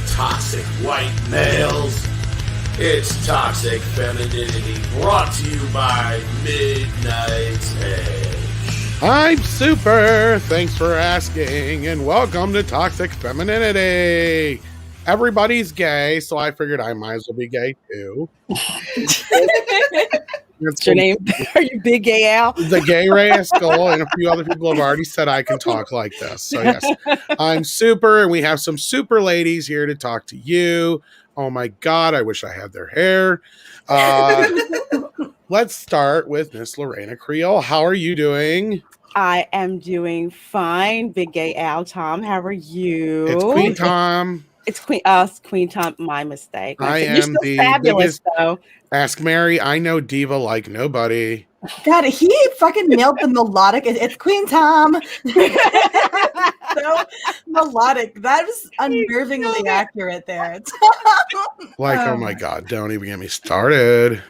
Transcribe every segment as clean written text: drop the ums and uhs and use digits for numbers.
toxic white males. It's Toxic Femininity, brought to you by Midnight Edge. I'm super. Thanks for asking, and welcome to Toxic Femininity. Everybody's gay, so I figured I might as well be gay too. What's your name? Are you Big Gay Al? The Gay Rascal, and a few other people have already said I can talk like this. So yes, I'm super, and we have some super ladies here to talk to you. Oh my God, I wish I had their hair. Let's start with Miss Lorena Creole. How are you doing? I am doing fine. Big Gay Al, Tom, how are you? It's Queen Tom. It's Queen Tom. My mistake. I You're am still the fabulous, biggest. though. Ask Mary. I know diva like nobody. God, he fucking nailed the melodic. It's Queen Tom. So melodic. That was unnervingly accurate there. Like, oh my God, don't even get me started.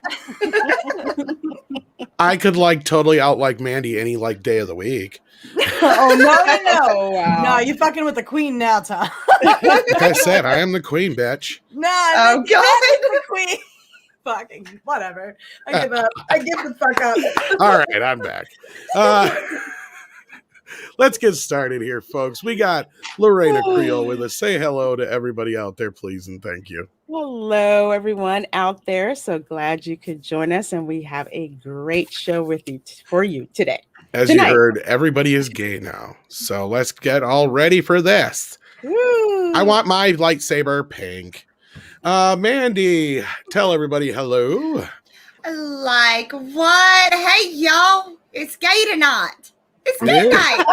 I could like totally out like Mandy any like day of the week. Oh no. Oh, wow. No, you fucking with the queen now, Tom. Like I said, I am the queen, bitch. No, Oh, God. the queen. Fucking whatever. I give up. I give the fuck up. All right, I'm back. Let's get started here, folks. We got Lorena Creole with us. Say hello to everybody out there, please, and thank you. Hello, everyone out there. So glad you could join us, and we have a great show with you for you today. As Tonight. you heard, everybody is gay now. So let's get all ready for this. Woo. I want my lightsaber pink. Mandy, tell everybody hello. Like what? Hey, y'all. It's gay tonight. It's gay Yeah. night.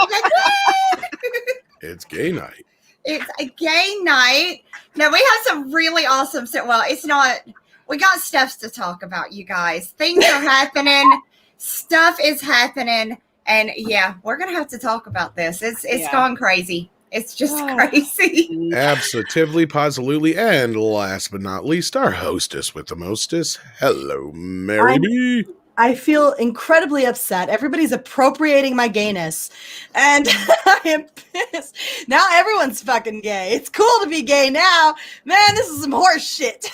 It's gay night. It's a gay night. Now, we have some really awesome stuff. Well, it's not. We got stuff to talk about, you guys. Things are happening. Stuff is happening. And yeah, we're going to have to talk about this. It's gone crazy. It's just crazy. Absolutely, positively, and last but not least, our hostess with the mostest. Hello, Mary B. I feel incredibly upset. Everybody's appropriating my gayness. And I am pissed. Now everyone's fucking gay. It's cool to be gay now. Man, this is some horse shit.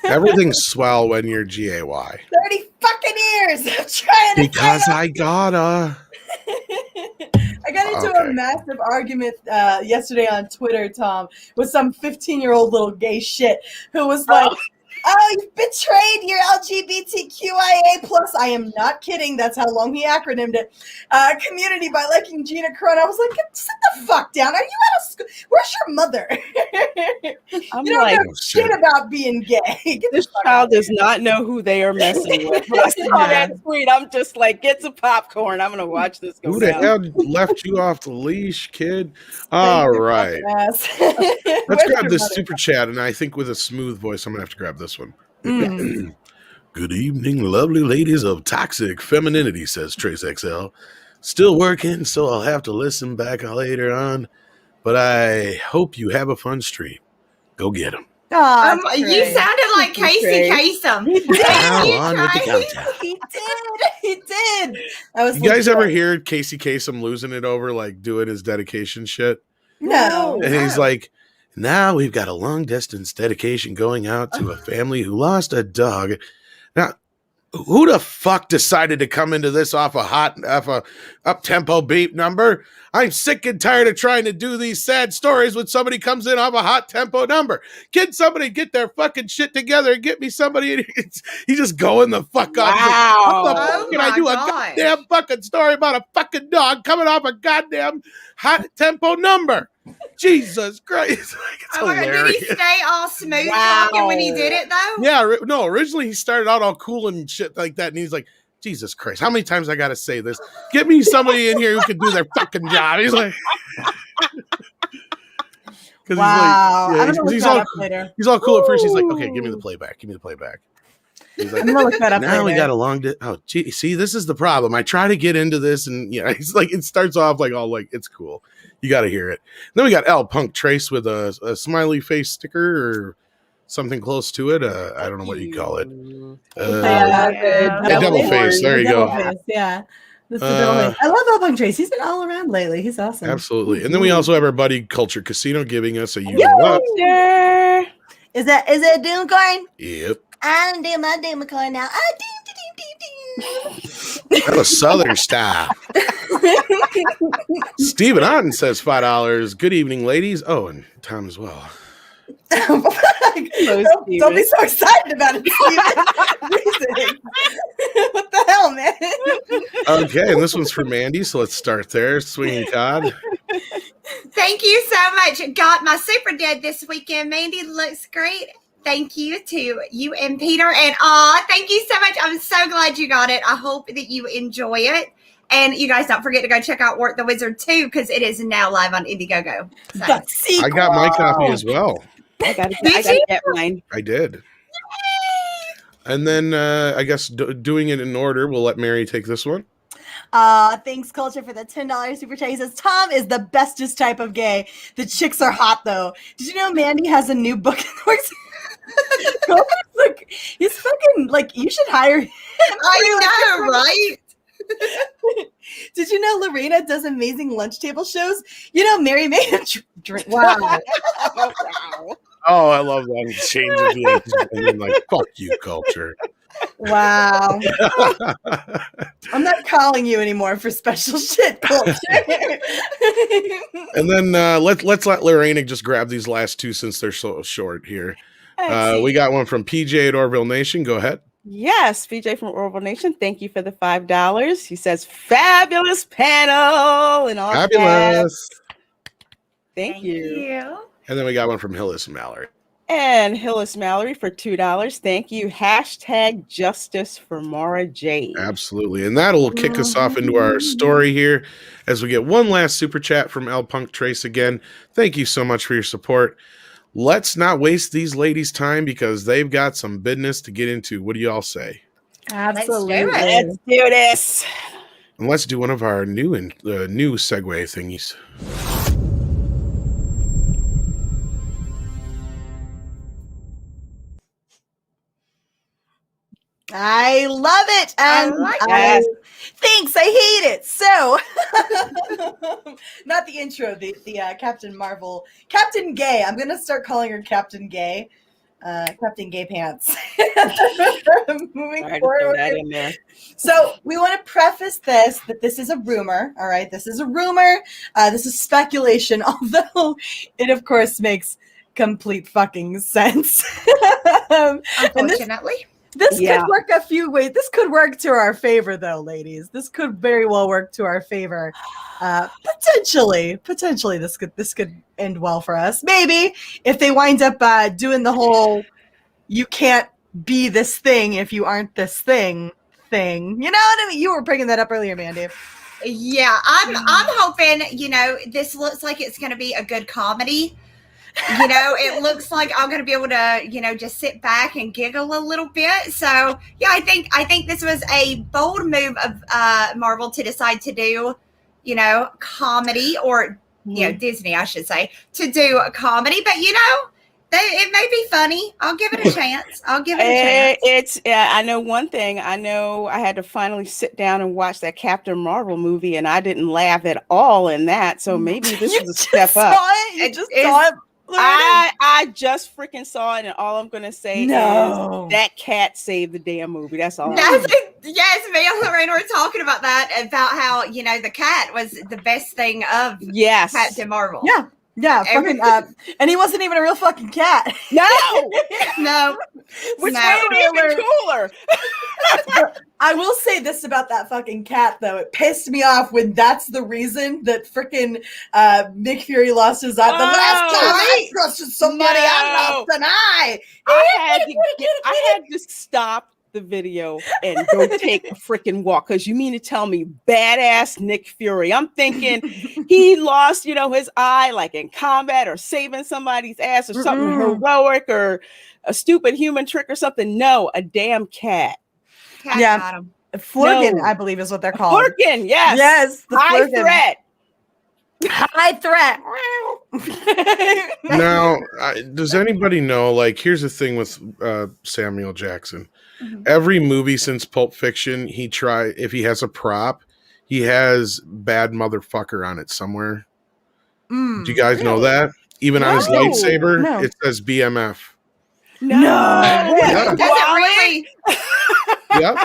Everything's swell when you're GAY. 30 fucking years of trying to Because I gotta. I got into a massive argument yesterday on Twitter, Tom, with some 15-year-old little gay shit who was like, oh, you've betrayed your LGBTQIA+. I am not kidding. That's how long he acronymed it. Community by liking Gina Corona. I was like, sit the fuck down. Are you out of school? Where's your mother? I'm You don't like, know shit about being gay. this child does not know who they are messing with. When I saw that tweet, I'm just like, get some popcorn. I'm going to watch this go Who the down. hell left you off the leash, kid? All right. Let's grab this super chat, and I think with a smooth voice, I'm going to have to grab this one. Good evening, lovely ladies of Toxic Femininity, says Trace XL. Still working, so I'll have to listen back later on, but I hope you have a fun stream. Go get them. You sounded like Casey Kasem. On with the countdown. He did. I was You guys ever hear Casey Kasem losing it over, like, doing his dedication shit? No. And he's like, now we've got a long distance dedication going out to a family who lost a dog. Now, who the fuck decided to come into this off a up-tempo beat number? I'm sick and tired of trying to do these sad stories when somebody comes in off a hot tempo number. Can somebody get their fucking shit together and get me somebody in here? He's just going the fuck off. Wow. What the fuck can I do a goddamn fucking story about a fucking dog coming off a goddamn hot tempo number? Jesus Christ. It's Oh my God, did he stay all smooth talking when he did it, though? Yeah, no, originally he started out all cool and shit like that, and he's like, Jesus Christ, how many times I gotta say this? Get me somebody in here who can do their fucking job. He's like, wow. He's like, yeah, I'm gonna look that up later. He's all cool at first. He's like, okay, give me the playback. Give me the playback. He's like, I'm gonna look that up now later. we got a long oh, gee, see, this is the problem. I try to get into this, and yeah, he's like, it starts off like all like it's cool. You got to hear it. Then we got L Punk Trace with a smiley face sticker or something close to it. I don't know what you call it. A double face. There you go. Face, yeah. This is I love L Punk Trace. He's been all around lately. He's awesome. Absolutely. And then we also have our buddy Culture Casino giving us a you know what. Sure. Is that Doom Corn? Yep. I'm doing my Doom Corn now. That was Southern style. Stephen Otten says $5. Good evening, ladies. Oh, and Tom as well. Don't be so excited about it, Steven. What the hell, man? Okay, and this one's for Mandy, so let's start there. Swinging Cod. Thank you so much. Got my super dead this weekend. Mandy looks great. Thank you to you and Peter. And thank you so much. I'm so glad you got it. I hope that you enjoy it. And you guys don't forget to go check out Work the Wizard 2 because it is now live on Indiegogo. So. I got my copy as well. I got to get mine. I did. And then I guess doing it in order, we'll let Mary take this one. Thanks, Culture, for the $10 super chat. He says, Tom is the bestest type of gay. The chicks are hot, though. Did you know Mandy has a new book in the works? Look, he's fucking, like, you should hire him. I know, right? Did you know Lorena does amazing lunch table shows? You know, Mary made him drink. Wow. Wow. Oh, I love that. Change of the and then like, fuck you, Culture. Wow. I'm not calling you anymore for special shit, Culture. And then let's let Lorena just grab these last two since they're so short here. We got one from PJ at Orville Nation. Go ahead. Yes, PJ from Orville Nation. Thank you for the $5. He says, fabulous panel and all Fabulous. that. Thank you. And then we got one from Hillis Mallory. And Hillis Mallory for $2. Thank you. Hashtag justice for Mara Jade. Absolutely. And that'll kick us off into our story here as we get one last super chat from L Punk Trace again. Thank you so much for your support. Let's not waste these ladies' time because they've got some business to get into. What do you all say? Absolutely. Let's do this. And let's do one of our new segue thingies. I love it. And I like it. Thanks. I hate it. So, not the intro, the Captain Marvel, Captain Gay. I'm going to start calling her Captain Gay. Captain Gay Pants. Moving forward. That in there. So we want to preface this that this is a rumor. All right. This is a rumor. This is speculation, although it, of course, makes complete fucking sense. Unfortunately. This could work a few ways. This could work to our favor, though, ladies. This could very well work to our favor. Potentially, this could end well for us. Maybe if they wind up doing the whole "you can't be this thing if you aren't this thing." You know what I mean? You were bringing that up earlier, Mandy. Yeah, I'm hoping. You know, this looks like it's going to be a good comedy. You know, it looks like I'm going to be able to, you know, just sit back and giggle a little bit. So, yeah, I think this was a bold move of Marvel to decide to do, you know, comedy or, you know, Disney, I should say, to do a comedy. But, you know, it may be funny. I'll give it a chance. I know one thing. I know I had to finally sit down and watch that Captain Marvel movie, and I didn't laugh at all in that. So maybe this is a step up. You just saw it. I just freaking saw it, and all I'm gonna say is that cat saved the damn movie. That's all. Yes, me and Lorena were talking about that, about how, you know, the cat was the best thing of Captain Marvel. Yeah, fucking and he wasn't even a real fucking cat. No. Which made it even cooler. I will say this about that fucking cat, though. It pissed me off when that's the reason that freaking Nick Fury lost his eye. The last time I trusted somebody, I lost an eye. I had to stop the video and go take a freaking walk, because you mean to tell me badass Nick Fury? I'm thinking he lost, you know, his eye like in combat or saving somebody's ass or something heroic or a stupid human trick or something. No, a damn cat. Got him. Flurgan, I believe is what they're called. Flurgan, yes. Yes. High threat. High threat. Now, does anybody know, like, here's the thing with Samuel Jackson. Every movie since Pulp Fiction, if he has a prop, he has bad motherfucker on it somewhere. Mm, Do you guys know really? that? Even on his No. lightsaber, No. it says BMF. No. Yeah. Does it really? Yep.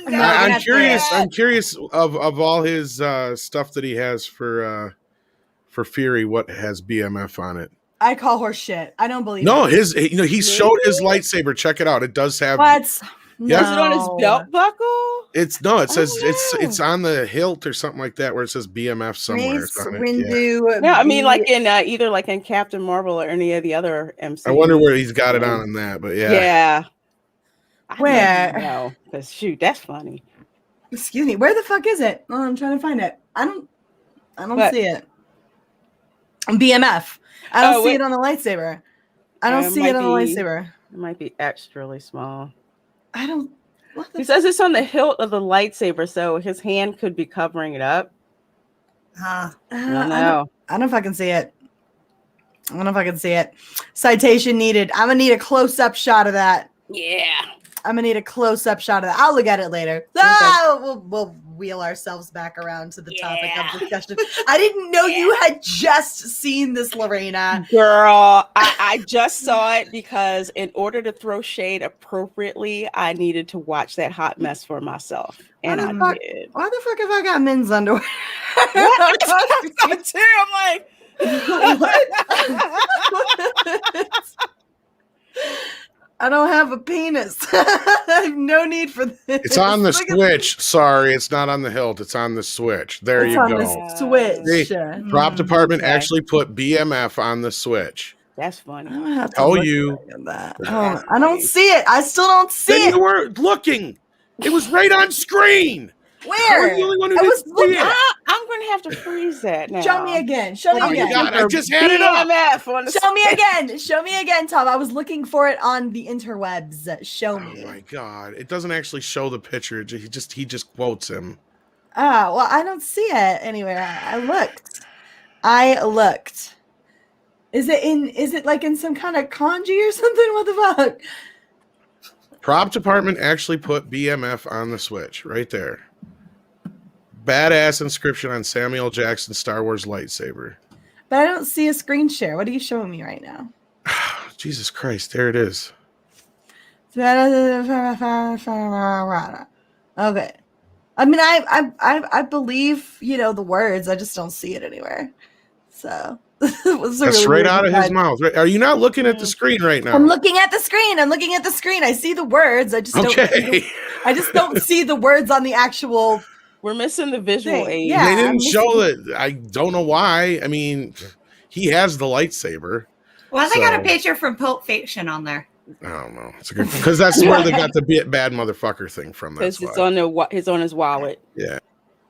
No, I'm that's curious. bad. I'm curious of all his stuff that he has for Fury. What has BMF on it? I call horse shit. I don't believe No, it. he showed his lightsaber. Check it out. It does have. What? Yeah. Is it on his belt buckle? It says Oh, it's on the hilt or something like that where it says BMF somewhere. Mace on it. Yeah. Windu. No, I mean like in either like in Captain Marvel or any of the other MCU. I wonder where he's got it on in that, but yeah. Yeah. Where? No, because shoot, that's funny. Excuse me. Where the fuck is it? Oh, I'm trying to find it. I don't But- see it. BMF. I don't Oh, see wait. it on the lightsaber. I don't It see might it on the be- lightsaber. It might be extra small. I don't. What the He says it's on the hilt of the lightsaber, so his hand could be covering it up. Ah, I don't know. I don't know if I can see it. I don't know if I can see it. Citation needed. I'm gonna need a close-up shot of that. Yeah. I'm gonna need a close-up shot of that. I'll look at it later. Ah, we'll wheel ourselves back around to the topic of discussion. I didn't know you had just seen this, Lorena. Girl, I just saw it because in order to throw shade appropriately, I needed to watch that hot mess for myself. And Why I the fuck- did. Why the fuck have I got men's underwear? What? I'm like, I don't have a penis. I have no need for this. It's on the Look at switch. Sorry, it's not on the hilt. It's on the switch. There It's you on go. the switch. See, Prop department okay. actually put BMF on the switch. that's funny. I'm gonna have to Tell look you. at that. That's I don't funny. see it. I still don't see Then it. you were looking. It was right on screen. How are Where? you the only one who I was didn't see looking. it? I'm going to have to freeze that now. Show me again. Show me Oh my again. God, I just had it up. BMF on the Show me again. Show me again, Tom. I was looking for it on the interwebs. Show Oh me. my God! It doesn't actually show the picture. He just quotes him. Ah, well, I don't see it anywhere. I looked. Is it like in some kind of kanji or something? What the fuck? Prop department actually put BMF on the switch right there. Badass inscription on Samuel Jackson's Star Wars lightsaber. But I don't see a screen share. What are you showing me right now? Jesus Christ! There it is. Okay. I mean, I believe, the words. I just don't see it anywhere. So it was a That's really right weird out of his design. mouth. Right? Are you not looking at the screen right now? I'm looking at the screen. I see the words. I just Okay. don't see the words on the actual. We're missing the visual Thing, aid. yeah. They I'm didn't show missing- that. I don't know why. I mean, he has the lightsaber. well, they got a So- picture from Pulp Fiction on there. I don't know. It's a good because that's where they got the bad motherfucker thing from. That's Because why. it's on his wallet. Yeah.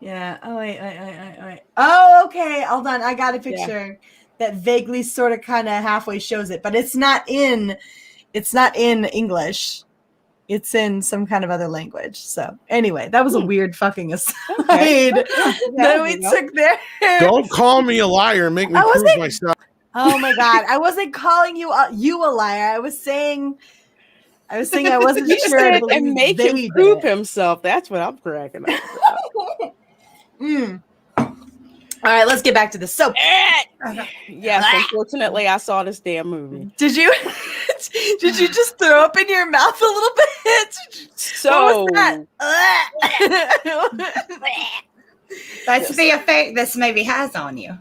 Yeah. Oh wait. Oh, okay. Hold on. I got a picture that vaguely, sort of, kind of halfway shows it, but it's not in English. It's in some kind of other language. So anyway, that was a weird fucking aside Okay. that we took there. Don't call me a liar and make me I prove wasn't- myself. Oh my God! I wasn't calling you a liar. I was saying I wasn't You sure. I said believed and make they him did prove it. himself. That's what I'm cracking up. All right, let's get back to this. So, Yes, unfortunately, I saw this damn movie. did you just throw up in your mouth a little bit? So What was that? That's the effect this movie has on you.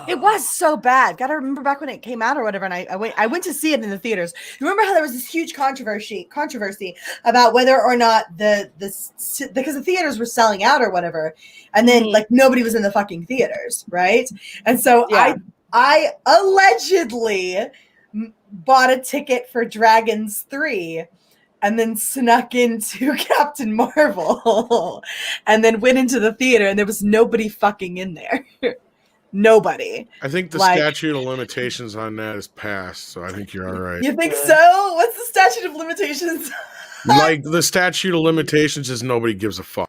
It was so bad. Gotta remember back when it came out or whatever, and I went to see it in the theaters. You remember how there was this huge controversy about whether or not because the theaters were selling out or whatever, and then like nobody was in the fucking theaters, right? And so Yeah. I allegedly bought a ticket for Dragons 3 and then snuck into Captain Marvel and then went into the theater and there was nobody fucking in there. Nobody. I think the Like- statute of limitations on that is passed, so I think you're all right. You think so? What's the statute of limitations? Like the statute of limitations is nobody gives a fuck.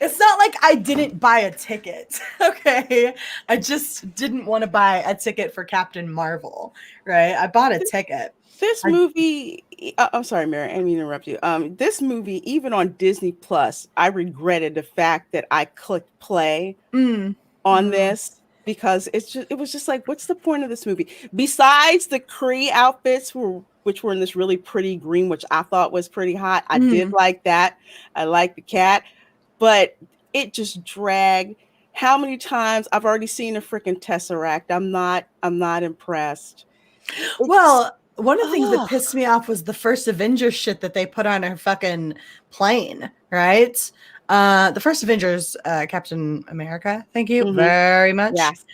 It's not like I didn't buy a ticket. Okay. I just didn't want to buy a ticket for Captain Marvel. Right. I bought a ticket. This movie, I'm sorry, Mary, I didn't mean to interrupt you. This movie, even on Disney Plus, I regretted the fact that I clicked play on this because it was just like, what's the point of this movie? Besides the Kree outfits, which were in this really pretty green, which I thought was pretty hot. I did like that. I like the cat, but it just dragged. How many times I've already seen a freaking Tesseract? I'm not impressed. Well, one of the things that pissed me off was the first Avengers shit that they put on her fucking plane, right? The first Avengers, Captain America. Thank you very much. Yes.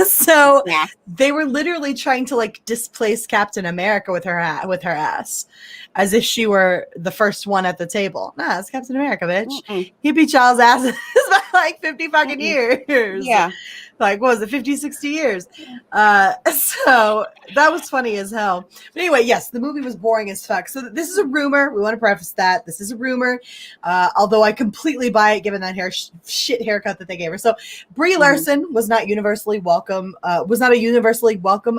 So they were literally trying to like displace Captain America with her ass, as if she were the first one at the table. Nah, it's Captain America, bitch. He beat y'all's asses by like 50 fucking years. Yeah. Like, what was it, 50, 60 years? So that was funny as hell. But anyway, yes, the movie was boring as fuck. So this is a rumor. We want to preface that. This is a rumor. Although I completely buy it given that shit haircut that they gave her. So Brie Larson was not a universally welcome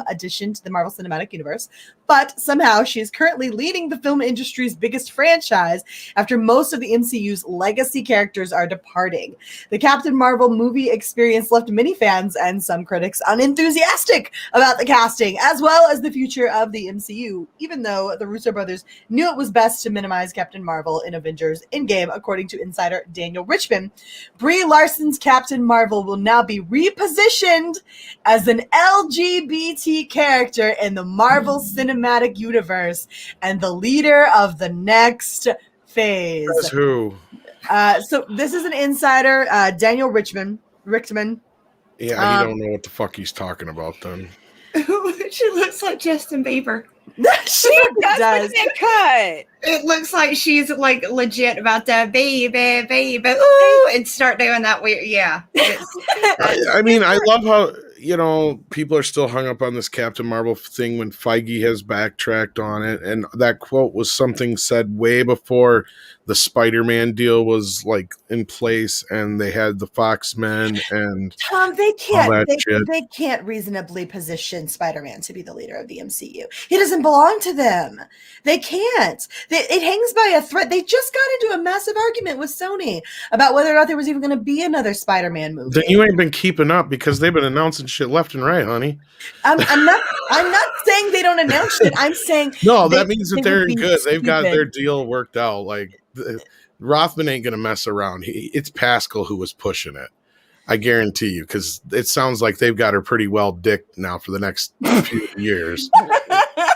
addition to the Marvel Cinematic Universe. But somehow she is currently leading the film industry's biggest franchise after most of the MCU's legacy characters are departing. The Captain Marvel movie experience left many fans and some critics unenthusiastic about the casting, as well as the future of the MCU, even though the Russo brothers knew it was best to minimize Captain Marvel in Avengers Endgame, according to insider Daniel Richman. Brie Larson's Captain Marvel will now be repositioned as an LGBT character in the Marvel Cinematic Universe and the leader of the next phase. That's who? So this is an insider, Daniel Richtman. Yeah, he don't know what the fuck he's talking about then. She looks like Justin Bieber. She does. Cut. It looks like she's like legit about to baby, ooh, and start doing that weird. Yeah. I mean, I love how, people are still hung up on this Captain Marvel thing when Feige has backtracked on it. And that quote was something said way before the Spider-Man deal was like in place and they had the Foxmen and Tom, they can't reasonably position Spider-Man to be the leader of the MCU. He doesn't belong to them. They can't. It hangs by a thread. They just got into a massive argument with Sony about whether or not there was even going to be another Spider-Man movie. Then you ain't been keeping up because they've been announcing shit left and right, honey. I'm not saying they don't announce shit. I'm saying no. That means that they're good. They've got their deal worked out. Like Rothman ain't gonna mess around. It's Pascal who was pushing it. I guarantee you, because it sounds like they've got her pretty well dicked now for the next few years.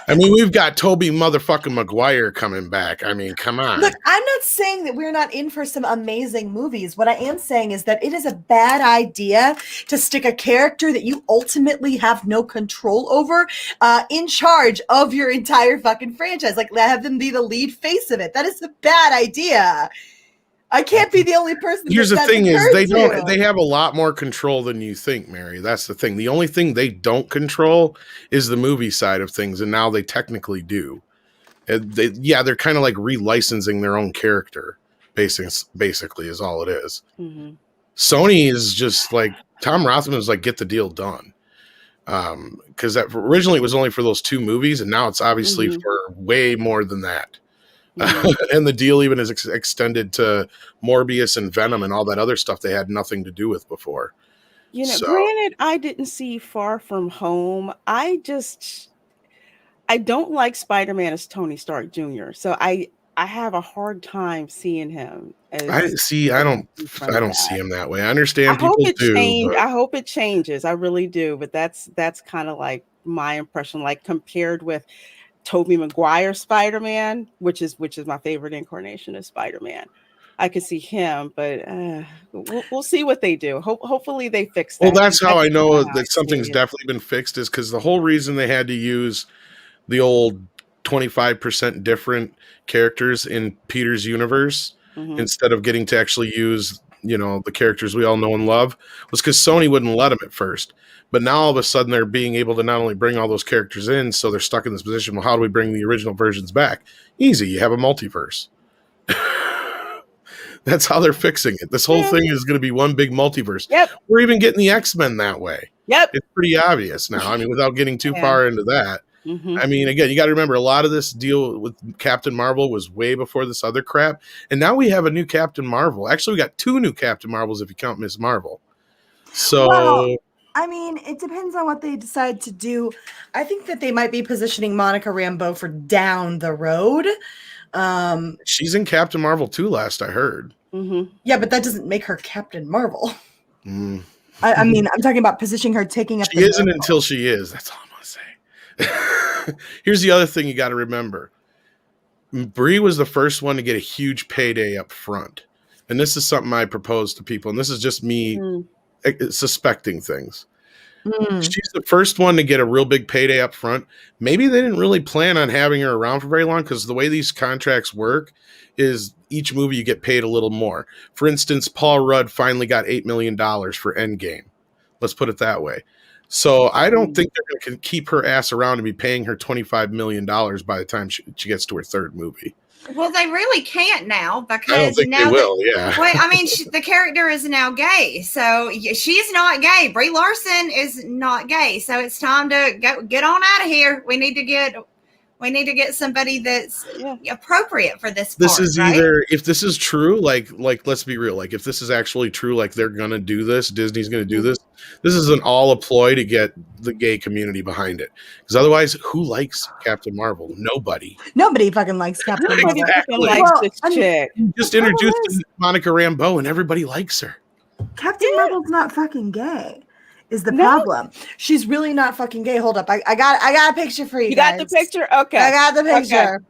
I mean, we've got Tobey motherfucking Maguire coming back. I mean, come on. Look, I'm not saying that we're not in for some amazing movies. What I am saying is that it is a bad idea to stick a character that you ultimately have no control over in charge of your entire fucking franchise. Like, have them be the lead face of it. That is a bad idea. I can't be the only person. Here's the thing: is they have a lot more control than you think, Mary. That's the thing. The only thing they don't control is the movie side of things, and now they technically do. They're kind of like relicensing their own character, basically, is all it is. Mm-hmm. Sony is just like Tom Rothman was like, get the deal done, because that originally it was only for those two movies, and now it's obviously for way more than that. And the deal even is extended to Morbius and Venom and all that other stuff they had nothing to do with before. Granted, I didn't see Far From Home. I don't like Spider-Man as Tony Stark Jr. So I have a hard time seeing him. I don't see him that way. I understand I hope it changes. I really do. But that's kind of like my impression, like compared with Tobey Maguire Spider-Man, which is my favorite incarnation of Spider-Man. I could see him, but we'll see what they do. Hopefully they fix that. Well, that's how I know that something's definitely been fixed, is because the whole reason they had to use the old 25% different characters in Peter's universe instead of getting to actually use, the characters we all know and love was because Sony wouldn't let them at first. But now all of a sudden they're being able to not only bring all those characters in, so they're stuck in this position. Well, how do we bring the original versions back? Easy. You have a multiverse. That's how they're fixing it. This whole thing is going to be one big multiverse. Yep. We're even getting the X-Men that way. Yep. It's pretty obvious now. I mean, without getting too far into that. Mm-hmm. I mean, again, you got to remember, a lot of this deal with Captain Marvel was way before this other crap. And now we have a new Captain Marvel. Actually, we got 2 new Captain Marvels if you count Ms. Marvel. So... Well, I mean, it depends on what they decide to do. I think that they might be positioning Monica Rambeau for down the road. She's in Captain Marvel 2 last I heard. Mm-hmm. Yeah, but that doesn't make her Captain Marvel. Mm. I mean, I'm talking about positioning her taking up. She isn't until she is. That's all I'm going to say. Here's the other thing you got to remember. Brie was the first one to get a huge payday up front. And this is something I propose to people. And this is just me suspecting things. She's the first one to get a real big payday up front. Maybe they didn't really plan on having her around for very long, because the way these contracts work is each movie you get paid a little more. For instance, Paul Rudd finally got $8 million for Endgame. Let's put it that way. So I don't think they're going to keep her ass around and be paying her $25 million by the time she gets to her 3rd movie. Well, they really can't now, because I don't think now they will. Yeah. Well, I mean, the character is now gay, so she's not gay. Brie Larson is not gay, so it's time to get on out of here. We need to get somebody that's appropriate for this. This part, is right? either, if this is true, like let's be real, like if this is actually true, like they're gonna do this, Disney's gonna do this. This is an all a ploy to get the gay community behind it. Because otherwise, who likes Captain Marvel? Nobody. Nobody fucking likes Captain Marvel. Exactly. Likes this chick. Just introduced Monica Rambeau and everybody likes her. Captain Marvel's not fucking gay. Is the problem? She's really not fucking gay. Hold up, I got a picture for you. You guys. got the picture? Okay. I got the picture. Okay.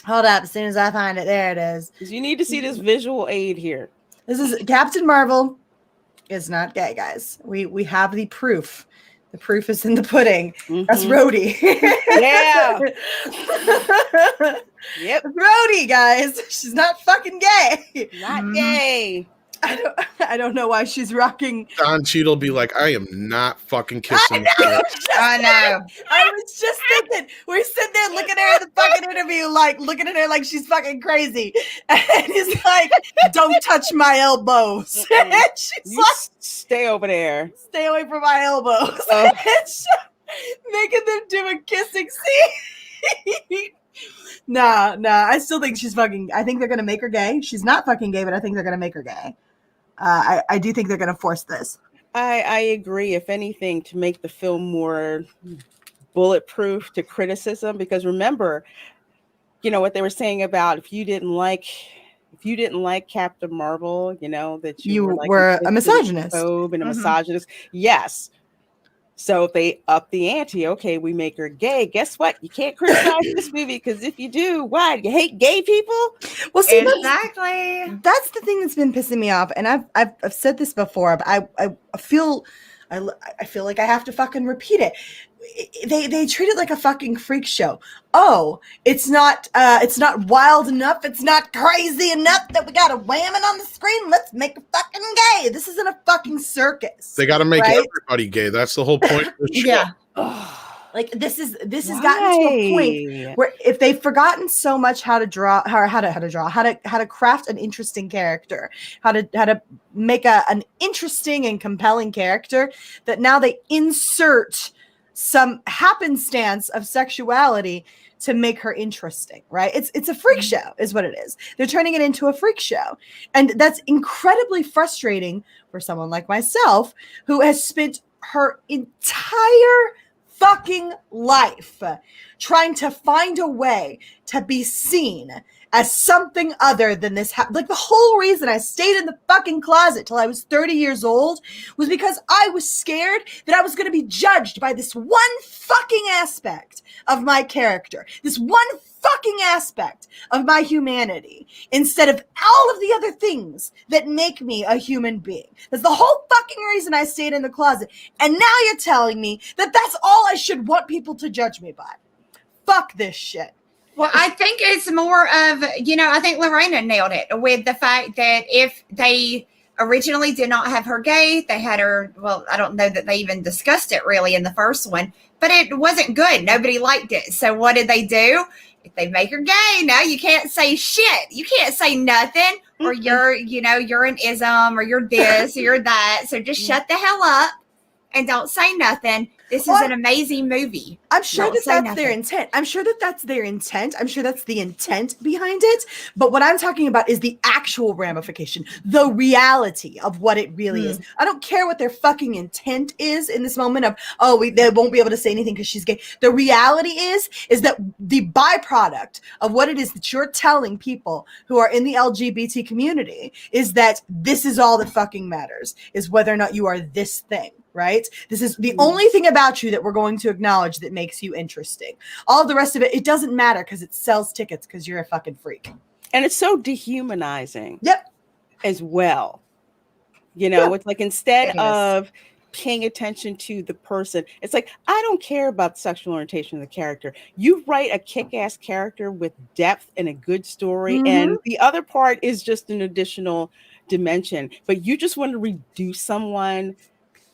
Hold up, as soon as I find it, there it is. You need to see this visual aid here. This is Captain Marvel is not gay, guys. We have the proof. The proof is in the pudding. That's Rhodey. Yeah. Yep. Rhodey, guys. She's not fucking gay. Not gay. I don't know why she's rocking. Don Cheadle be like, I am not fucking kissing. I know. I was just thinking, we're sitting there looking at her in the fucking interview, like looking at her like she's fucking crazy. And he's like, don't touch my elbows. And she's like, stay over there. Stay away from my elbows. And making them do a kissing scene. Nah. I still think she's fucking. I think they're gonna make her gay. She's not fucking gay, but I think they're gonna make her gay. I do think they're gonna force this. I agree. If anything, to make the film more bulletproof to criticism, because remember, you know what they were saying about if you didn't like Captain Marvel, you know that you were a misogynist, and a misogynist. Yes. So if they up the ante, okay, we make her gay. Guess what? You can't criticize this movie, because if you do, why? You hate gay people? Well, see, exactly. That's the thing that's been pissing me off, and I've said this before, but I feel like I have to fucking repeat it. They treat it like a fucking freak show. Oh, it's not wild enough. It's not crazy enough that we got a whammon on the screen. Let's make it fucking gay. This isn't a fucking circus. They got to make everybody gay. That's the whole point of the show. Yeah. Like this has gotten to a point where if they've forgotten so much how to craft an interesting character, how to make an interesting and compelling character, that now they insert some happenstance of sexuality to make her interesting, right? It's a freak show is what it is. They're turning it into a freak show. And that's incredibly frustrating for someone like myself, who has spent her entire fucking life trying to find a way to be seen as something other than this. Like the whole reason I stayed in the fucking closet till I was 30 years old was because I was scared that I was going to be judged by this one fucking aspect of my character, this one fucking aspect of my humanity, instead of all of the other things that make me a human being. That's the whole fucking reason I stayed in the closet. And now you're telling me that that's all I should want people to judge me by. Fuck this shit. Well, I think it's more of, I think Lorena nailed it with the fact that if they originally did not have her gay, they had her, well, I don't know that they even discussed it really in the first one, but it wasn't good. Nobody liked it. So what did they do? if they make her gay, now you can't say shit. You can't say nothing, or you're an ism, or you're this, or you're that. So just shut the hell up and don't say nothing. This is an amazing movie. I'm sure that's their intent. I'm sure that's the intent behind it. But what I'm talking about is the actual ramification, the reality of what it really is. I don't care what their fucking intent is in this moment of, they won't be able to say anything because she's gay. The reality is that the byproduct of what it is that you're telling people who are in the LGBT community is that this is all that fucking matters, is whether or not you are this thing. Right? This is the only thing about you that we're going to acknowledge that makes you interesting. All of the rest of it doesn't matter because it sells tickets because you're a fucking freak. And it's so dehumanizing. Yep. As well. It's like instead of paying attention to the person, it's like, I don't care about the sexual orientation of the character. You write a kick-ass character with depth and a good story, and the other part is just an additional dimension. But you just want to reduce someone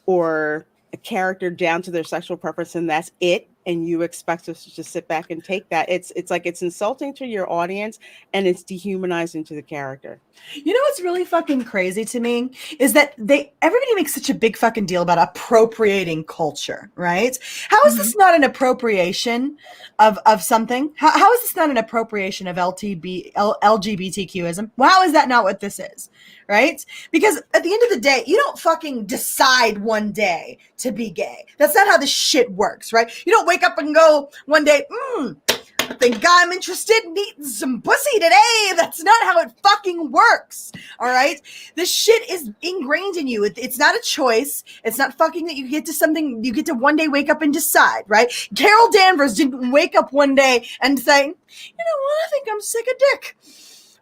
or a character down to their sexual preference, and that's it, and you expect us to just sit back and take that. It's like it's insulting to your audience, and it's dehumanizing to the character. You know what's really fucking crazy to me is that everybody makes such a big fucking deal about appropriating culture, right? How is this not an appropriation of something? How is this not an appropriation of LGBTQism? Well, how is that not what this is? Right? Because at the end of the day, you don't fucking decide one day to be gay. That's not how this shit works, right? You don't wake up and go one day, I think I'm interested in eating some pussy today. That's not how it fucking works. All right? This shit is ingrained in you. It's not a choice. It's not fucking that you get to one day wake up and decide, right? Carol Danvers didn't wake up one day and say, you know what? I think I'm sick of dick.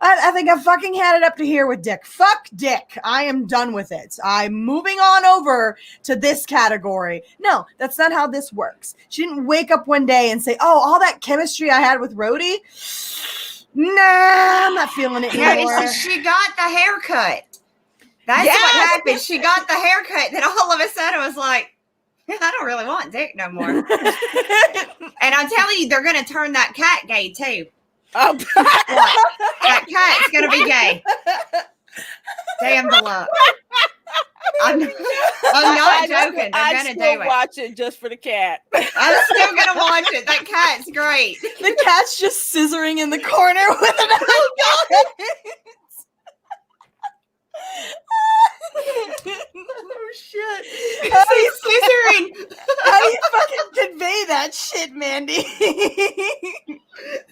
I think I've fucking had it up to here with dick. Fuck dick. I am done with it. I'm moving on over to this category. No, that's not how this works. She didn't wake up one day and say, all that chemistry I had with Rhodey, nah, I'm not feeling it anymore. She got the haircut. That's what happened. She got the haircut. Then all of a sudden I was like, I don't really want dick no more. And I'm telling you, they're going to turn that cat gay too. Oh, that cat's gonna be gay. Damn the luck. I'm not joking. They're gonna do it. Watch it just for the cat. I'm still gonna watch it. That cat's great. The cat's just scissoring in the corner with an oh shit. How you scissoring? How you fucking convey that shit, Mandy?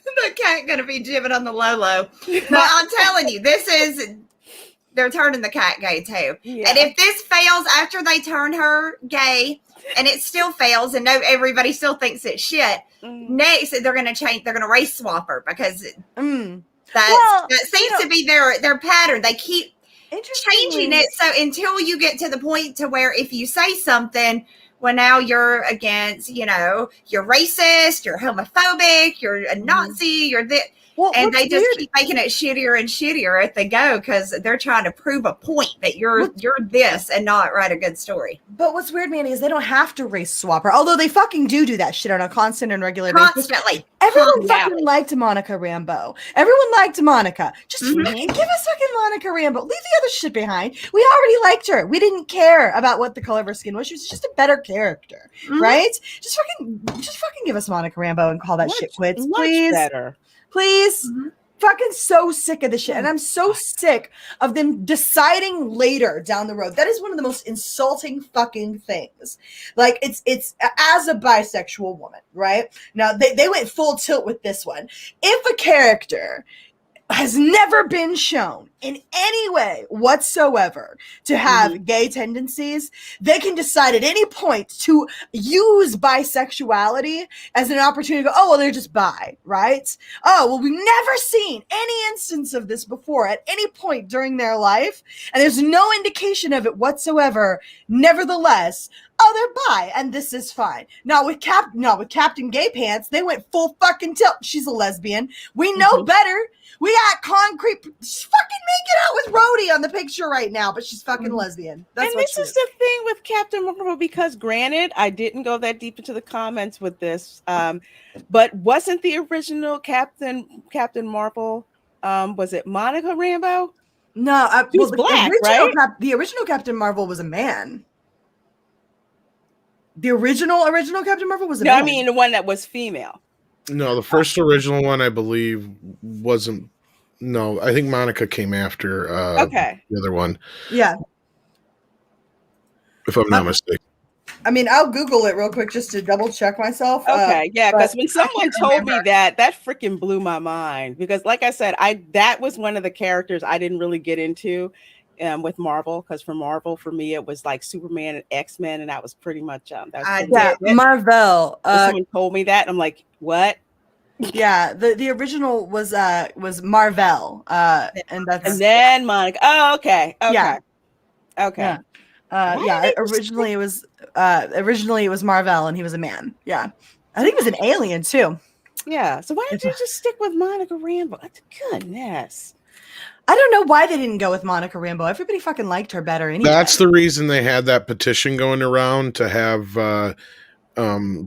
The cat gonna be jibbing on the low. But I'm telling you, they're turning the cat gay too. Yeah. And if this fails after they turn her gay, and it still fails, and everybody still thinks it's shit, next they're gonna change. They're gonna race swap her because that seems to be their pattern. They keep changing it. So until you get to the point to where if you say something, well, now you're against, you're racist, you're homophobic, you're a Nazi, you're this. Well, and they just keep making it shittier and shittier as they go because they're trying to prove a point that you're this and not write a good story. But what's weird, Mandy, is they don't have to race swap her, although they fucking do that shit on a constant and regular basis. Constantly. Everyone fucking liked Monica Rambeau. Everyone liked Monica. Just give us fucking Monica Rambeau. Leave the other shit behind. We already liked her. We didn't care about what the color of her skin was. She was just a better character, right? Just fucking give us Monica Rambeau and call that shit quits, please. Better. Please. Fucking so sick of this shit. And I'm so sick of them deciding later down the road. That is one of the most insulting fucking things. Like, it's as a bisexual woman, right? Now, they went full tilt with this one. If a character has never been shown in any way whatsoever to have gay tendencies, they can decide at any point to use bisexuality as an opportunity to go, oh, well, they're just bi, right? Oh, well, we've never seen any instance of this before at any point during their life, and there's no indication of it whatsoever. Nevertheless, oh, they're bi, and this is fine. Now with Captain Gay Pants, they went full fucking tilt. She's a lesbian. We know better. We got concrete. She's fucking making out with Rhodey on the picture right now, but she's fucking lesbian. That's and this is the thing with Captain Marvel, because granted, I didn't go that deep into the comments with this, but wasn't the original Captain Marvel, was it Monica Rambeau? No, she was black, right? The original Captain Marvel was a man. The original Captain Marvel was a man. I mean the one that was female. No, the first original one, I believe, wasn't. No, I think Monica came after the other one. Yeah. If I'm not mistaken. I mean, I'll Google it real quick just to double check myself. Okay, yeah, because when someone told me that freaking blew my mind. Because like I said, that was one of the characters I didn't really get into with Marvel, because for me it was like Superman and X-Men, and that was pretty much Marvel. Someone told me that, and I'm like, what? Yeah, the original was Marvel, and then Monica. Oh, okay. Yeah. Okay. Yeah. Originally it was Marvel, and he was a man. Yeah, I think he was an alien too. Yeah. So why did you just stick with Monica Rambeau? Goodness. I don't know why they didn't go with Monica Rambeau. Everybody fucking liked her better anyway. That's the reason they had that petition going around to have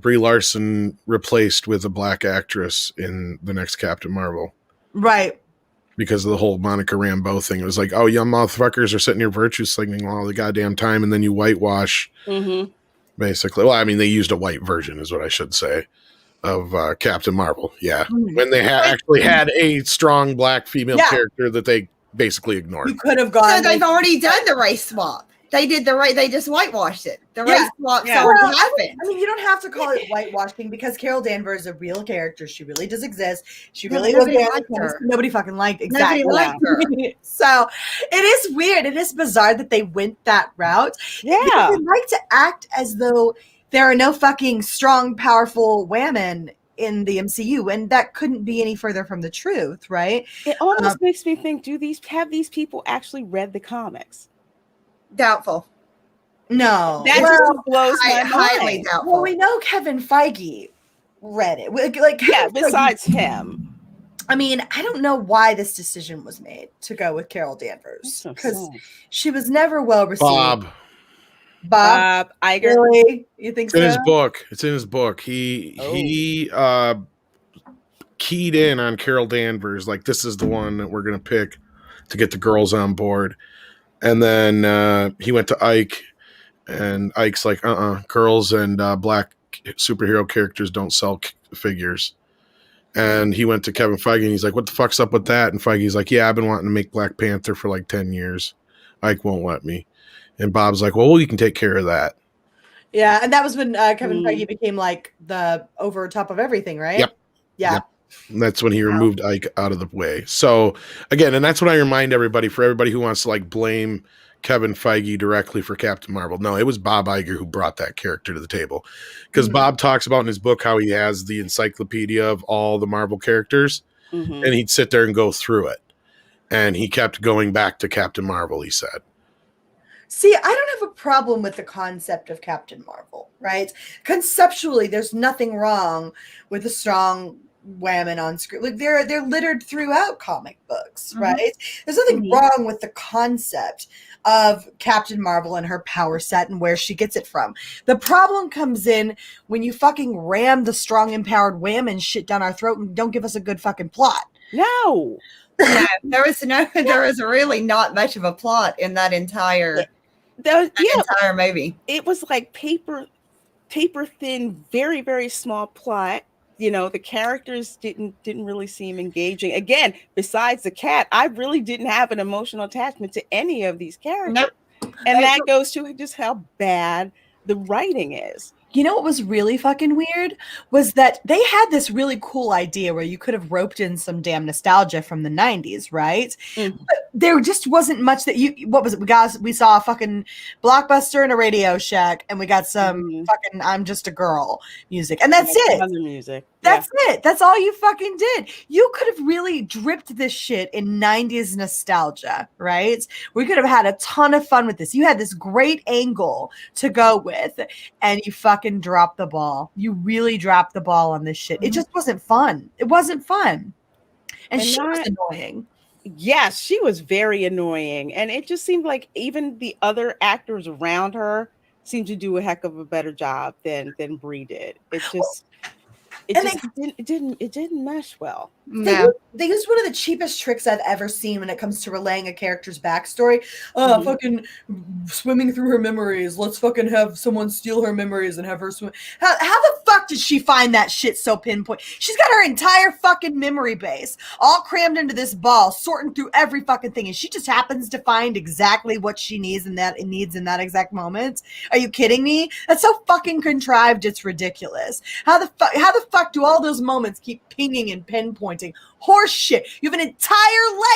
Brie Larson replaced with a black actress in the next Captain Marvel. Right. Because of the whole Monica Rambeau thing. It was like, oh, young motherfuckers are sitting here virtue signaling all the goddamn time, and then you whitewash, basically. Well, I mean, they used a white version, is what I should say, of Captain Marvel. Yeah. When they actually had a strong black female character that they basically ignored. You could have gone. So they've already done the race swap. They did they just whitewashed it. The race swap's already happened. I mean, you don't have to call it whitewashing, because Carol Danvers is a real character. She really does exist. She really was there. Nobody fucking liked exactly. Nobody liked her. So it is weird. It is bizarre that they went that route. Yeah. They like to act as though there are no fucking strong, powerful women in the MCU, and that couldn't be any further from the truth, right? It almost makes me think, have these people actually read the comics? Doubtful. No. That just blows my mind. Highly doubtful. Well, we know Kevin Feige read it. Like, besides him. I mean, I don't know why this decision was made to go with Carol Danvers, because she was never well received. Bob Iger. Really? You think so? In his book. It's in his book. He keyed in on Carol Danvers, like, this is the one that we're gonna pick to get the girls on board. And then he went to Ike, and Ike's like, girls and black superhero characters don't sell figures. And he went to Kevin Feige, and he's like, what the fuck's up with that? And Feige's like, yeah, I've been wanting to make Black Panther for like 10 years. Ike won't let me. And Bob's like, well, you can take care of that. Yeah, and that was when Kevin Feige became like the over top of everything, right? Yep. Yeah. Yep. And that's when he removed Ike out of the way. So again, and that's what I remind everybody, for everybody who wants to like blame Kevin Feige directly for Captain Marvel. No, it was Bob Iger who brought that character to the table, because Bob talks about in his book how he has the encyclopedia of all the Marvel characters, and he'd sit there and go through it. And he kept going back to Captain Marvel, he said. See, I don't have a problem with the concept of Captain Marvel, right? Conceptually, there's nothing wrong with a strong women on screen. Like they're littered throughout comic books, right? There's nothing wrong with the concept of Captain Marvel and her power set and where she gets it from. The problem comes in when you fucking ram the strong, empowered women shit down our throat and don't give us a good fucking plot. No. There was really not much of a plot in that entire entire movie. It was like paper thin, very, very small plot. You know, the characters didn't really seem engaging. Again, besides the cat, I really didn't have an emotional attachment to any of these characters. Nope. And that goes to just how bad the writing is. You know what was really fucking weird was that they had this really cool idea where you could have roped in some damn nostalgia from the 90s, right? But there just wasn't much that what was it? We saw a fucking Blockbuster and a Radio Shack, and we got some fucking I'm Just a Girl music. And that's it. Other music. That's it. That's all you fucking did. You could have really dripped this shit in 90s nostalgia, right? We could have had a ton of fun with this. You had this great angle to go with, and you fucking dropped the ball. You really dropped the ball on this shit. It just wasn't fun. It wasn't fun. And she was annoying. Yes, she was very annoying. And it just seemed like even the other actors around her seemed to do a heck of a better job than Brie did. It didn't mesh well. No. They used one of the cheapest tricks I've ever seen when it comes to relaying a character's backstory. Fucking swimming through her memories. Let's fucking have someone steal her memories and have her swim. How the fuck did she find that shit so pinpoint? She's got her entire fucking memory base all crammed into this ball, sorting through every fucking thing, and she just happens to find exactly what she needs in that exact moment. Are you kidding me? That's so fucking contrived. It's ridiculous. How the fuck do all those moments keep pinging and pinpointing? Horse shit. You have an entire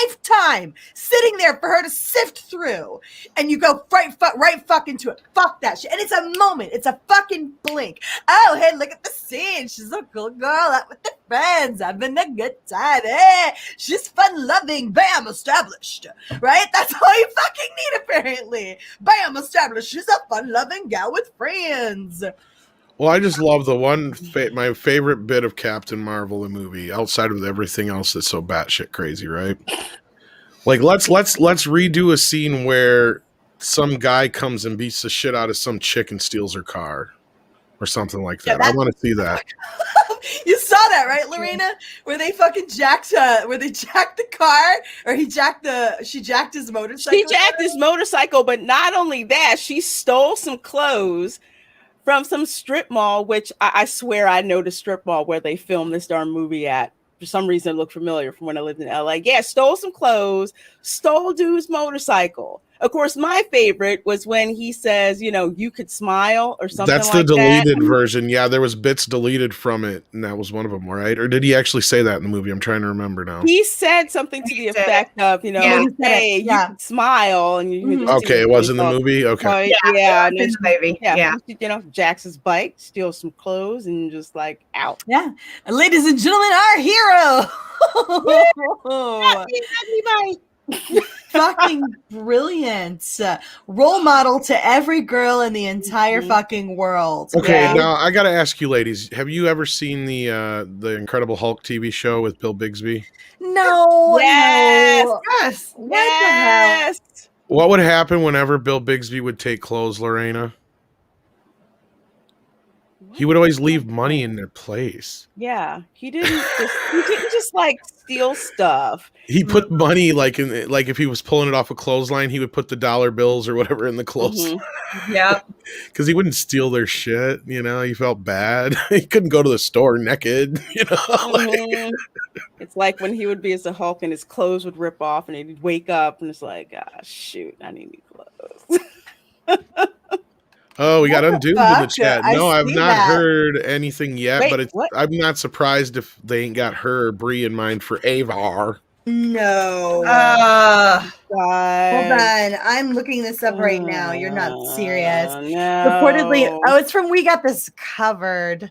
lifetime sitting there for her to sift through, and you go right fuck into it. Fuck that shit. And it's a moment. It's a fucking blink. Oh, hey, look at the scene. She's a cool girl out with the friends, having a good time. Hey, she's fun-loving. Bam, established. Right? That's all you fucking need, apparently. Bam, established. She's a fun-loving gal with friends. Well, I just love the one my favorite bit of Captain Marvel, the movie, outside of everything else that's so batshit crazy, right? Like, let's redo a scene where some guy comes and beats the shit out of some chick and steals her car, or something like that. I want to see that. You saw that, right, Lorena? Where they fucking jacked the car, or she jacked his motorcycle. She jacked his motorcycle, but not only that, she stole some clothes from some strip mall, which I swear I know the strip mall where they filmed this darn movie at. For some reason, it looked familiar from when I lived in LA. Yeah, stole some clothes, stole dude's motorcycle. Of course, my favorite was when he says, you could smile or something like that. That's the deleted version. Yeah, there was bits deleted from it, and that was one of them, right? Or did he actually say that in the movie? I'm trying to remember now. He said something to the effect of, hey, you can smile. And you okay, it was in the movie? Okay. Yeah, in the movie. Yeah. Jacks his bike, steals some clothes, and just like out. Yeah. And ladies and gentlemen, our hero. Fucking brilliant. Role model to every girl in the entire fucking world. Okay, now I gotta ask you ladies, have you ever seen the Incredible Hulk TV show with Bill Bixby? No. Yes. No. Yes. What the hell? What would happen whenever Bill Bixby would take clothes, Lorena? He would always leave money in their place. Yeah, he didn't just like steal stuff. He put money like if he was pulling it off a clothesline, he would put the dollar bills or whatever in the clothes. Yeah, because he wouldn't steal their shit. He felt bad. He couldn't go to the store naked. It's like when he would be as a Hulk and his clothes would rip off, and he'd wake up and it's like, shoot, I need new clothes. Oh, we got Undude in the chat. No, I've not that. Heard anything yet, Wait, but I'm not surprised if they ain't got her or Brie in mind for Avar. No. God. Hold on. I'm looking this up right now. You're not serious. No. Reportedly, it's from We Got This Covered.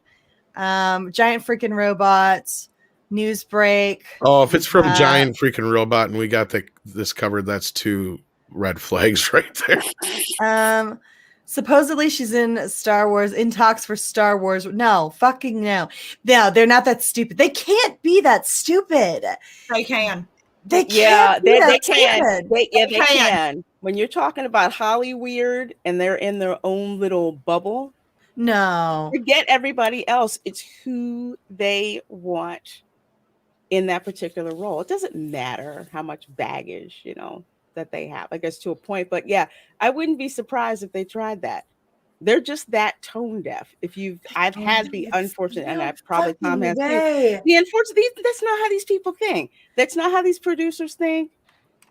Giant freaking robots. Newsbreak. Oh, if it's from Giant freaking Robot and we got this covered, that's 2 red flags right there. Supposedly she's in Star Wars, in talks for Star Wars. No, fucking no. No, they're not that stupid. They can't be that stupid. they can. They can't. They can. They can. When you're talking about Hollyweird and they're in their own little bubble, no. Forget everybody else. It's who they want in that particular role. It doesn't matter how much baggage, that they have, I guess, to a point. But yeah, I wouldn't be surprised if they tried that. They're just that tone deaf. I've had the unfortunate, and I probably Tom has too. The unfortunate, that's not how these people think. That's not how these producers think.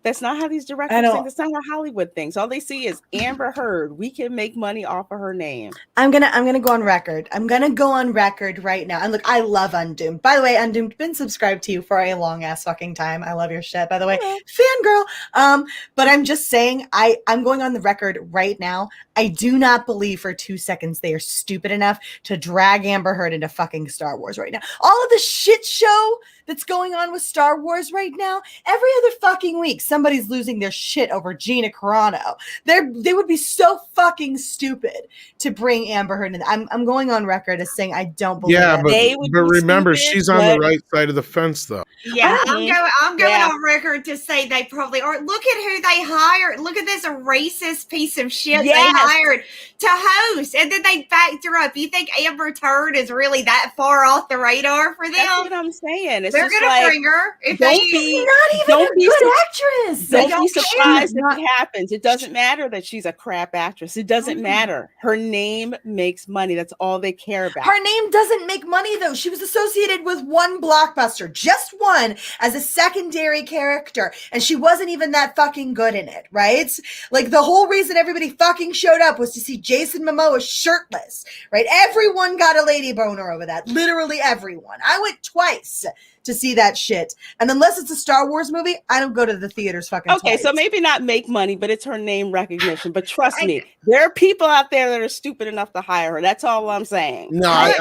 That's not how these directors think. That's not how Hollywood thinks. All they see is Amber Heard. We can make money off of her name. I'm gonna go on record. I'm gonna go on record right now. And look, I love Undoomed. By the way, Undoomed, been subscribed to you for a long ass fucking time. I love your shit. By the way, fangirl. But I'm just saying, I'm going on the record right now. I do not believe for 2 seconds they are stupid enough to drag Amber Heard into fucking Star Wars right now. All of the shit show that's going on with Star Wars right now, every other fucking week, somebody's losing their shit over Gina Carano. They would be so fucking stupid to bring Amber Heard in. I'm going on record as saying I don't believe it. But remember, she's on the right side of the fence, though. Yeah, I'm going on record to say they probably are. Look at who they hired. Look at this racist piece of shit they hired to host, and then they backed her up. You think Amber Heard is really that far off the radar for them? That's what I'm saying. They're going to bring her. She's not even a good actress. Don't be surprised if it happens. It doesn't matter that she's a crap actress. It doesn't matter. Her name makes money. That's all they care about. Her name doesn't make money, though. She was associated with one blockbuster, just one, as a secondary character, and she wasn't even that fucking good in it, right? Like, the whole reason everybody fucking showed up was to see Jason Momoa shirtless, right? Everyone got a lady boner over that. Literally everyone. I went twice to see that shit. And unless it's a Star Wars movie, I don't go to the theaters fucking twice. So maybe not make money, but it's her name recognition. But trust me, there are people out there that are stupid enough to hire her. That's all I'm saying. No, I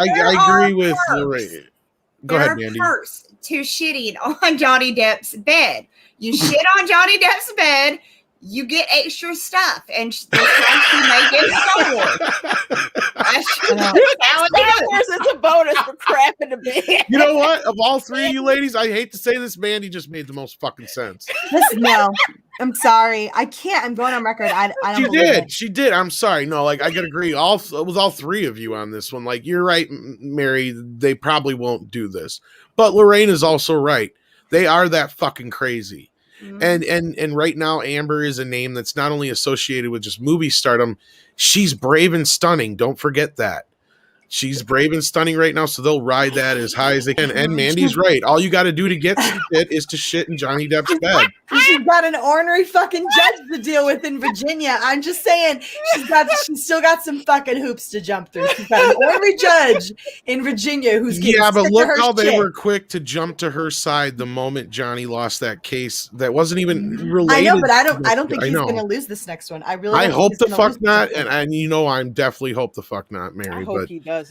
agree with Lorraine. Go ahead, Mandy. First, to shitting on Johnny Depp's bed. You shit on Johnny Depp's bed, you get extra stuff, and this time she may get Star Wars. Star Wars is a bonus for crap in the bed. You know what? Of all three of you ladies, I hate to say this, Mandy just made the most fucking sense. No, I'm sorry. I can't. I'm going on record. I don't. She did. I'm sorry. No, like I could agree. It was all three of you on this one. Like you're right, Mary. They probably won't do this, but Lorraine is also right. They are that fucking crazy. And right now, Amber is a name that's not only associated with just movie stardom, she's brave and stunning. Don't forget that. She's brave and stunning right now, so they'll ride that as high as they can. And Mandy's right. All you got to do to get shit is to shit in Johnny Depp's bed. She's got an ornery fucking judge to deal with in Virginia. I'm just saying, she's still got some fucking hoops to jump through. She's got an ornery judge in Virginia who's getting but look how shit. They were quick to jump to her side the moment Johnny lost that case. That wasn't even related. I know, but I don't think he's going to lose this next one. I hope the fuck not, and I'm definitely hope the fuck not, Mary. I hope he doesn't.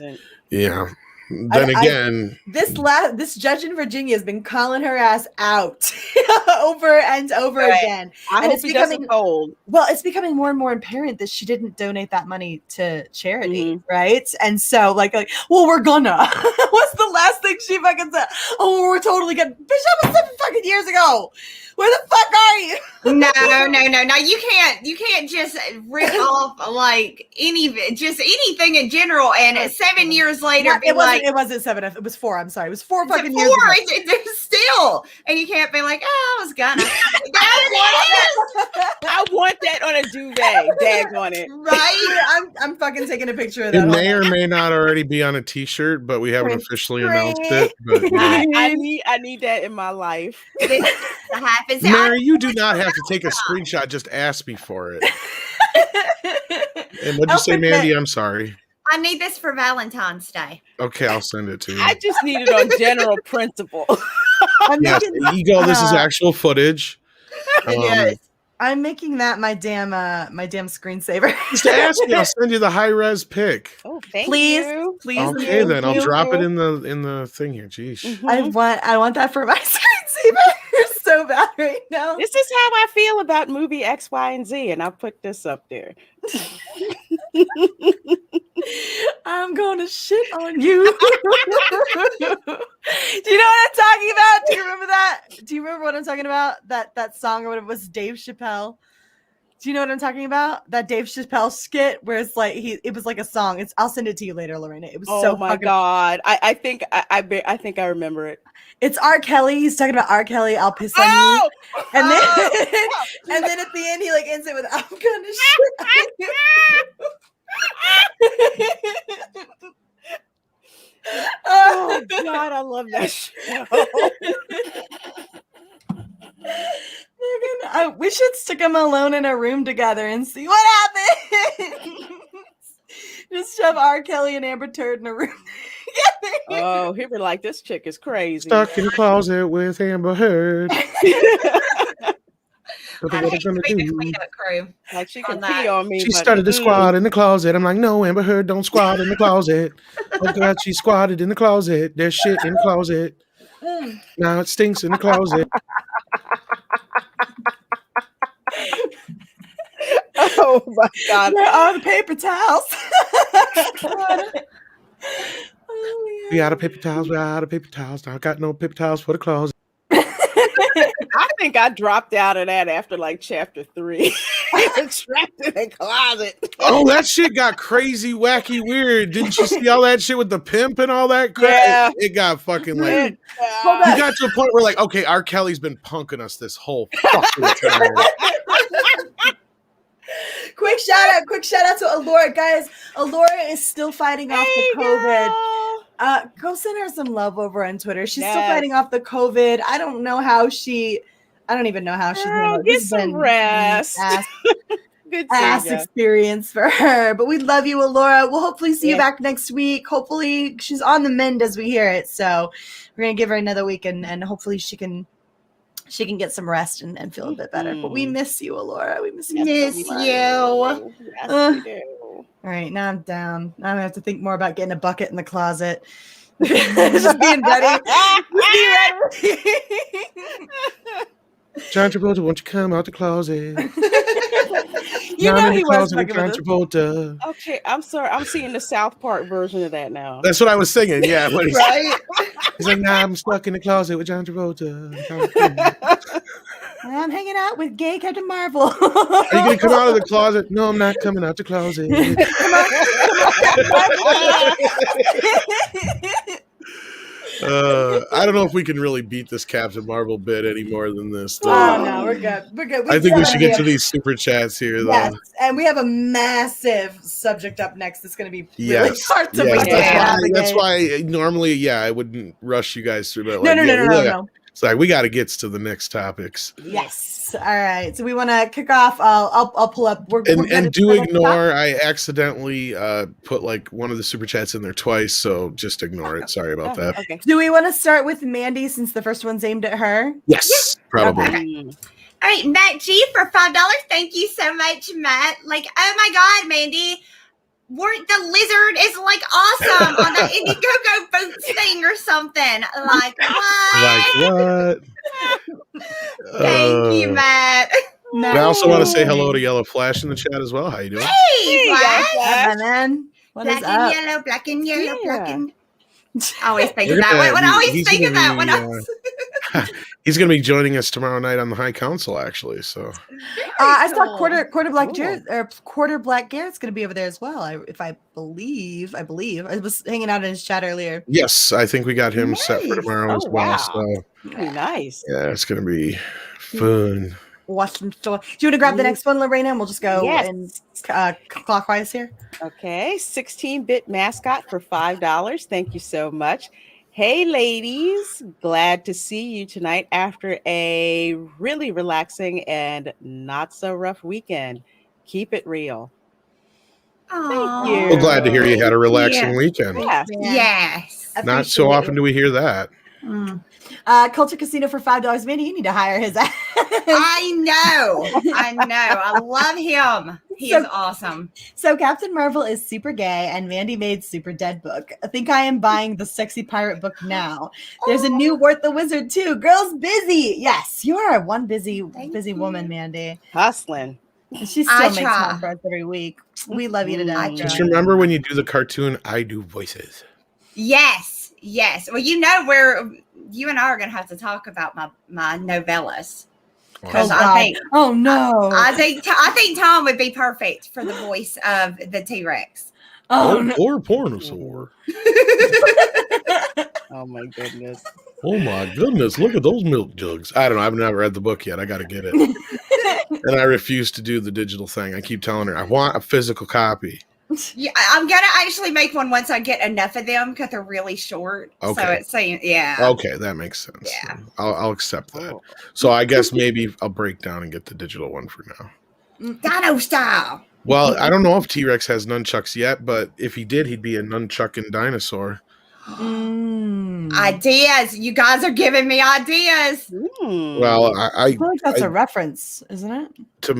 Yeah. Then again, this judge in Virginia has been calling her ass out over and over again. I hope he doesn't fold. Well, it's becoming more and more apparent that she didn't donate that money to charity, right? And so, like, well, we're gonna. What's the last thing she fucking said? Oh, we're totally gonna. Bitch, that was 7 fucking years ago. Where the fuck are you? No. You can't just rip off like anything in general. And 7 years later, it wasn't 7. It was 4. I'm sorry. It was 4 fucking years ago. It's still, and you can't be like, oh, I was gonna. I want that on a duvet. Dag on it. Right? I'm fucking taking a picture of that. It may or may not already be on a t-shirt, but we haven't officially announced it. But, I need that in my life. Happens. Mary, you do not have to take a screenshot. Just ask me for it. And what'd you say, Mandy? I'm sorry. I need this for Valentine's Day. Okay, I'll send it to you. I just need it on general principle. Yes, Ego, this is actual footage. Yes. I'm making that my damn screensaver. Just ask me, I'll send you the high res pic. Oh, thank you. Please. Okay, then I'll drop it in the thing here. Jeez. Mm-hmm. I want that for my screensaver. You're so bad right now. This is how I feel about movie X, Y, and Z, and I'll put this up there. I'm gonna shit on you. Do you know what I'm talking about? Do you remember that? Do you remember what I'm talking about? That song or whatever was Dave Chappelle. Do you know what I'm talking about? That Dave Chappelle skit where it's like it was like a song. I'll send it to you later, Lorena. It was so my god. I think I remember it. It's R. Kelly. He's talking about R. Kelly. I'll piss on you. And then at the end he like ends it with I'm gonna shit on you. Oh god, I love that show. We should stick them alone in a room together and see what happens. Just shove R. Kelly and Amber Turd in a room together. Oh, he was like, this chick is crazy. Stuck in the closet with Amber Heard. What I are they hate to gonna be the do? queen of a crew. Like she On can that. pee on me. She but, started to squat in the closet. I'm like, no, Amber Heard, don't squat in the closet. Oh God, she squatted in the closet. There's shit in the closet. Now it stinks in the closet. Oh my God. Where are the paper towels? We out of paper towels. We out of paper towels. I got no paper towels for the closet. I think I dropped out of that after like chapter 3. Trapped in a closet. Oh, that shit got crazy, wacky, weird. Didn't you see all that shit with the pimp and all that crap? Yeah. It got fucking like. Hold You on. got to a point where like, okay, R. Kelly's been punking us this whole fucking time. Quick shout out to Alora. Guys, Alora is still fighting off the COVID. Go send her some love over on Twitter. She's still fighting off the COVID. I don't even know how she's handled it. Get This has some been rest. an Good ass seeing ya. experience for her. But we love you, Alora. We'll hopefully see you back next week. Hopefully she's on the mend as we hear it. So we're gonna give her another week and hopefully she can get some rest and feel a bit better. But we miss you, Alora. We miss you. Miss so much. you. Yes, we do. All right, now I'm down. Now I'm gonna have to think more about getting a bucket in the closet. Just being ready. John Travolta, won't you come out the closet? You Now know I'm in he the was closet with fucking John with us. Travolta. Okay, I'm sorry. I'm seeing the South Park version of that now. That's what I was singing. Yeah, but he's, Right? he's like, nah, I'm stuck in the closet with John Travolta. I'm hanging out with gay Captain Marvel. Are you gonna come out of the closet? No, I'm not coming out the closet. I don't know if we can really beat this Captain Marvel bit any more than this. Though. Oh no, we're good. We're good. I think we should get to these super chats here, though. Yes, and we have a massive subject up next. That's going to be really Yes. hard to Yes, navigate. that's why normally, I wouldn't rush you guys through that. No. It's like we got to get to the next topics. Yes. All right. So we want to kick off. I'll pull up. We're And do ignore. I accidentally put like one of the super chats in there twice, so just ignore it. Sorry about that. Okay. Do we want to start with Mandy since the first one's aimed at her? Yes, probably. Mm. All right, Matt G for $5. Thank you so much, Matt. Like, oh my God, Mandy. The lizard is like awesome on the Indiegogo boots thing or something. Like what? Like what? Thank you, Matt. And I also want to say hello to Yellow Flash in the chat as well. How you doing? Hey, Flash. Yeah, man. What is Black up? and yellow, black and yellow, Yeah. black and. I always think We're of that. gonna- When I always he's think of gonna that when be, I was. He's going to be joining us tomorrow night on the High Council, actually. So I saw cool. quarter black Cool. Jared or quarter black Garrett's going to be over there as well. I believe. I was hanging out in his chat earlier. yes, I think we got him set for Nice. tomorrow as Oh, well. wow. So Really nice. yeah, it's going to be fun. Watching store. Do you want to grab the next one, Lorena, and we'll just go Yes. in clockwise here? Okay, 16-bit mascot for $5. Thank you so much. Hey, ladies. Glad to see you tonight after a really relaxing and not so rough weekend. Keep it real. Aw. you. Well, glad to hear you had a relaxing Yeah. weekend. Yeah. Yes. Not so often do we hear that. Culture Casino for $5. Mandy, you need to hire his ass. I know. I love him. He is awesome. So Captain Marvel is super gay and Mandy made super dead book. I think I am buying the sexy pirate book now. There's a new Wart the Wizard too. Girls busy. Yes, you are one busy woman, Mandy. Hustling. And she I still makes try. time for us every week. We love you to death. Just girl. remember when you do the cartoon, I do voices. Yes. Well, you know you and I are gonna have to talk about my novellas. Because Oh, I God. think Oh no. I think Tom would be perfect for the voice of the T-Rex. Oh no. Or Pornosaur. Oh my goodness. Oh my goodness, look at those milk jugs. I don't know. I've never read the book yet. I got to get it. And I refuse to do the digital thing. I keep telling her, I want a physical copy. Yeah, I'm gonna actually make one once I get enough of them because they're really short. Okay. So it's saying, yeah. Okay, that makes sense. Yeah. I'll accept that. Oh. So I guess maybe I'll break down and get the digital one for now. Dino style. Well, I don't know if T-Rex has nunchucks yet, but if he did, he'd be a nunchucking dinosaur. Ideas. You guys are giving me ideas. Well, I feel like that's a reference, isn't it? to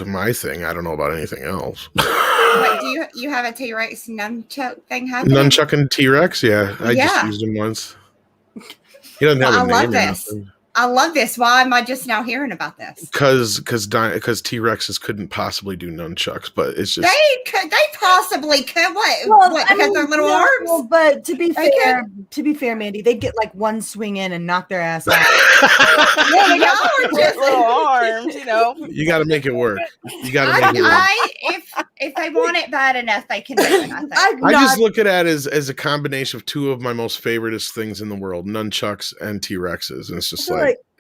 my thing, I don't know about anything else. Wait, do you have a T-Rex nunchuck thing happening? Nunchucking T-Rex, yeah. I just Yeah. used him once. He doesn't have Well, a name I love or this. nothing. I love this. Why am I just now hearing about this? Because T-Rexes couldn't possibly do nunchucks, but it's just They possibly could. What? Well, What? I Because mean, they're little no, arms. but to be Okay. fair, Mandy, they get like one swing in and knock their ass out. Yeah, they got Little arms, you know. you got to make it work. You got to make it work. If they want it bad enough, they can do it. I think. I just look at it as a combination of two of my most favoriteest things in the world: nunchucks and T-Rexes, and it's just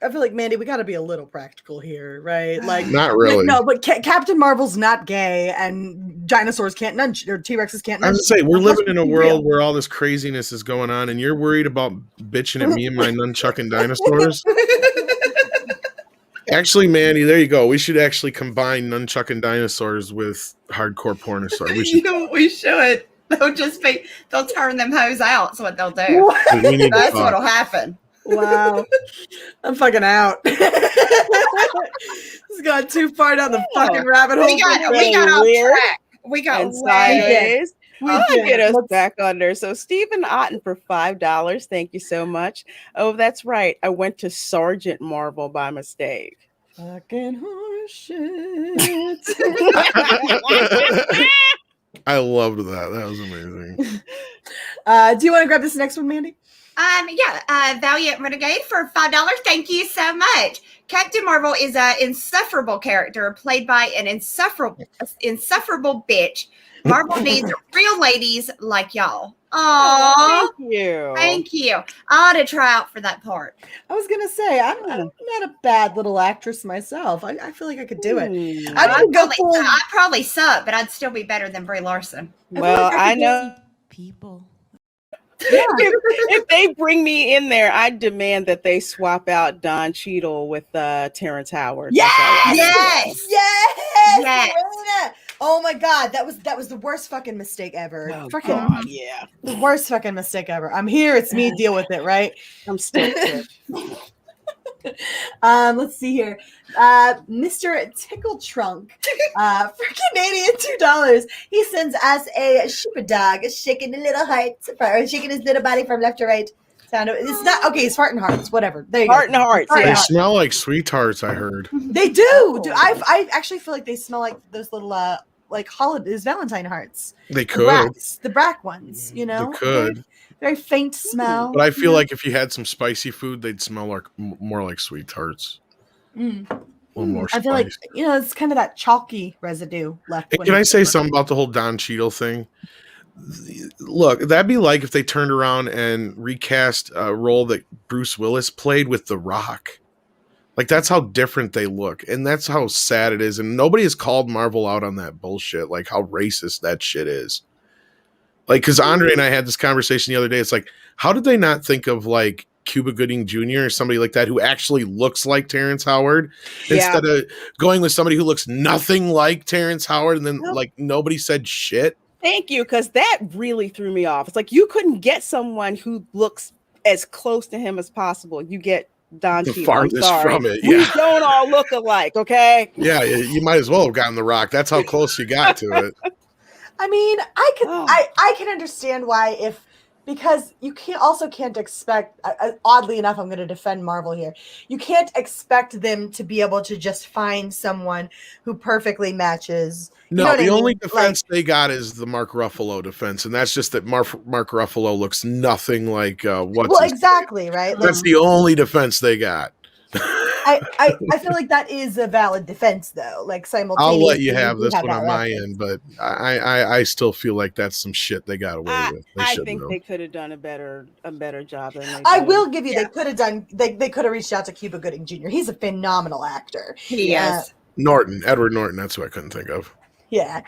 I feel like Mandy, we got to be a little practical here, right? Like, not really. No, but Captain Marvel's not gay, and dinosaurs can't nunch, or T-Rexes can't. I was nunch. gonna say we're living in a Real. world where all this craziness is going on, and you're worried about bitching at me and my nunchucking dinosaurs. Actually, Mandy, there you go. We should actually combine nunchucking dinosaurs with hardcore pornosaur. We should. We should. They'll turn them hoes out. That's what they'll do. We need to That's talk. what'll happen. Wow, I'm fucking out. This has gone too far down the fucking rabbit hole. We got off track. We got And way. sideways. I'll did. get us Let's- back under. So Stephen Otten for $5. Thank you so much. Oh, that's right. I went to Sergeant Marvel by mistake. Fucking horse shit. I loved that. That was amazing. Do you want to grab this next one, Mandy? Valiant Renegade for $5. Thank you so much. Captain Marvel is an insufferable character played by an insufferable bitch. Marvel needs real ladies like y'all. Aww. Thank you. Thank you. I ought to try out for that part. I was gonna say I'm not a bad little actress myself. I feel like I could do it. I I'd probably suck, but I'd still be better than Brie Larson. Well, I know people. if they bring me in there, I demand that they swap out Don Cheadle with Terrence Howard. Yes! Yes. Yes! Marina! Oh my god, that was the worst fucking mistake ever. Oh, Fucking God, yeah. the worst fucking mistake ever. I'm here, it's me, deal with it, right? I'm still pissed. Let's see here. Mr. Tickle Trunk, for Canadian $2, he sends us a shepherd dog shaking a little heart, or shaking his little body from left to right. Sound it's not okay. It's fart and hearts, whatever. There you Heart go. and hearts. Heart They and Yeah. smell like sweethearts, I heard. They do. I actually feel like they smell like those little like holidays, Valentine hearts. They The could. bracks, the brack ones. You know, They could. Very faint smell. But I feel like if you had some spicy food, they'd smell like more like sweethearts. Mm. A little more I feel like spice. it's kind of that chalky residue left. Hey, when can I it's say over. something about the whole Don Cheadle thing? Look, that'd be like if they turned around and recast a role that Bruce Willis played with The Rock. Like, that's how different they look. And that's how sad it is. And nobody has called Marvel out on that bullshit, like how racist that shit is. Like, because Andre and I had this conversation the other day. It's like, how did they not think of like Cuba Gooding Jr. or somebody like that who actually looks like Terrence Howard instead of going with somebody who looks nothing like Terrence Howard, and then like nobody said shit? Thank you, because that really threw me off. It's like you couldn't get someone who looks as close to him as possible. You get Don The Cheadle. I'm farthest sorry. from it, We yeah. don't all look alike, okay? Yeah, you might as well have gotten The Rock. That's how close you got to it. I mean, I can Oh. I can understand why because you can't expect oddly enough I'm going to defend Marvel here. You can't expect them to be able to just find someone who perfectly matches. No, know what the I only mean? defense they got is the Mark Ruffalo defense, and that's just that Mark Ruffalo looks nothing like what's Well, his- exactly, right? Like, That's the only defense they got. I feel like that is a valid defense, though. Like simultaneously, I'll let you have this one that on my reference. end, but I still feel like that's some shit they got away with. They I shouldn't think have. they could have done a better job than they I did. will give you, they could have done. They could have reached out to Cuba Gooding Jr. He's a phenomenal actor. He is. Edward Norton. That's who I couldn't think of. Yeah.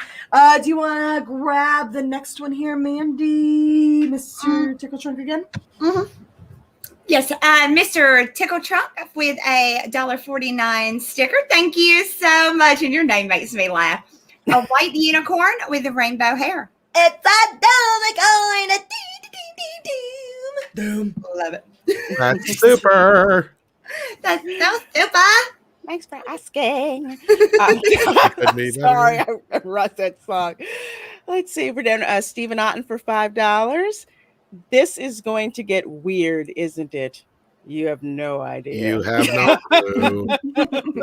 Do you want to grab the next one here, Mandy? Mr. Tickle Trunk again? Mm-hmm. Yes, Mr. Tickle Trunk with a $1.49 sticker. Thank you so much. And your name makes me laugh. A white unicorn with rainbow hair. It's a unicorn. Doom. Love it. That's super. That's so super. Thanks for asking. Could be Sorry, better. I rushed that song. Let's see. We're down Stephen Otten for $5. This is going to get weird, isn't it? You have no idea. You have no clue.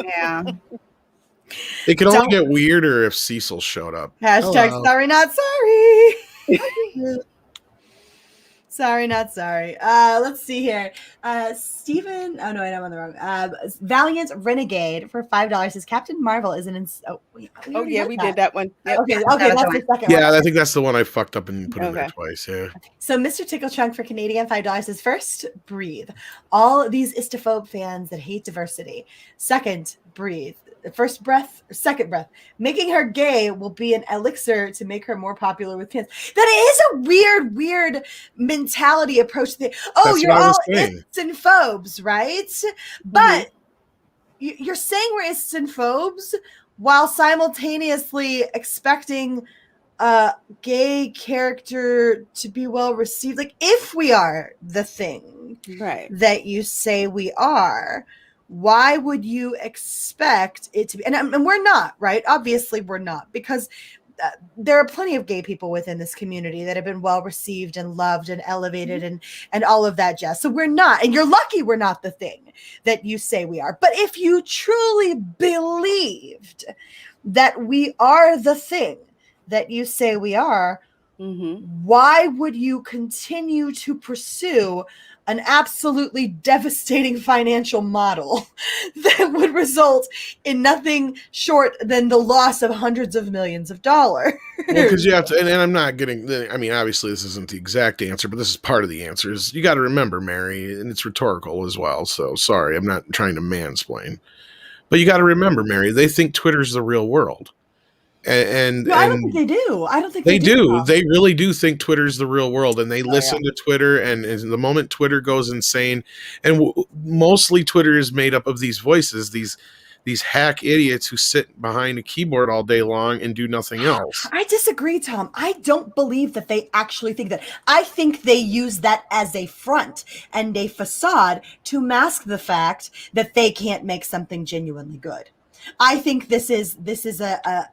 Yeah. It could only get weirder if Cecil showed up. Hashtag Hello. sorry, not sorry. Sorry, not sorry. Let's see here. Stephen. Oh no, I'm on the wrong. Valiant Renegade for $5 says Captain Marvel is an. We did that one. Yep. Okay, That was that's the the second one. Yeah, I think that's the one I fucked up and put in there Okay. twice. Yeah. So Mr. Tickle Trunk for Canadian $5 says first, breathe. All these istophobe fans that hate diversity. Second, breathe. First breath, second breath. Making her gay will be an elixir to make her more popular with fans. That is a weird mentality approach. Oh, That's you're what I was all saying. ists and phobes, right? But you're saying we're ists and phobes while simultaneously expecting a gay character to be well received. Like, if we are the thing Right. that you say we are, why would you expect it to be? And we're not, right? Obviously, we're not, because there are plenty of gay people within this community that have been well received and loved and elevated and all of that jazz. So we're not, and you're lucky we're not the thing that you say we are. But if you truly believed that we are the thing that you say we are, why would you continue to pursue an absolutely devastating financial model that would result in nothing short than the loss of hundreds of millions of dollars? Well, because you have to, and I'm not getting, I mean, obviously this isn't the exact answer, but this is part of the answer. Is you got to remember, Mary, and it's rhetorical as well. So sorry, I'm not trying to mansplain, but you got to remember, Mary, they think Twitter's the real world. And I don't think they do. I don't think they do. Tom. They really do think Twitter's the real world, and they listen to Twitter. And the moment Twitter goes insane, and mostly Twitter is made up of these voices, these hack idiots who sit behind a keyboard all day long and do nothing else. I disagree, Tom. I don't believe that they actually think that. I think they use that as a front and a facade to mask the fact that they can't make something genuinely good. I think this is a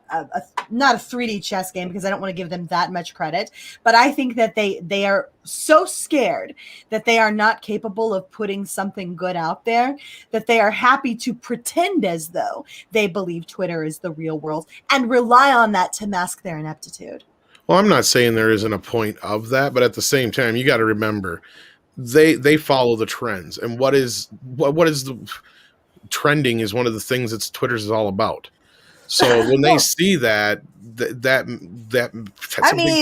not a 3D chess game, because I don't want to give them that much credit, but I think that they are so scared that they are not capable of putting something good out there that they are happy to pretend as though they believe Twitter is the real world and rely on that to mask their ineptitude. Well, I'm not saying there isn't a point of that, but at the same time, you got to remember they follow the trends, and what is the trending is one of the things that Twitter's is all about. So when they see that's a big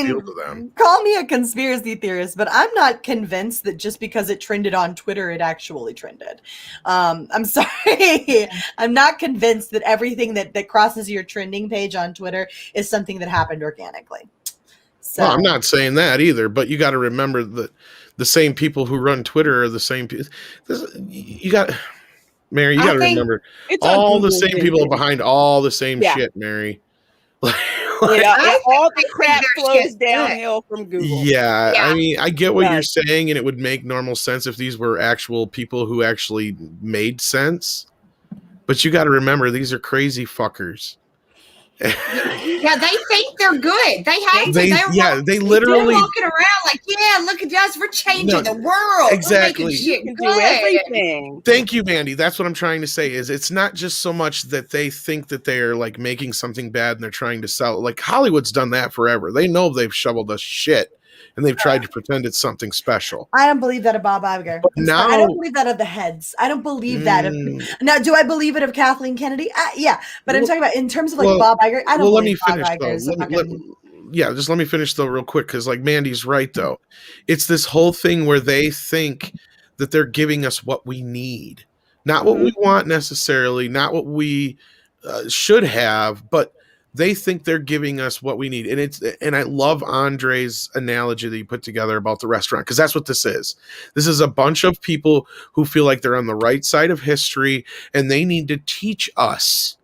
deal to them. Call me a conspiracy theorist, but I'm not convinced that just because it trended on Twitter, it actually trended. I'm sorry. I'm not convinced that everything that crosses your trending page on Twitter is something that happened organically. So Well, I'm not saying that either, but you got to remember that the same people who run Twitter are the same people. Mary, you got to remember, all the same people are behind all the same shit, Mary. All the crap flows downhill from Google. Yeah, I mean, I get what you're saying, and it would make normal sense if these were actual people who actually made sense. But you got to remember, these are crazy fuckers. Yeah, they think they're good. They have to. They literally walking around like, yeah, look at us. We're changing the world. Exactly. We're making shit You can good. do everything. Thank you, Mandy. That's what I'm trying to say. Is it's not just so much that they think that they are like making something bad and they're trying to sell it. Like Hollywood's done that forever. They know they've shoveled us shit, and they've tried to pretend it's something special. I don't believe that of Bob Iger. Now, I don't believe that of the heads. I don't believe that of. Now, do I believe it of Kathleen Kennedy? Yeah, but I'm talking about in terms of like Bob Iger. I don't. Well, let me Bob finish though. Just let me finish though, real quick, because like Mandy's right though. It's this whole thing where they think that they're giving us what we need, not what we want necessarily, not what we should have, but they think they're giving us what we need. And I love Andre's analogy that he put together about the restaurant, because that's what this is. This is a bunch of people who feel like they're on the right side of history, and they need to teach us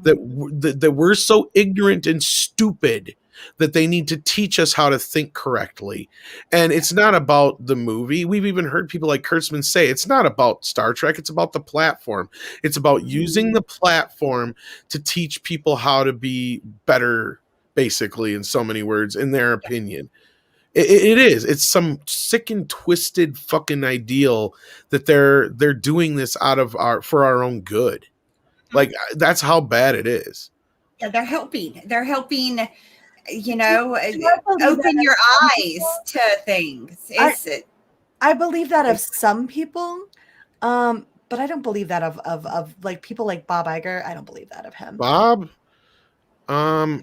that we're so ignorant and stupid that they need to teach us how to think correctly. And it's not about the movie. We've even heard people like Kurtzman say it's not about Star Trek. It's about the platform. It's about using the platform to teach people how to be better, basically, in so many words, in their opinion. It is. It's some sick and twisted fucking ideal that they're doing this for our own good. Like, that's how bad it is. Yeah, they're helping, you know, open your eyes to things. I believe that of some people, but I don't believe that of like people like Bob Iger. I don't believe that of him. Bob,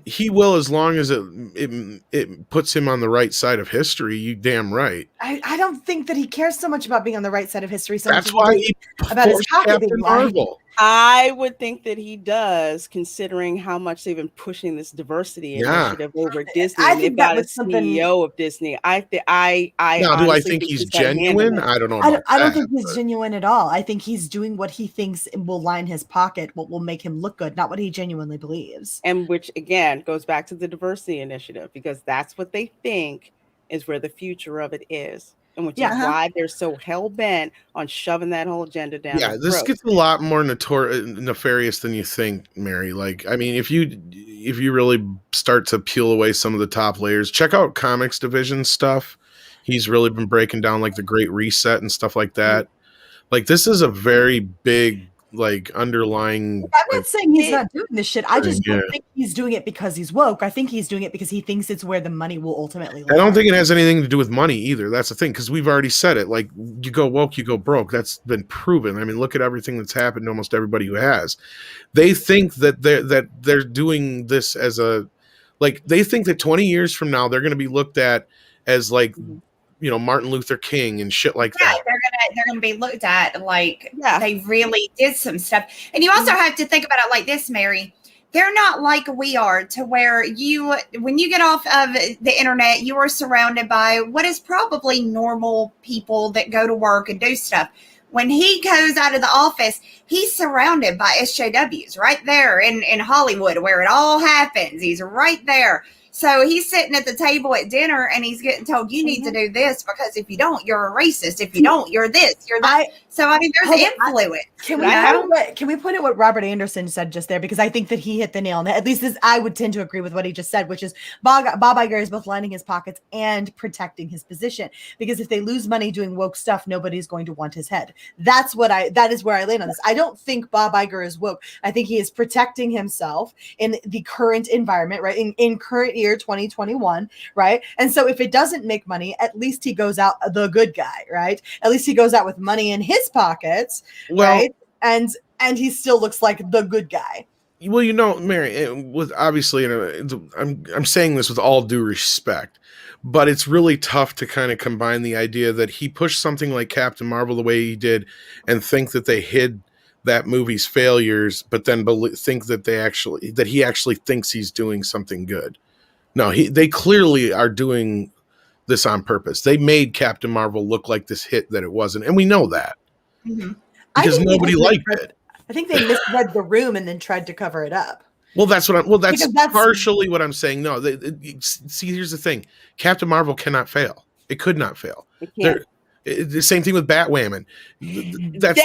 he will, as long as it puts him on the right side of history. You damn right. I don't think that he cares so much about being on the right side of history. So that's why he about his pocket Captain Marvel. I would think that he does, considering how much they've been pushing this diversity initiative over Disney. I think that was CEO of Disney. Now, do I think he's genuine? I don't know. I don't think he's genuine at all. I think he's doing what he thinks will line his pocket, what will make him look good, not what he genuinely believes. And which, again, goes back to the diversity initiative, because that's what they think is where the future of it is. And which is why they're so hell-bent on shoving that whole agenda down. Yeah, this gets a lot more nefarious than you think, Mary. Like, I mean, if you really start to peel away some of the top layers, check out Comics Division stuff. He's really been breaking down like the Great Reset and stuff like that. Like, this is a very big, like, underlying. I'm not saying he's not doing this shit. I just don't think he's doing it because he's woke. I think he's doing it because he thinks it's where the money will ultimately lie. I don't think it has anything to do with money either. That's the thing, because we've already said it. Like, you go woke, you go broke. That's been proven. I mean, look at everything that's happened to almost everybody who has. They think that they're doing this as they think that 20 years from now they're going to be looked at as like, you know, Martin Luther King and shit like that. They're gonna be looked at like they really did some stuff. And you also have to think about it like this, Mary. They're not like we are, to where when you get off of the internet, you are surrounded by what is probably normal people that go to work and do stuff. When he goes out of the office, he's surrounded by SJWs right there in Hollywood, where it all happens. He's right there. So he's sitting at the table at dinner and he's getting told, you need to do this, because if you don't, you're a racist. If you don't, you're this, you're that. So, I mean, there's influence. Can we point out what Robert Anderson said just there? Because I think that he hit the nail on the head. At least I would tend to agree with what he just said, which is Bob Iger is both lining his pockets and protecting his position. Because if they lose money doing woke stuff, nobody's going to want his head. That is where I land on this. I don't think Bob Iger is woke. I think he is protecting himself in the current environment, right? In current year 2021, right? And so if it doesn't make money, at least he goes out the good guy, right? At least he goes out with money in his pockets, right? And he still looks like the good guy. Well, you know, Mary, with obviously, I'm saying this with all due respect, but it's really tough to kind of combine the idea that he pushed something like Captain Marvel the way he did and think that they hid that movie's failures, but then think that he actually thinks he's doing something good. No, they clearly are doing this on purpose. They made Captain Marvel look like this hit that it wasn't, and we know that because nobody liked it. I think they misread the room and then tried to cover it up. Well, that's partially what I'm saying. No, see, here's the thing: Captain Marvel cannot fail. It could not fail. The same thing with Batwoman. That's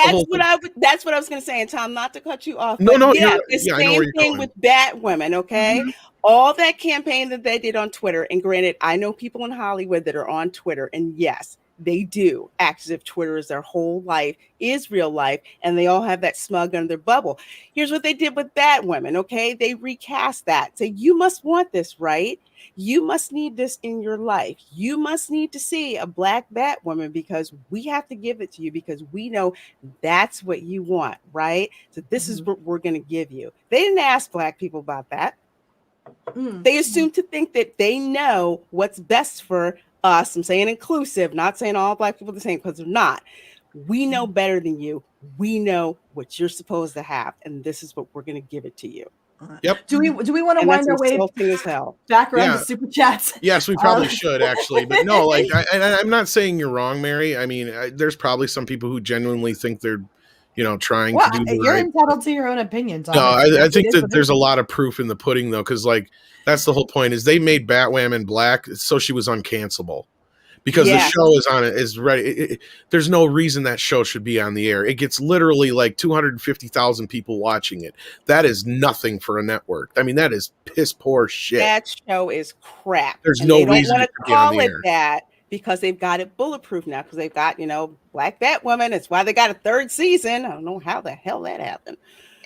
what I was going to say. And Tom, not to cut you off. No, the same thing with Batwoman. Okay, all that campaign that they did on Twitter. And granted, I know people in Hollywood that are on Twitter, and yes, they do act as if Twitter is their whole life, is real life, and they all have that smug under their bubble. Here's what they did with Batwoman. Okay, they recast that. Say, you must want this, right? You must need this in your life. You must need to see a black Batwoman because we have to give it to you because we know that's what you want, right? So this is what we're going to give you. They didn't ask black people about that. They assume to think that they know what's best for us. I'm saying inclusive, not saying all black people are the same, because they're not. We know better than you. We know what you're supposed to have, and this is what we're going to give it to you. Yep. Do we want to And that's wind our way insulting as hell. back around Yeah. to super chats? Yes, we probably should actually, but no, like, I'm not saying you're wrong, Mary. I mean, there's probably some people who genuinely think they're, trying Well, to do the you're right. entitled to your own opinions. No, I think that there's a lot. lot of proof in the pudding, though, because like that's the whole point. Is they made Batwoman black so she was uncancelable. Because the show is on it is ready. There's no reason that show should be on the air. It gets literally like 250,000 people watching it. That is nothing for a network. I mean, that is piss poor shit. That show is crap. There's and no they don't reason want it to be on call the it air. that because they've got it bulletproof now. Because they've got Black Batwoman. It's why they got a third season. I don't know how the hell that happened.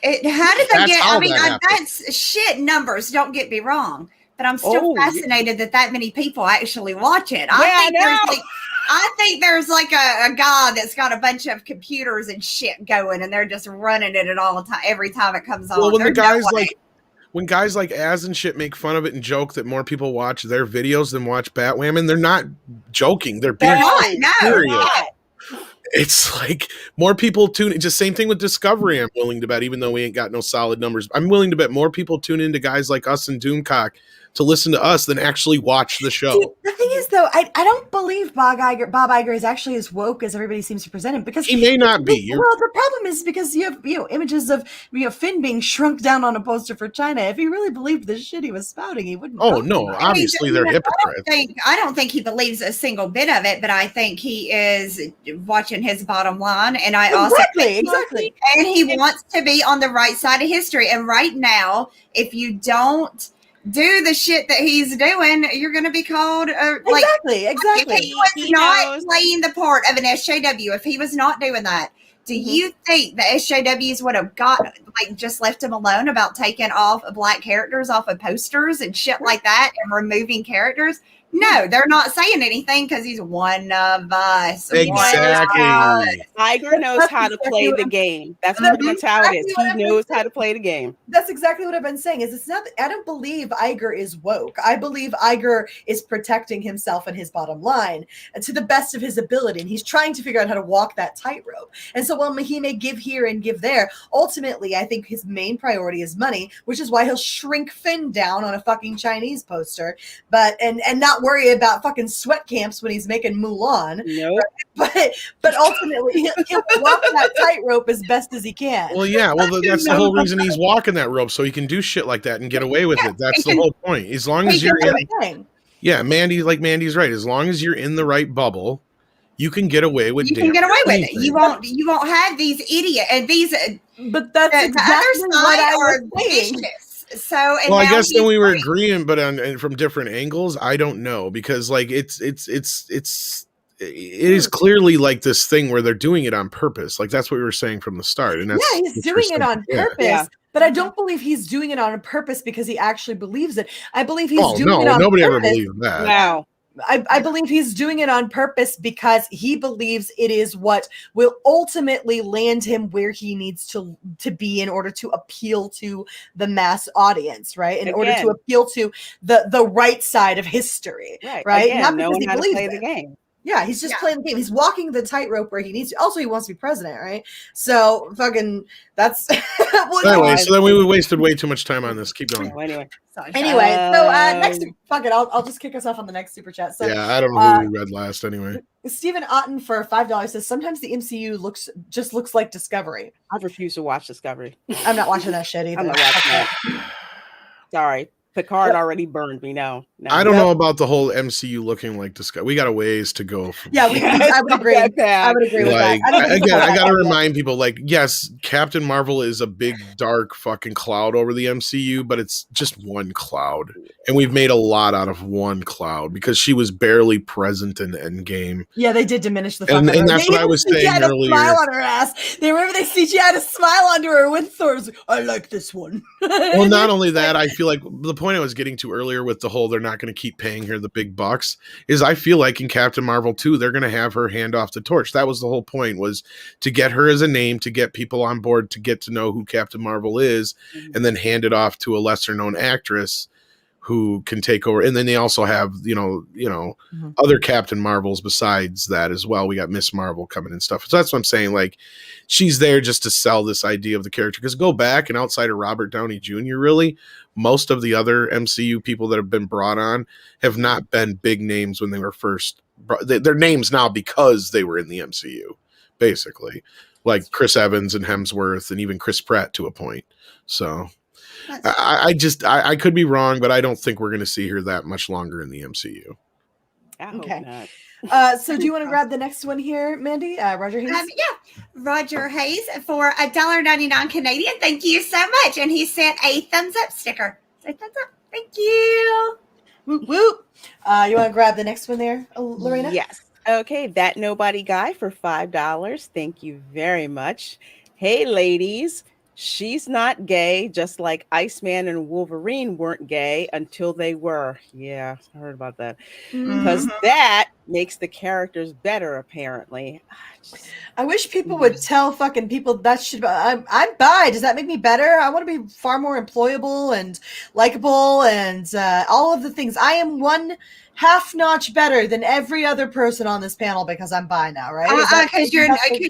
How did they That's get? how I mean, that happened. that's shit numbers. Don't get me wrong, but I'm still fascinated that many people actually watch it. I think there's like a guy that's got a bunch of computers and shit going, and they're just running it at all time every time it comes on. Well, when There's when guys like Az and shit make fun of it and joke that more people watch their videos than watch Batwoman, they're not joking. They're being serious. It's like more people tune in. Just same thing with Discovery. I'm willing to bet, even though we ain't got no solid numbers, I'm willing to bet more people tune into guys like us and Doomcock to listen to us than actually watch the show. See, the thing is, though, I don't believe Bob Iger is actually as woke as everybody seems to present him, because He may not be. Well, the problem is because you have images of Finn being shrunk down on a poster for China. If he really believed the shit he was spouting, he wouldn't. Oh no, obviously they're hypocrites. I don't think he believes a single bit of it, but I think he is watching his bottom line, and I also think and he wants to be on the right side of history. And right now, if you don't do the shit that he's doing, you're going to be called exactly. If he was not playing the part of an SJW, if he was not doing that, do you think the SJWs would have just left him alone about taking off black characters off of posters and shit like that and removing characters? No, they're not saying anything because he's one of us. Exactly. Iger knows how to play the game. That's pretty much how it is. He knows how to play the game. That's exactly what I've been saying. It's not. I don't believe Iger is woke. I believe Iger is protecting himself and his bottom line to the best of his ability, and he's trying to figure out how to walk that tightrope. And so, while he may give here and give there, ultimately, I think his main priority is money, which is why he'll shrink Finn down on a fucking Chinese poster, and not worry about fucking sweat camps when he's making Mulan. Nope. But ultimately he'll walk that tightrope as best as he can. Well, yeah. Well, that's the whole reason he's walking that rope, so he can do shit like that and get away with it. That's the whole point. As long as you're Mandy's right. As long as you're in the right bubble, you can get away with. It. You won't have these idiots and these. But that's exactly what I was saying. Vicious. So, I guess then we were agreeing, but from different angles. I don't know, because like it is clearly like this thing where they're doing it on purpose. Like that's what we were saying from the start. And that's he's doing it on purpose. Yeah. But I don't believe he's doing it on purpose because he actually believes it. I believe he's doing it on nobody purpose. ever believed that. No. I believe he's doing it on purpose because he believes it is what will ultimately land him where he needs to be in order to appeal to the mass audience, right? In order to appeal to the right side of history, right? Again, not because he how to believes play the game. Yeah, he's just playing the game. He's walking the tightrope where he needs to. Also, he wants to be president, right? So, fucking, that's. Anyway, so then we wasted way too much time on this. Keep going. Anyway, next, fuck it. I'll just kick us off on the next super chat. So, I don't know who we read last anyway. Stephen Otten for $5 says sometimes the MCU looks like Discovery. I refuse to watch Discovery. I'm not watching that shit either. I'm not watching that. Sorry. Picard already burned me. No. I don't know about the whole MCU looking like Discovery. We got a ways to go. I would agree. I would agree with that. I got to remind people, like, yes, Captain Marvel is a big, dark fucking cloud over the MCU, but it's just one cloud. And we've made a lot out of one cloud because she was barely present in Endgame. Yeah, they did diminish the fuck and that's what I was saying earlier. She had a smile on her ass. They had a smile under her when Thor's like, I like this one. Well, not only that, I feel like the point I was getting to earlier with the whole they're not going to keep paying her the big bucks is I feel like in Captain Marvel 2 they're going to have her hand off the torch. That was the whole point, was to get her as a name, to get people on board, to get to know who Captain Marvel is, and then hand it off to a lesser known actress who can take over. And then they also have, other Captain Marvels besides that as well. We got Miss Marvel coming and stuff. So that's what I'm saying. Like, she's there just to sell this idea of the character. Because go back and outside of Robert Downey Jr., really, most of the other MCU people that have been brought on have not been big names when they were first. They're names now because they were in the MCU, basically. Like Chris Evans and Hemsworth and even Chris Pratt to a point. So I could be wrong, but I don't think we're going to see her that much longer in the MCU. I hope not. So do you want to grab the next one here, Mandy? Roger Hayes? Yeah, Roger Hayes for $1.99 Canadian. Thank you so much. And he sent a thumbs up sticker. So thumbs up. Thank you. Whoop, whoop. You want to grab the next one there, Lorena? Yes. Okay, that nobody guy for $5. Thank you very much. Hey, ladies, she's not gay, just like Iceman and Wolverine weren't gay until they were. Yeah, I heard about that. Because that makes the characters better, apparently. I wish people would tell fucking people that shit. I'm bi. Does that make me better? I want to be far more employable and likable and all of the things. I am one half notch better than every other person on this panel because I'm bi now, right? Because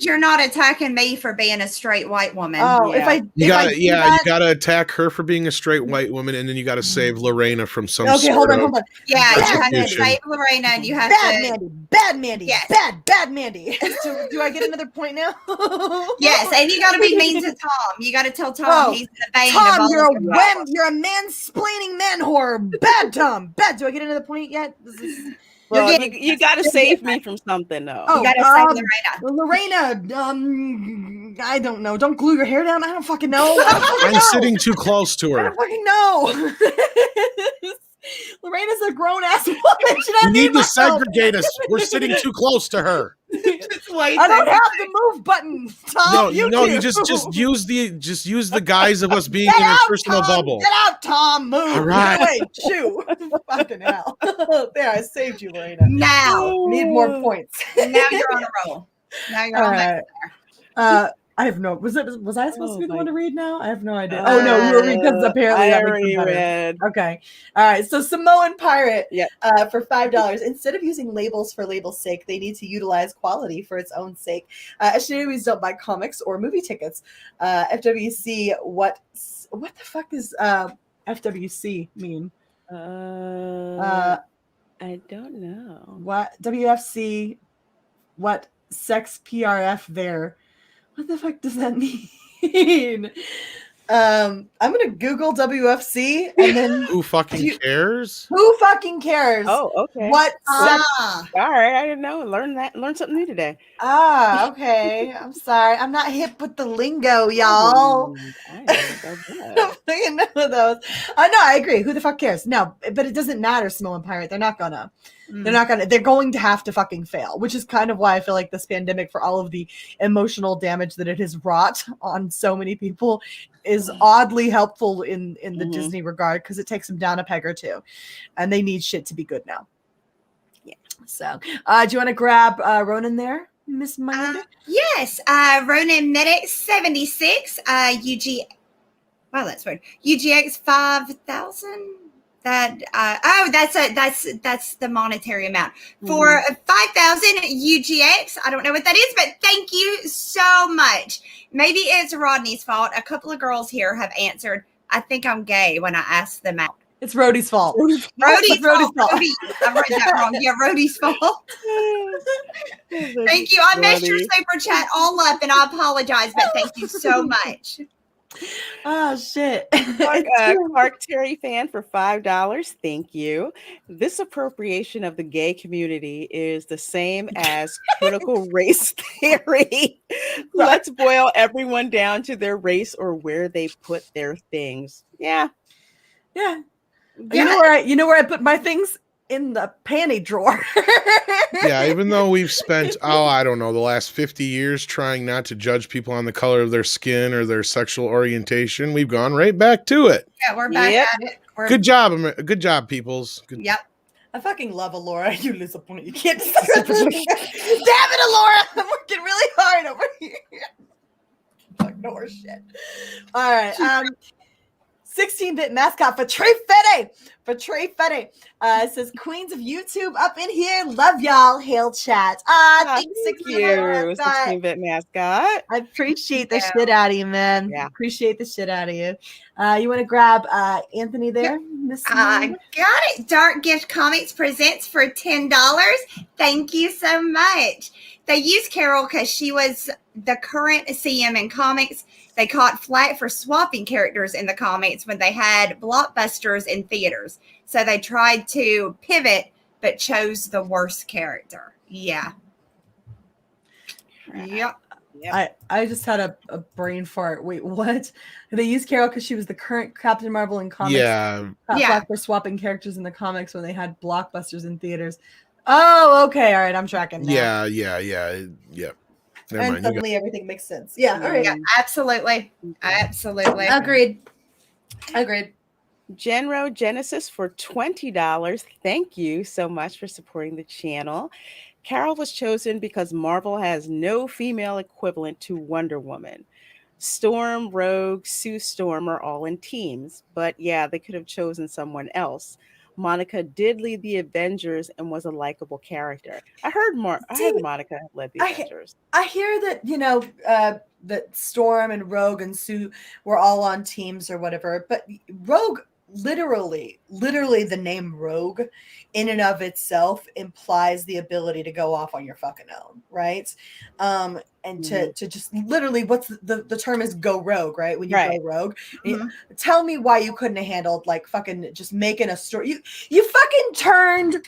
you're not attacking me for being a straight white woman. Oh, yeah. You gotta attack her for being a straight white woman, and then you gotta save Lorena from some. Okay, hold on. Yeah, you have to save Lorena, and you have bad Mandy, yes. bad Mandy. Do I get another point now? Yes, and you gotta be mean to Tom. You gotta tell Tom he's the bane. Tom, you're a mansplaining man whore. Bad Tom. Bad. Do I get another point yet? Well, you got to save me from something, though. You got to save Lorena. I don't know. Don't glue your hair down. I don't fucking know. I'm sitting too close to her. I don't fucking know. Lorena's a grown ass woman. You need to segregate us. We're sitting too close to her. I don't have the move button, Tom. You just use the guise of us being in a personal bubble. Get out, Tom. Move. All right. Wait, chew. Fucking hell. There, I saved you, Lorena. Now need more points. Now you're on a roll. Now you're on there. I have no. Was I supposed to be the one to read now? I have no idea. Oh no, you were because apparently I already read. Okay, all right. So Samoan Pirate, for $5. Instead of using labels for labels' sake, they need to utilize quality for its own sake. Ashinamis don't buy comics or movie tickets. FWC, what the fuck does FWC mean? I don't know. What WFC? What sex PRF there? What the fuck does that mean? I'm gonna Google WFC and then who fucking cares? Who fucking cares? Oh, okay. What? All right, I didn't know. Learn something new today. Okay. I'm sorry. I'm not hip with the lingo, y'all. I don't know those. I agree. Who the fuck cares? No, but it doesn't matter, Samoan Pirate. They're not gonna. They're going to have to fucking fail, which is kind of why I feel like this pandemic, for all of the emotional damage that it has wrought on so many people, is oddly helpful in the Disney regard, because it takes them down a peg or two, and they need shit to be good now. Yeah. So, do you want to grab Ronan there, Miss Miranda? Yes. Ronan Medic 76. UG. Wow, that's weird. UGX 5,000. That's the monetary amount for 5,000 UGX. I don't know what that is, but thank you so much. Maybe it's Rodney's fault. A couple of girls here have answered, I think I'm gay, when I asked them out. It's Rhodey's fault. Rhodey's fault. Rhodey. I read that wrong. Yeah, Rhodey's fault. Thank you. I messed your super chat all up, and I apologize, but thank you so much. Oh shit. Clark Terry fan for $5. Thank you. This appropriation of the gay community is the same as critical race theory. Let's boil everyone down to their race or where they put their things. Yeah. You know where I put my things? In the panty drawer. Yeah, even though we've spent, I don't know, the last 50 years trying not to judge people on the color of their skin or their sexual orientation, we've gone right back to it. Yeah, we're back at it. Good job, peoples. Yep. I fucking love Alora. You disappointed. You can't Damn it, Alora! I'm working really hard over here. Fuck no horse shit. All right. 16-bit mascot for Trey Fede Betray Funny. It says Queens of YouTube up in here. Love y'all. Hail chat. Thank Thanks, you, 16-bit mascot. I appreciate the shit out of you, man. Yeah. Appreciate the shit out of you. You want to grab Anthony there, Miss? I got it. Dark Gift Comics presents for $10. Thank you so much. They used Carol because she was the current CM in comics. They caught flack for swapping characters in the comics when they had blockbusters in theaters. So they tried to pivot, but chose the worst character. Yeah. Yep. I just had a brain fart. Wait, what? They used Carol because she was the current Captain Marvel in comics. Yeah. Flack for swapping characters in the comics when they had blockbusters in theaters. Oh, okay. All right. I'm tracking now. Yeah. Never And mind. suddenly everything makes sense. Yeah. All right. Yeah, absolutely. Absolutely. Agreed. Genro Genesis for $20. Thank you so much for supporting the channel. Carol was chosen because Marvel has no female equivalent to Wonder Woman. Storm, Rogue, Sue Storm are all in teams, but yeah, they could have chosen someone else. Monica did lead the Avengers and was a likable character. I heard Monica led the Avengers. I hear that, that Storm and Rogue and Sue were all on teams or whatever, but Rogue, literally the name Rogue in and of itself implies the ability to go off on your fucking own, right? And to just literally, what's the term is go rogue, right? When you go rogue, tell me why you couldn't have handled like fucking just making a story. You fucking turned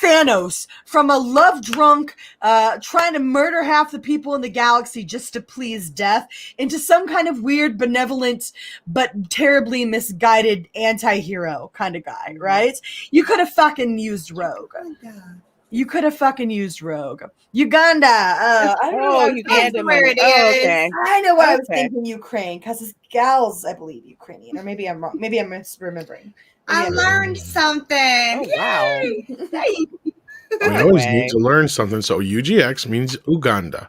Thanos from a love drunk, trying to murder half the people in the galaxy just to please death into some kind of weird, benevolent, but terribly misguided anti-hero kind of guy, right? You could have fucking used Rogue. You could have fucking used Rogue. Uganda. I don't know Uganda. Where it is. Okay. I know why I was thinking Ukraine, because his gal's, I believe, Ukrainian. Or maybe I'm wrong. Maybe I'm misremembering. I learned something. Oh, wow. We always need to learn something. So UGX means Uganda.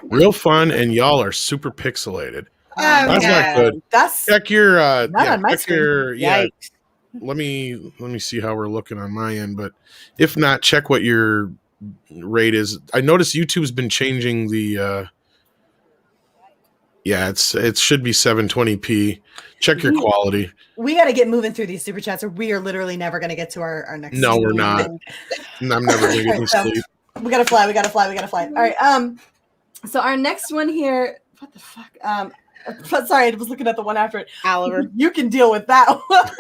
Real fun, and y'all are super pixelated. That's not good. Check your Yikes. Let me see how we're looking on my end, but if not, check what your rate is. I noticed YouTube's been changing the it should be 720p. Check your quality. We got to get moving through these super chats, or we are literally never going to get to our next. No, we're not. I'm never going to get any sleep. We got to fly. All right. So our next one here. What the fuck? Sorry, I was looking at the one after it. Oliver. You can deal with that one.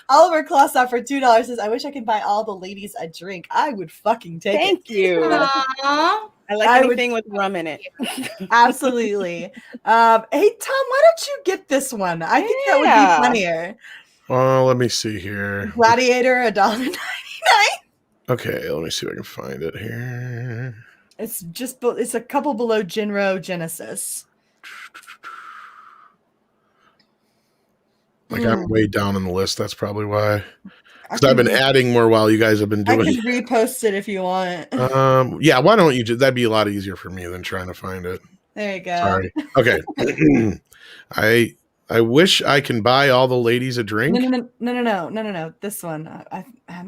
Oliver Klossop for $2 says, I wish I could buy all the ladies a drink. I would fucking take it. Thank you. Aww. I like anything with rum in it. Absolutely. Hey, Tom, why don't you get this one? I think that would be funnier. Oh, let me see here. Gladiator, $1.99. Okay, let me see if I can find it here. It's a couple below Genro Genesis. Like I'm way down on the list. That's probably why. Because I've been adding more while you guys have been doing. I can repost it if you want. Yeah. Why don't you? That'd be a lot easier for me than trying to find it. There you go. Sorry. Okay. I wish I can buy all the ladies a drink. No. This one. I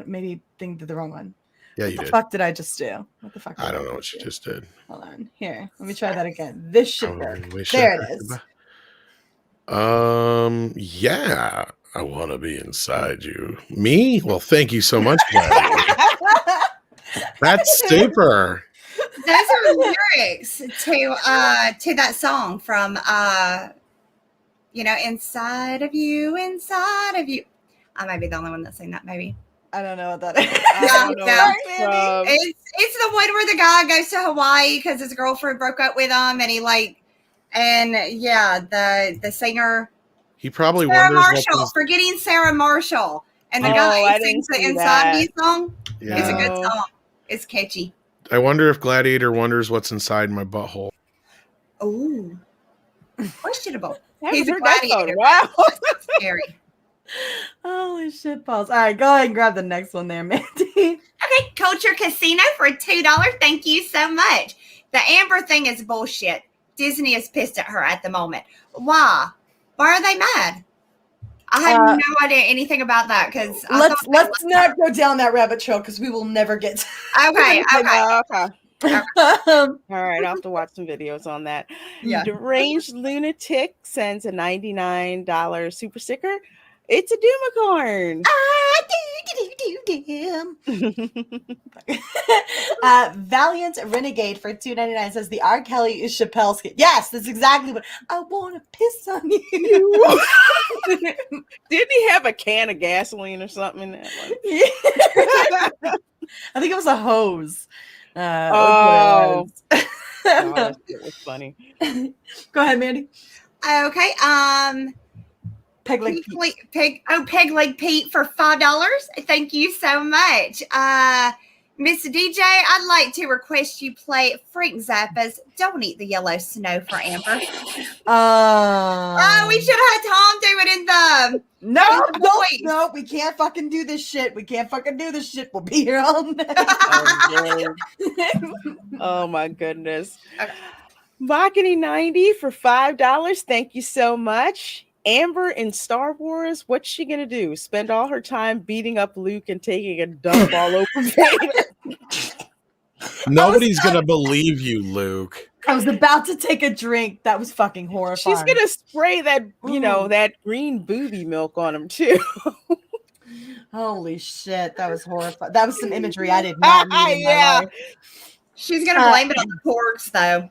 maybe think the wrong one. Yeah, you did. What the fuck did I just do? What the fuck? I don't know what you just did. Hold on. Here, let me try that again. This should work. There it is. Yeah, I want to be inside you. Me? Well, thank you so much, That's super. Those are lyrics to that song from inside of you. I might be the only one that sang that, maybe. I don't know what that is. It's the one where the guy goes to Hawaii because his girlfriend broke up with him, and the singer. He probably Sarah wonders Marshall, forgetting Sarah Marshall, and the guy sings the Inside Me song. Yeah. It's a good song. It's catchy. I wonder if Gladiator wonders what's inside my butthole. Oh, questionable. He's a gladiator. Wow, scary. Holy shit balls. All right, go ahead and grab the next one there, Mandy. Okay, Culture Casino for $2. Thank you so much. The Amber thing is bullshit. Disney is pissed at her at the moment. Why? Why are they mad? I have no idea anything about that because let's not go down that rabbit trail because we will never get. Okay. Okay. All right, I'll have to watch some videos on that. Yeah. Deranged Lunatic sends a $99 super sticker. It's a Doomicorn. Valiant Renegade for $2.99 says the R. Kelly is Chappelle skit. Yes, that's exactly what I want to piss on you. Didn't he have a can of gasoline or something in that one? I think it was a hose. Oh, that was funny. Go ahead, Mandy. Okay. Peg Leg Pete. Peg Leg Pete for $5. Thank you so much. Miss DJ, I'd like to request you play Frank Zappa's Don't Eat the Yellow Snow for Amber. We should have had Tom do it in the No, we can't fucking do this shit. We'll be here all night. Oh my goodness. Okay. Makini 90 for $5. Thank you so much. Amber in Star Wars, what's she gonna do? Spend all her time beating up Luke and taking a dump all over Vader? Nobody's gonna believe you, Luke. I was about to take a drink. That was fucking horrifying. She's gonna spray that, that green booby milk on him too. Holy shit, that was horrifying. That was some imagery I did not need in my life. She's gonna blame it on the porks, though.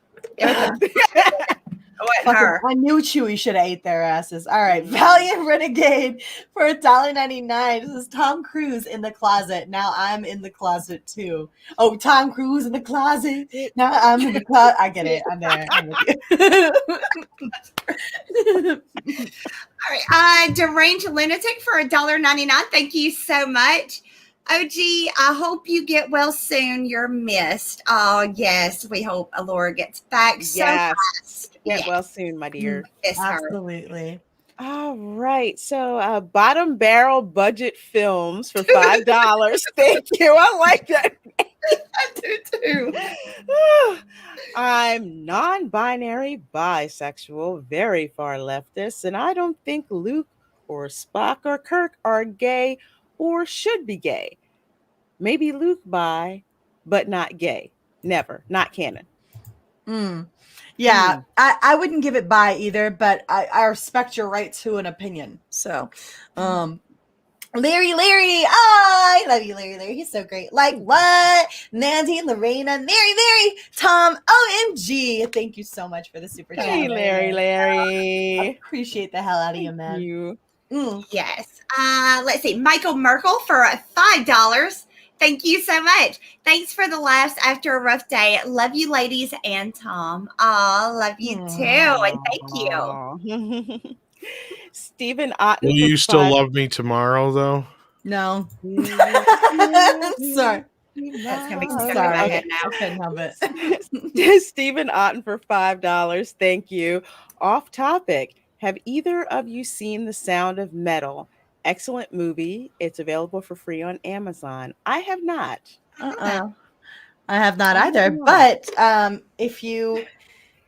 Her. I knew Chewie should have ate their asses. All right, Valiant Renegade for $1.99. This is Tom Cruise in the closet. Now I'm in the closet too. Oh, Tom Cruise in the closet. Now I'm in the closet. I get it. I'm there. I'm with you. All right. Deranged Lunatic for $1.99. Thank you so much. OG, I hope you get well soon. You're missed. Oh, yes. We hope Alora gets back so fast. Get well soon, my dear. Absolutely. All right. So Bottom Barrel Budget Films for $5. Thank you. I like that. I do too. I'm non-binary, bisexual, very far leftist, and I don't think Luke or Spock or Kirk are gay or should be gay. Maybe Luke bi, but not gay. Never. Not canon. Yeah, I wouldn't give it bi either, but I respect your right to an opinion. So, Larry, I love you, Larry. He's so great. Like what? Nancy, Lorena, Mary, Tom, OMG. Thank you so much for the super chat. Hey, Larry. I appreciate the hell out of you, man. Thank you. Yes. Let's see. Michael Merkel for $5. Thank you so much. Thanks for the laughs after a rough day. Love you, ladies, and Tom. Love you too, and thank you. Stephen Otten. Will you still love me tomorrow, though? No. Sorry. That's gonna be stuck in Sorry. my head now. I couldn't help it. Stephen Otten for $5. Thank you. Off topic. Have either of you seen The Sound of Metal? Excellent movie. It's available for free on Amazon. I have not. I have not either. But if you,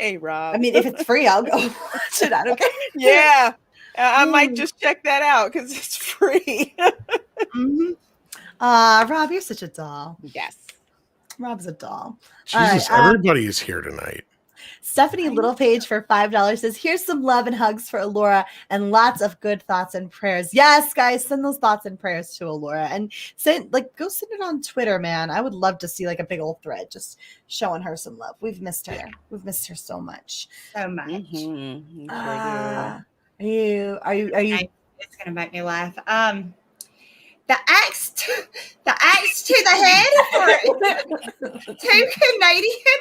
hey Rob, I mean, if it's free, I'll go watch it. I don't care. Yeah, I might just check that out because it's free. Rob, you're such a doll. Yes, Rob's a doll. Jesus, everybody is here tonight. Stephanie Littlepage for $5 says, here's some love and hugs for Alora and lots of good thoughts and prayers. Yes, guys, send those thoughts and prayers to Alora and go send it on Twitter, man. I would love to see like a big old thread just showing her some love. We've missed her. We've missed her so much. So much. Are you It's gonna make me laugh. The axe to the head for two Canadian.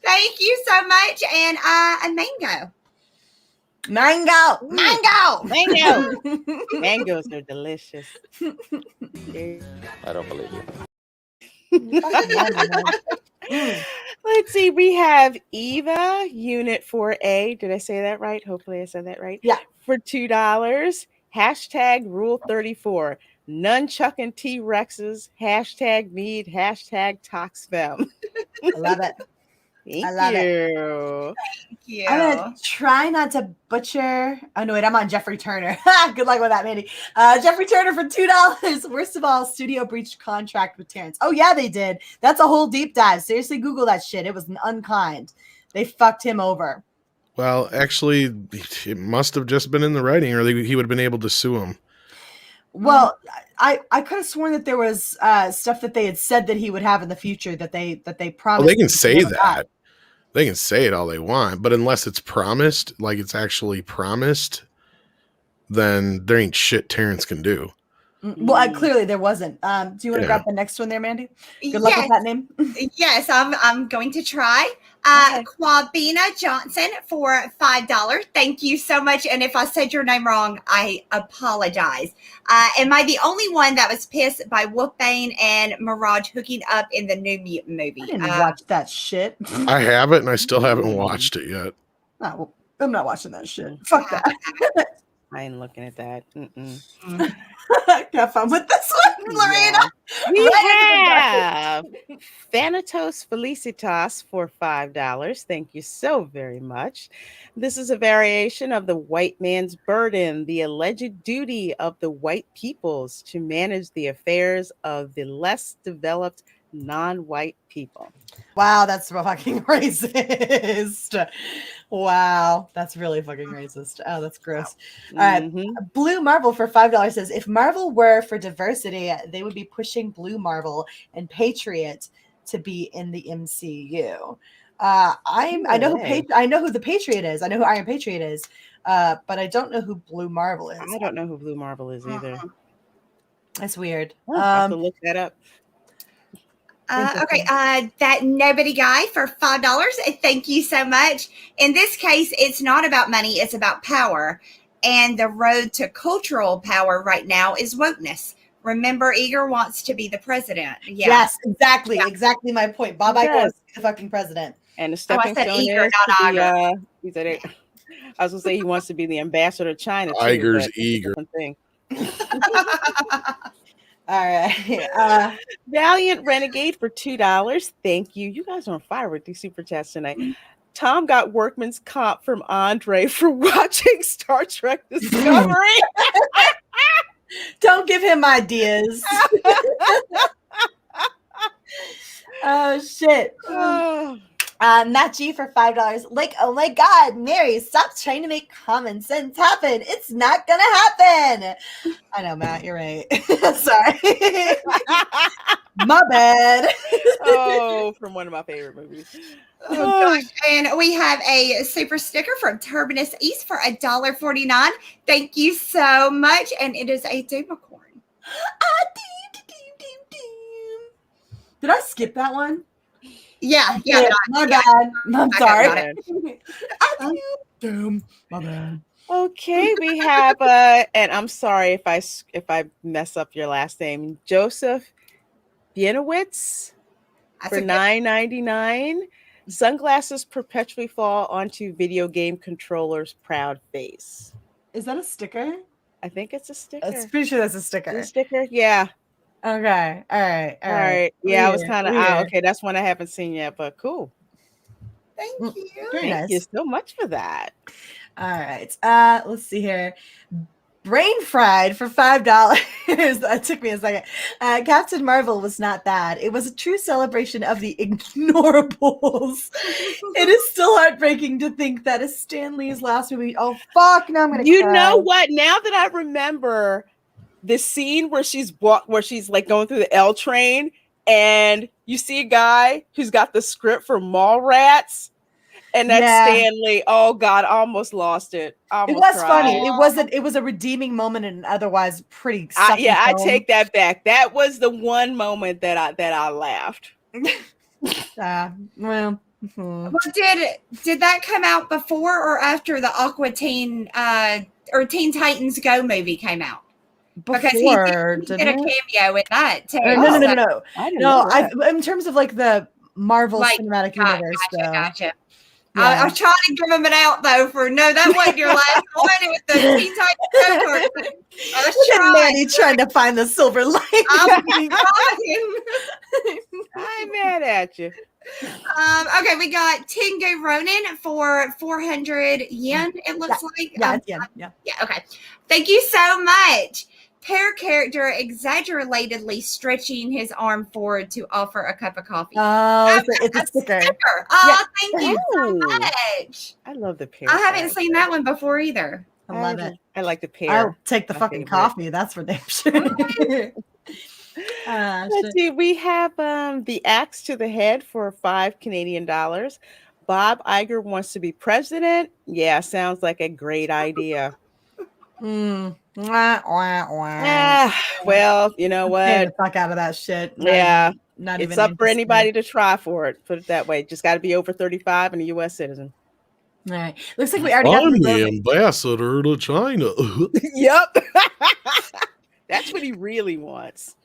Thank you so much, and a mango. Mangoes are delicious. I don't believe you. Let's see. We have Eva, Unit 4A. Did I say that right? Hopefully I said that right. Yeah. For $2. Hashtag Rule 34. Nunchucking T-Rexes. Hashtag Mead. Hashtag ToxFem. I love it. Thank love it. you. Thank you. I'm gonna try not to butcher. Oh no, wait, I'm on Jeffrey Turner. Good luck with that, Mandy. Jeffrey Turner for $2. Worst of all, studio breached contract with Terrence. Oh yeah, they did. That's a whole deep dive. Seriously, Google that shit. It was unkind. They fucked him over. Well, actually, it must have just been in the writing, or he would have been able to sue him. Well, I could have sworn that there was stuff that they had said that he would have in the future that they promised. Well, they can that he say never that. got. They can say it all they want, but unless it's promised, like it's actually promised, then there ain't shit Terrence can do. Well, clearly there wasn't. Do you want to grab the next one there, Mandy? Good luck with that name. Yes, I'm going to try. Okay. Quabina Johnson for $5. Thank you so much. And if I said your name wrong, I apologize. Am I the only one that was pissed by Wolfbane and Mirage hooking up in the New Mutant movie? I didn't watch that shit. I have it, and I still haven't watched it yet. No, I'm not watching that shit. Fuck that. I ain't looking at that. Have fun with this one, Lorena. We Right have Thanatos Felicitas for $5. Thank you so very much. This is a variation of the white man's burden, the alleged duty of the white peoples to manage the affairs of the less developed non-white people. Wow, that's fucking racist. Wow, that's really fucking racist. Oh, that's gross. All right. Blue Marvel for $5 says, if Marvel were for diversity, they would be pushing Blue Marvel and Patriot to be in the MCU. I know who the Patriot is. I know who Iron Patriot is, but I don't know who Blue Marvel is. I don't know who Blue Marvel is either. That's weird. I have to look that up. Okay, that Nobody Guy for $5. Thank you so much. In this case, it's not about money, it's about power. And the road to cultural power right now is wokeness. Remember, Eager wants to be the president. Yeah. Yes, exactly. Yeah. Exactly my point. Bob Iger wants to be the fucking president. And the stepping stone Eager, is not to be, I was going to say he wants to be the ambassador to China. Iger's eager. Thing. All right. Valiant Renegade for $2. Thank you. You guys are on fire with these super chats tonight. Tom got workman's comp from Andre for watching Star Trek Discovery. Don't give him ideas. Oh, shit. Matt G for $5. Like, oh my God, Mary, stop trying to make common sense happen. It's not gonna happen. I know, Matt, you're right. Sorry. My bad. Oh, from one of my favorite movies. Oh gosh. And we have a super sticker from Turbinus East for $1.49. Thank you so much. And it is a Doomicorn. Did I skip that one? Yeah. My bad. I'm sorry. My bad. Okay, we have and I'm sorry if I mess up your last name, Joseph Bienowitz for $9.99. Sunglasses perpetually fall onto video game controllers' proud face. Is that a sticker? I think it's a sticker. I'm pretty sure that's a sticker. A sticker? Yeah. Okay. All right. Yeah, I was kind of okay. That's one I haven't seen yet, but cool. Thank you. Thank you so much for that. All right. Let's see here. Brain fried for $5. That took me a second. Captain Marvel was not bad. It was a true celebration of the ignorables. It is still heartbreaking to think that is Stan Lee's last movie. Oh fuck! Now I'm gonna. You know what? Now that I remember the scene where she's like going through the L train, and you see a guy who's got the script for Mallrats. And that's Stan Lee. Oh God, I almost lost it. It was funny. It was a redeeming moment and otherwise pretty. I take that back. That was the one moment that I laughed. Well, did that come out before or after the Aqua Teen or Teen Titans Go movie came out? Because he did a cameo in that too. No. In terms of like the Marvel Cinematic Universe, gotcha. I was trying to give him an out though for no, that wasn't your last one. It was the Teen Titans Go Kart. I was Look at trying. Manny trying to find the silver lining. I was trying. I'm mad at you. Okay, we got Tengu Ronin for 400 yen. It looks like. Yeah. Okay. Thank you so much. Pair character exaggeratedly stretching his arm forward to offer a cup of coffee. Oh, it's a sticker. Oh, thank you so much. I love the pear. I haven't seen that one before either. I love it. I like the pear. I'll take the My fucking favorite. coffee. That's for damn sure. Let's see. We have the axe to the head for $5 Canadian. Bob Iger wants to be president. Yeah, sounds like a great idea. Well, you know Get what? the fuck out of that shit. Yeah, not it's even up for interested. anybody to try for it. Put it that way. Just got to be over 35 and a U.S. citizen. All right. Looks like we already got I'm the the ambassador to China. Yep. That's what he really wants.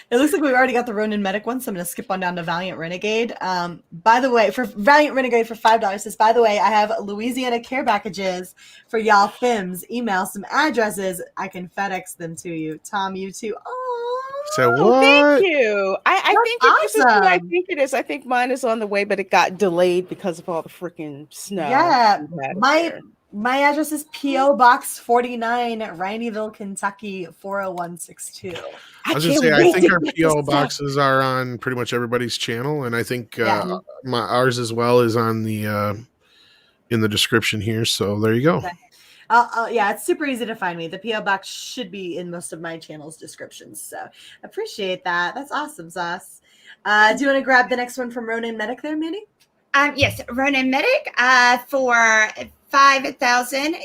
It looks like we've already got the Ronin Medic one, so I'm going to skip on down to Valiant Renegade. By the way, for Valiant Renegade for $5, says, by the way, I have Louisiana care packages for y'all FIMS. Email some addresses. I can FedEx them to you. Tom, you too. Oh, So Oh, what? thank you. I think this is what I awesome. think it is. I think mine is on the way, but it got delayed because of all the freaking snow. Yeah, we had up my there. my address is P.O. Box 49, Rhineyville, Kentucky 40162. I was gonna can't say, I wait think to our get PO this boxes are on pretty much everybody's channel, and I think Yeah. ours as well is on the in the description here. So there you go. Okay. Yeah, it's super easy to find me. The PO box should be in most of my channel's descriptions. So appreciate that. That's awesome, Sauce. Do you want to grab the next one from Ronin Medic there, Manny? Yes, Ronin Medic for 5,000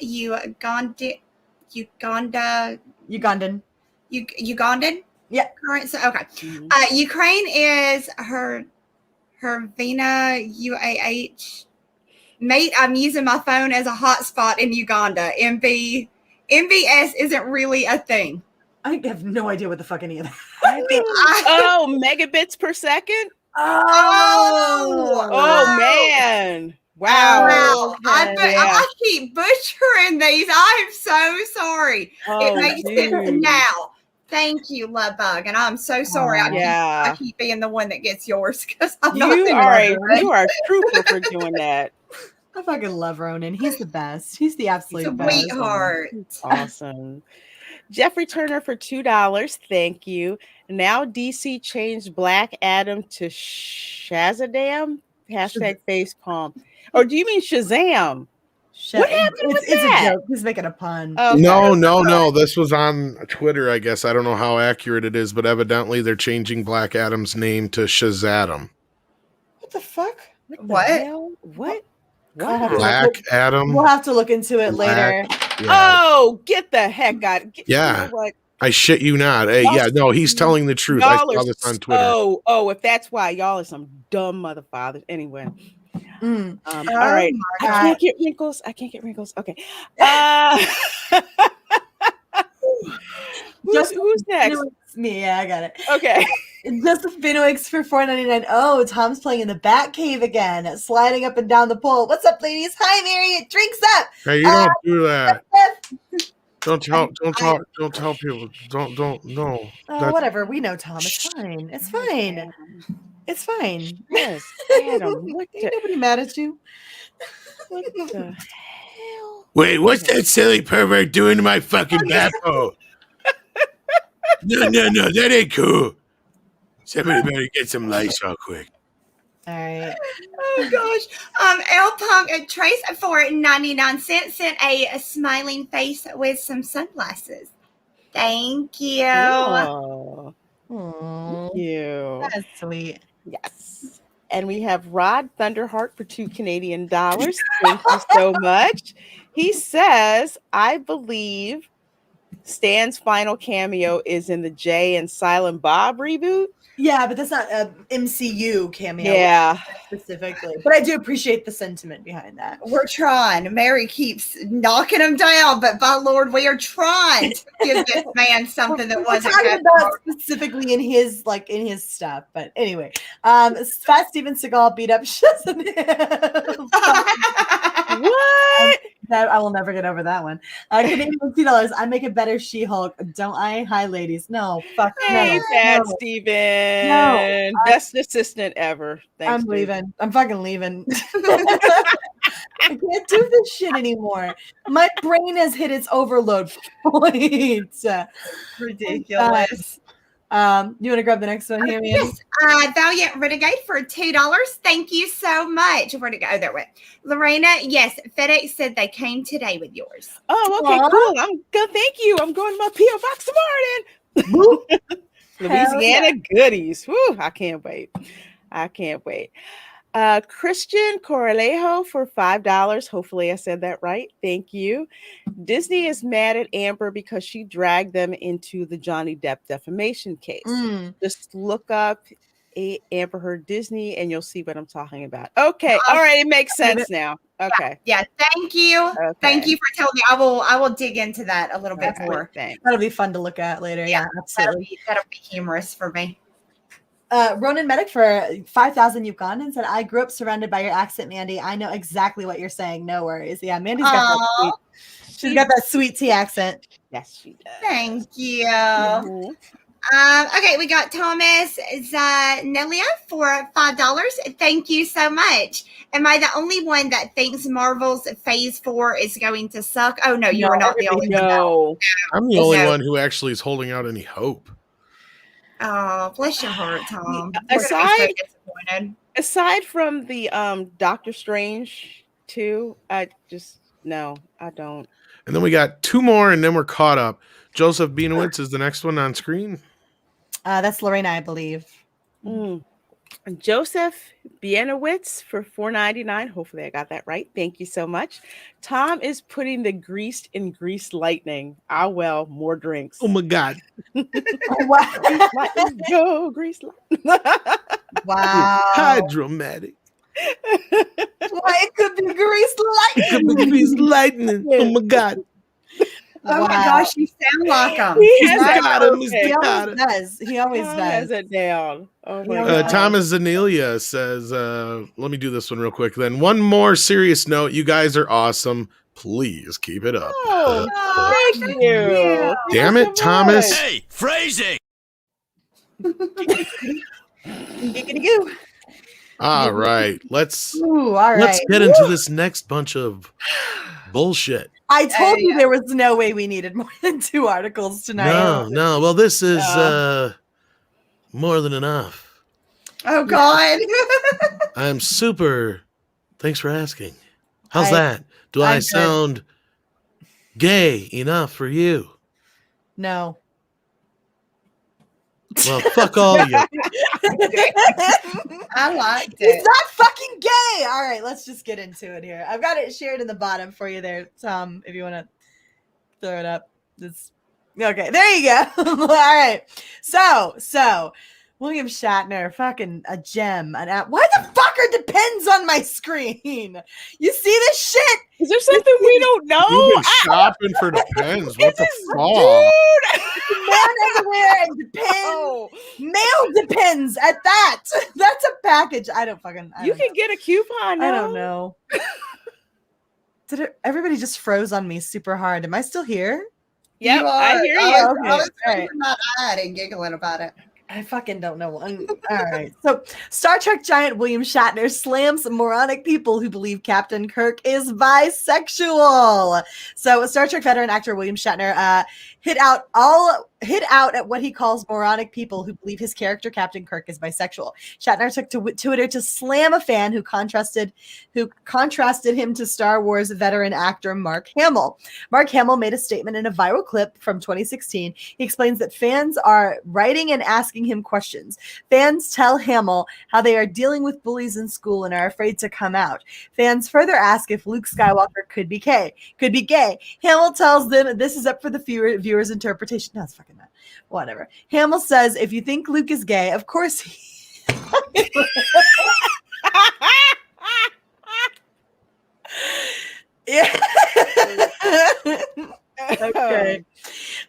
Ugandan Yeah. currency. Okay. Mhm. Ukraine is her Vina UAH. Mate, I'm using my phone as a hotspot in Uganda. MBS isn't really a thing. I have no idea what the fuck any of that. Oh, megabits per second? Oh man. Wow. Wow. Yeah. I keep butchering these. I'm so sorry. Oh, It makes sense dude. now. Thank you, Love Bug. And I'm so sorry. I Yeah. keep being the one that gets yours because I'm not You the are one. you are a trooper for doing that. I fucking love Ronin. He's the best. He's the absolute He's a best. sweetheart. Awesome. Jeffrey Turner for $2. Thank you. Now DC changed Black Adam to Shazadam. Hashtag facepalm. Or do you mean Shazam? What happened with It's that? a joke. He's making a pun. Okay. No. This was on Twitter, I guess. I don't know how accurate it is, but evidently they're changing Black Adam's name to Shazadam. What the fuck? What? the hell? What? Wow. Black Adam. We'll have to look into it later. Yeah. Oh, get the heck out. Yeah. You know what? I shit you not. Hey, yeah, no, he's telling the truth. I Y'all saw are this on Twitter. if that's why y'all are some dumb motherfathers. Anyway. Mm. All right. my I can't get wrinkles. Okay. Who's next? It's me. Yeah, I got it. Okay. Joseph Benoix for $4.99. Oh, Tom's playing in the Bat Cave again, sliding up and down the pole. What's up, ladies? Hi, Mary. Drinks up. Hey, you don't do that. Don't tell people. Don't no. That's- Whatever. We know Tom. It's fine. It's fine. It's fine. Yes. Adam, what Ain't the, nobody mad at you. what the hell? Wait, what's that silly pervert doing to my fucking backbone? No, that ain't cool. Somebody better get some lights real quick. All right. Oh gosh. L Punk Trace for 99 cents sent a smiling face with some sunglasses. Thank you. Oh, Aw, thank you. that's sweet. Yes. And we have Rod Thunderheart for $2 Canadian. Thank you so much. He says, I believe Stan's final cameo is in the Jay and Silent Bob reboot. Yeah, but that's not a MCU cameo. Yeah. Specifically. But I do appreciate the sentiment behind that. We're trying. Mary keeps knocking him down, but by Lord, we are trying to give this man something that We're wasn't talking good. about specifically in his stuff. But anyway, Fat Steven Seagal beat up Shazam. What? I will never get over that one. Canadian $2. I make a better She-Hulk, don't I? Hi, ladies. No, fuck Hey, no. Bad No. Steven. No, Best assistant ever. Thanks, I'm dude. leaving. I'm fucking leaving. I can't do this shit anymore. My brain has hit its overload point. Ridiculous. You want to grab the next one here, man? Yes, Valiant Renegade for $2. Thank you so much. Where'd it go? Oh, there it went. Lorena, yes, FedEx said they came today with yours. Oh, okay, Aw. cool. I'm good. Thank you. I'm going to my P.O. box tomorrow then. Louisiana goodies. Woo, I can't wait. I can't wait. Christian Corralejo for $5. Hopefully I said that right. Thank you. Disney is mad at Amber because she dragged them into the Johnny Depp defamation case. Just look up Amber Heard Disney and you'll see what I'm talking about. Okay. All right. It makes sense now. Okay. Yeah. Thank you. Okay. Thank you for telling me. I will dig into that a little bit more. Thanks. That'll be fun to look at later. Yeah, absolutely. That'll be humorous for me. Ronan Medic for 5,000 Ugandans said, I grew up surrounded by your accent, Mandy. I know exactly what you're saying. No worries. Yeah, Mandy's got that sweet. She's got that sweet tea accent. Yes, she does. Thank you. Mhm. Okay, we got Thomas Zanelia for $5. Thank you so much. Am I the only one that thinks Marvel's Phase 4 is going to suck? Oh no, you are not the only one. No. I'm the only one who actually is holding out any hope. Oh, bless your heart, Tom. Aside from the Doctor Strange 2, I don't. And then we got two more, and then we're caught up. Joseph Bienowitz is the next one on screen. That's Lorena, I believe. Joseph Bienowitz for $4.99. Hopefully I got that right. Thank you so much. Tom is putting the greased in Grease Lightning. Ah, well, more drinks. Oh my God. Lightning, go, Grease Lightning. Wow. Hydromatic. It could be Grease Lightning. It could be Grease Lightning. Oh my God. Oh my gosh, you sound like him. He has got him. He always does. He always Tom does. has it down. Oh my God. Thomas Zanelia says, let me do this one real quick then. One more serious note. You guys are awesome. Please keep it up. Oh, thank you. Damn it, Thomas. Hey, phrasing. All right. Let's Let's get into this next bunch of bullshit. I told you there was no way we needed more than 2 articles tonight. No. Well, this is more than enough. Oh God. I'm super. Thanks for asking. How's that? Do I sound gay enough for you? No. Well, fuck all of you. I liked it. It's not fucking gay. All right, let's just get into it here. I've got it shared in the bottom for you there, Tom, if you want to throw it up. Okay, there you go. All right. So William Shatner, fucking a gem. Why the fucker depends on my screen? You see this shit? Is there something we don't know? You've been shopping for Depends. What the fuck? Dude. Man everywhere and Depends. Mail Depends at that. That's a package. I don't You know. can get a coupon now. I don't know. Everybody just froze on me super hard. Am I still here? Yep, I hear you. I Okay, was all right. not and giggling about it. I fucking don't know. All right. So, Star Trek giant William Shatner slams moronic people who believe Captain Kirk is bisexual. So, Star Trek veteran actor William Shatner hit out all hit out at what he calls moronic people who believe his character Captain Kirk is bisexual. Shatner took to Twitter to slam a fan who contrasted him to Star Wars veteran actor Mark Hamill. Mark Hamill made a statement in a viral clip from 2016. He explains that fans are writing and asking him questions. Fans tell Hamill how they are dealing with bullies in school and are afraid to come out. Fans further ask if Luke Skywalker could be gay. Hamill tells them this is up for the viewer's interpretation. No, it's fucking not. Whatever. Hamill says, if you think Luke is gay, of course he... Yeah.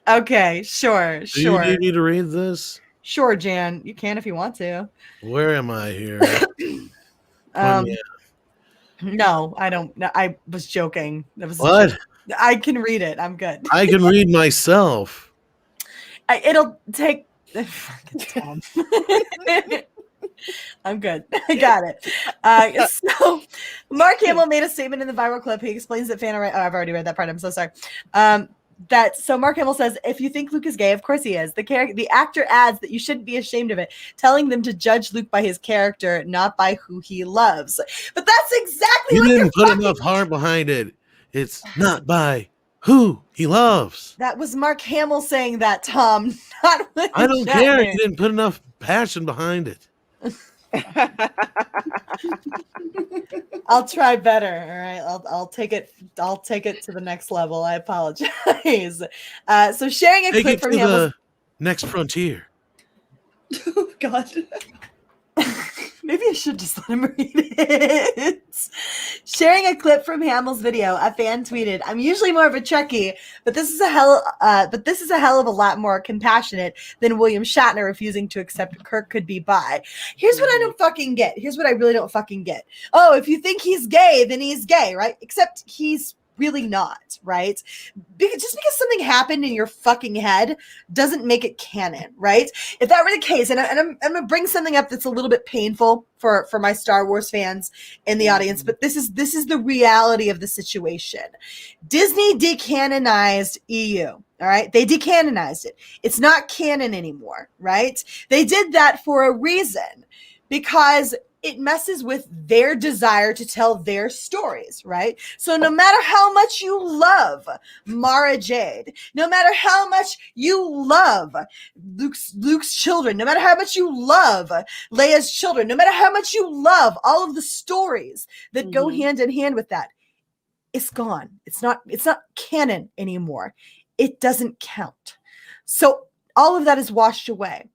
Okay. Sure. Do you need me to read this? Sure, Jan. You can if you want to. Where am I here? No, I don't. No, I was joking. That was what? I can read it. I'm good. I can read myself. It'll take. Tom. I'm good. I got it. So, Mark Hamill made a statement in the viral clip. He explains that I've already read that part. I'm so sorry. So Mark Hamill says, if you think Luke is gay, of course he is. The actor adds that you shouldn't be ashamed of it, telling them to judge Luke by his character, not by who he loves. But that's exactly You what didn't put enough heart behind it. It's not by who he loves. That was Mark Hamill saying that, Tom. Not I don't care. You didn't put enough passion behind it. I'll try better. All right. I'll take it to the next level. I apologize. So sharing a clip from the next frontier. Oh God. Maybe I should just let him read it. Sharing a clip from Hamill's video, a fan tweeted, "I'm usually more of a Trekkie, but this is a hell of a lot more compassionate than William Shatner refusing to accept Kirk could be bi." Here's what I don't fucking get. Here's what I really don't fucking get. Oh, if you think he's gay, then he's gay, right? Except he's really not, right? Just because something happened in your fucking head doesn't make it canon, right? If that were the case, and I'm gonna bring something up that's a little bit painful for my Star Wars fans in the audience, but this is the reality of the situation. Disney decanonized EU. All right. They decanonized it. It's not canon anymore, right? They did that for a reason, because it messes with their desire to tell their stories, right? So no matter how much you love Mara Jade, no matter how much you love Luke's children, no matter how much you love Leia's children, no matter how much you love all of the stories that go hand in hand with that, it's gone. It's not canon anymore. It doesn't count. So all of that is washed away.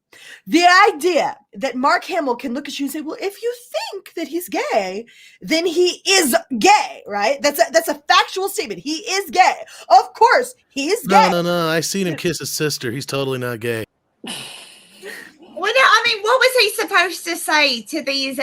The idea that Mark Hamill can look at you and say, well, if you think that he's gay, then he is gay, right? That's a factual statement. He is gay. Of course, he is gay. No. I seen him kiss his sister. He's totally not gay. Well, no, I mean, what was he supposed to say to these,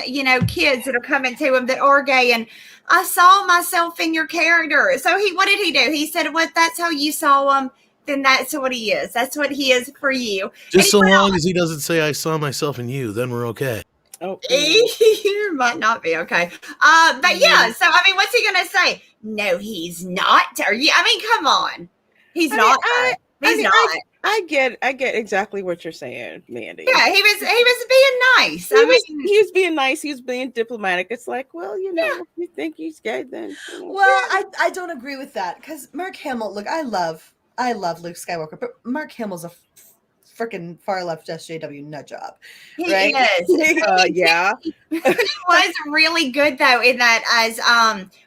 kids that are coming to him that are gay? And I saw myself in your character. So what did he do? He said, well, that's how you saw him. Then that's what he is. That's what he is for you. Just so long as he doesn't say, I saw myself in you, then we're okay. Oh, you might not be okay. But yeah, so I mean, what's he gonna say? No, he's not. Are you? I mean, come on. He's not. He's not. I get exactly what you're saying, Mandy. Yeah, he was being nice. He was being nice. He was being diplomatic. It's like, well, if you think he's gay, then. Well, I don't agree with that, because Mark Hamill. Look, I love Luke Skywalker, but Mark Hamill's a freaking far left SJW nut job. Right? He is. Yeah. He was really good though in that as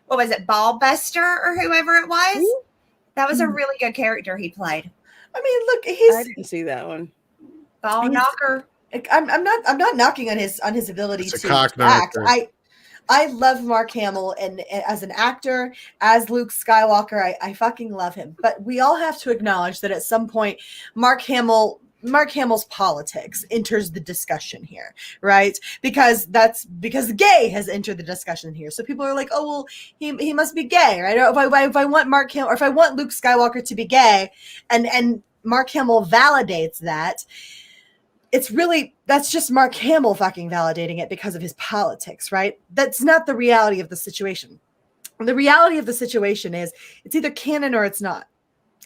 what was it, Ballbuster or whoever it was? Ooh. That was a really good character he played. I mean, look, I didn't see that one. Ball knocker. I'm not knocking on his ability to act. I love Mark Hamill, and as an actor, as Luke Skywalker, I fucking love him. But we all have to acknowledge that at some point, Mark Hamill's politics enters the discussion here, right? Because gay has entered the discussion here. So people are like, oh, well, he must be gay, right? Or if I want Mark Hamill, or if I want Luke Skywalker to be gay, and Mark Hamill validates that, that's just Mark Hamill fucking validating it because of his politics, right? That's not the reality of the situation. The reality of the situation is it's either canon or it's not.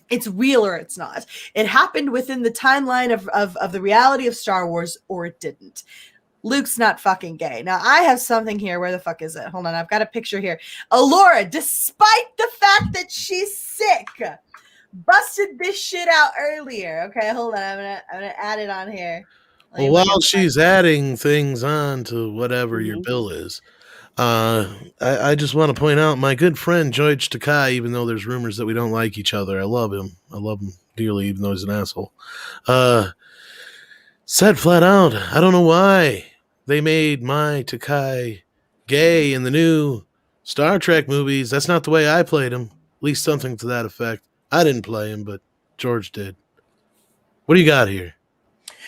It's real or it's not. It happened within the timeline of the reality of Star Wars, or it didn't. Luke's not fucking gay. Now, I have something here. Where the fuck is it? Hold on. I've got a picture here. Alora, despite the fact that she's sick, busted this shit out earlier. Okay, hold on. I'm gonna add it on here. Well, while she's adding things on to whatever your bill is, I just want to point out my good friend George Takai, even though there's rumors that we don't like each other, I love him. I love him dearly, even though he's an asshole. Said flat out, I don't know why they made my Takai gay in the new Star Trek movies. That's not the way I played him. At least something to that effect. I didn't play him, but George did. What do you got here?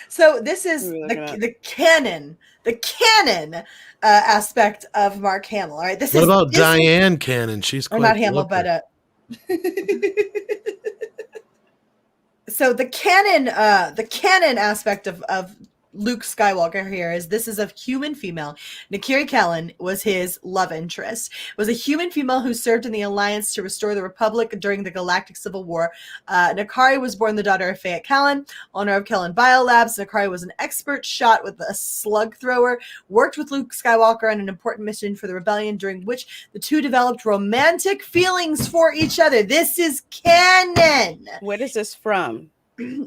So this is the canon aspect of Mark Hamill. All right. What about Diane Cannon? She's quite not Hamill, but so the canon aspect of Luke Skywalker here is this is a human female. Nakiri Kellen was his love interest. Was a human female who served in the Alliance to restore the Republic during the Galactic Civil War. Nakari was born the daughter of Fayette Kellen, owner of Kellen Biolabs. Nakari was an expert shot with a slug thrower, worked with Luke Skywalker on an important mission for the rebellion during which the two developed romantic feelings for each other. This is canon. What is this from?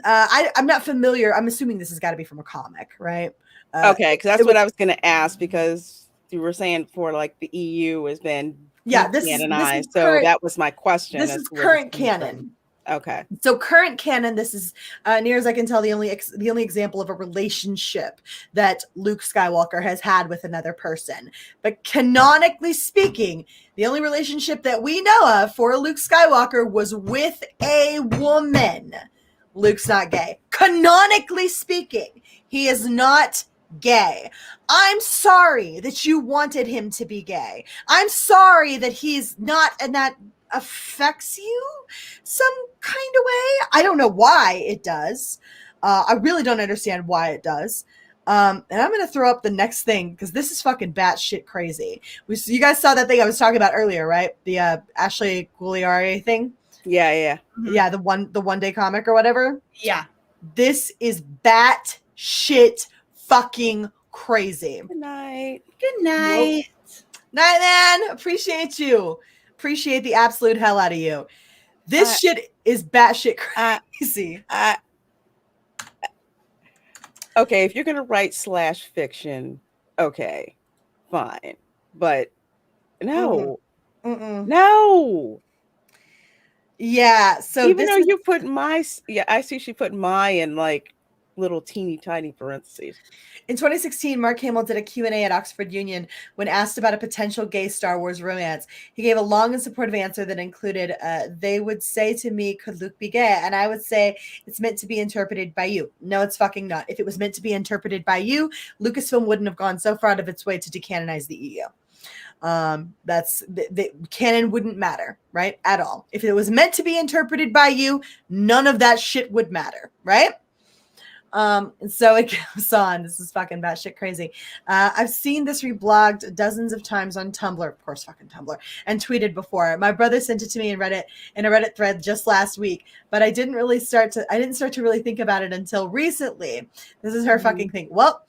I'm not familiar. I'm assuming this has got to be from a comic, right? Okay, because that's what I was going to ask, because you were saying for like the EU has been canonized, so current, that was my question. This is current canon. Okay, so current canon. This is near as I can tell the only example of a relationship that Luke Skywalker has had with another person. But canonically speaking, the only relationship that we know of for Luke Skywalker was with a woman. Luke's not gay. Canonically speaking, he is not gay. I'm sorry that you wanted him to be gay. I'm sorry that he's not, and that affects you some kind of way. I don't know why it does. I really don't understand why it does. And I'm going to throw up the next thing because this is fucking batshit crazy. You guys saw that thing I was talking about earlier, right? The Ashley Gugliari thing. Yeah. The one day comic or whatever. Yeah. This is bat shit fucking crazy. Good night. Good night. Night, man. Appreciate you. Appreciate the absolute hell out of you. This shit is bat shit crazy. Okay, if you're gonna write /fiction, okay, fine. But no. No. Yeah, so even though you put my, I see she put my in like little teeny tiny parentheses. In 2016, Mark Hamill did a Q&A at Oxford Union when asked about a potential gay Star Wars romance. He gave a long and supportive answer that included, they would say to me, could Luke be gay? And I would say, it's meant to be interpreted by you. No, it's fucking not. If it was meant to be interpreted by you, Lucasfilm wouldn't have gone so far out of its way to decanonize the EU. That's the canon wouldn't matter, right? At all. If it was meant to be interpreted by you, none of that shit would matter, right? And so it goes on. This is fucking batshit crazy. I've seen this reblogged dozens of times on Tumblr, of course, fucking Tumblr, and tweeted before. My brother sent it to me in a Reddit thread just last week, but I didn't start to really think about it until recently. This is her fucking thing. Well,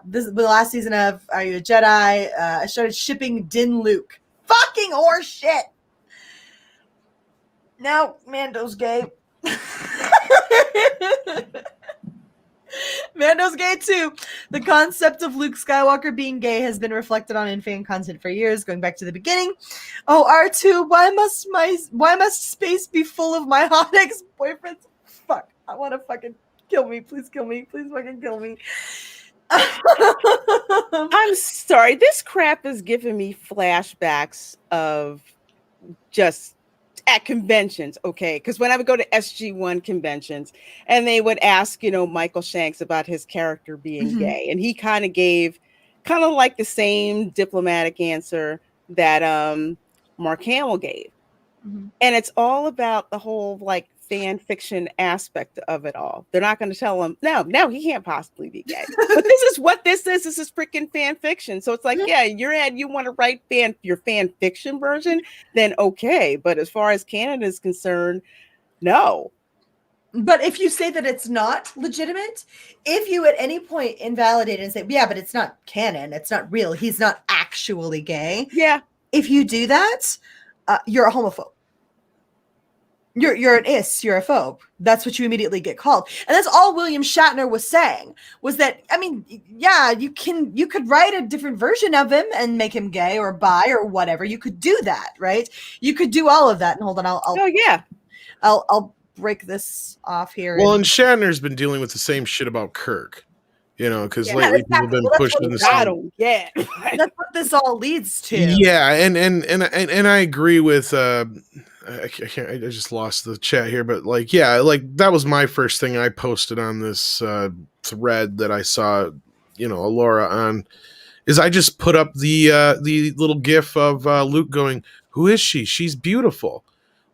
this is the last season of Are You a Jedi? I started shipping Din Luke. Fucking horse shit. Now Mando's gay. Mando's gay too. The concept of Luke Skywalker being gay has been reflected on in fan content for years, going back to the beginning. Oh, R2, why must space be full of my hot ex-boyfriends? Fuck, I want to fucking kill me. Please kill me. Please fucking kill me. I'm sorry. This crap is giving me flashbacks of just at conventions, okay? Because when I would go to SG1 conventions and they would ask, Michael Shanks about his character being gay, and he kind of gave like the same diplomatic answer that Mark Hamill gave. And it's all about the whole like fan fiction aspect of it all. They're not going to tell him, no, he can't possibly be gay. But this is what this is. This is freaking fan fiction. So it's like, yeah, you want to write your fan fiction version, then okay. But as far as canon is concerned, No. But if you say that it's not legitimate, if you at any point invalidate it and say, yeah, but it's not canon, it's not real, he's not actually gay. Yeah. If you do that, you're a homophobe. You're an you're a phobe. That's what you immediately get called. And that's all William Shatner was saying, was that, I mean, yeah, you could write a different version of him and make him gay or bi or whatever. You could do that, right? You could do all of that. And hold on, I'll break this off here. Well, and Shatner's been dealing with the same shit about Kirk, because lately people have been pushing the same. That's what this all leads to. Yeah, and I agree with. I just lost the chat here, but that was my first thing I posted on this thread that I saw, Alora on, is I just put up the little gif of Luke going, "Who is she? She's beautiful."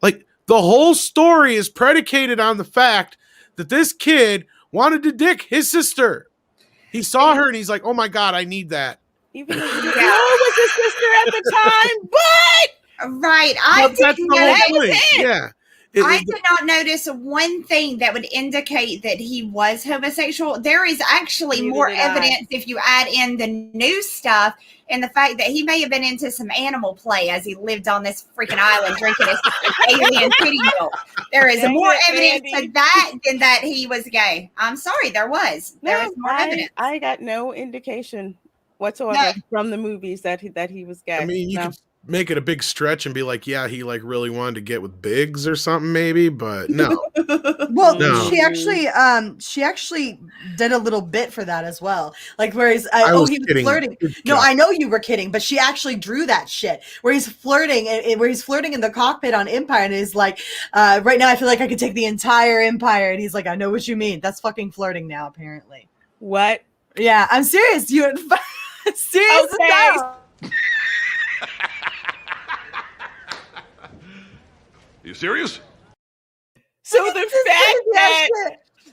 Like, the whole story is predicated on the fact that this kid wanted to dick his sister. He saw her and he's like, "Oh my God, I need that." Even though he didn't know was his sister at the time, but right, I didn't know that. Yeah. I did not notice one thing that would indicate that he was homosexual. There is actually more evidence if you add in the new stuff and the fact that he may have been into some animal play as he lived on this freaking island drinking his alien kitty milk. There is more evidence to that than that he was gay. I'm sorry, there was more evidence. I got no indication whatsoever from the movies that he was gay. I mean, you could make it a big stretch and be like, yeah, he really wanted to get with Biggs or something, maybe, but no. Well, no. She actually did a little bit for that as well. Like, where he was flirting. No, I know you were kidding, but she actually drew that shit where he's flirting in the cockpit on Empire, and he's like, right now I feel like I could take the entire Empire, and he's like, I know what you mean. That's fucking flirting now, apparently. What? Yeah, I'm serious. Serious. Okay. You serious? So the fact that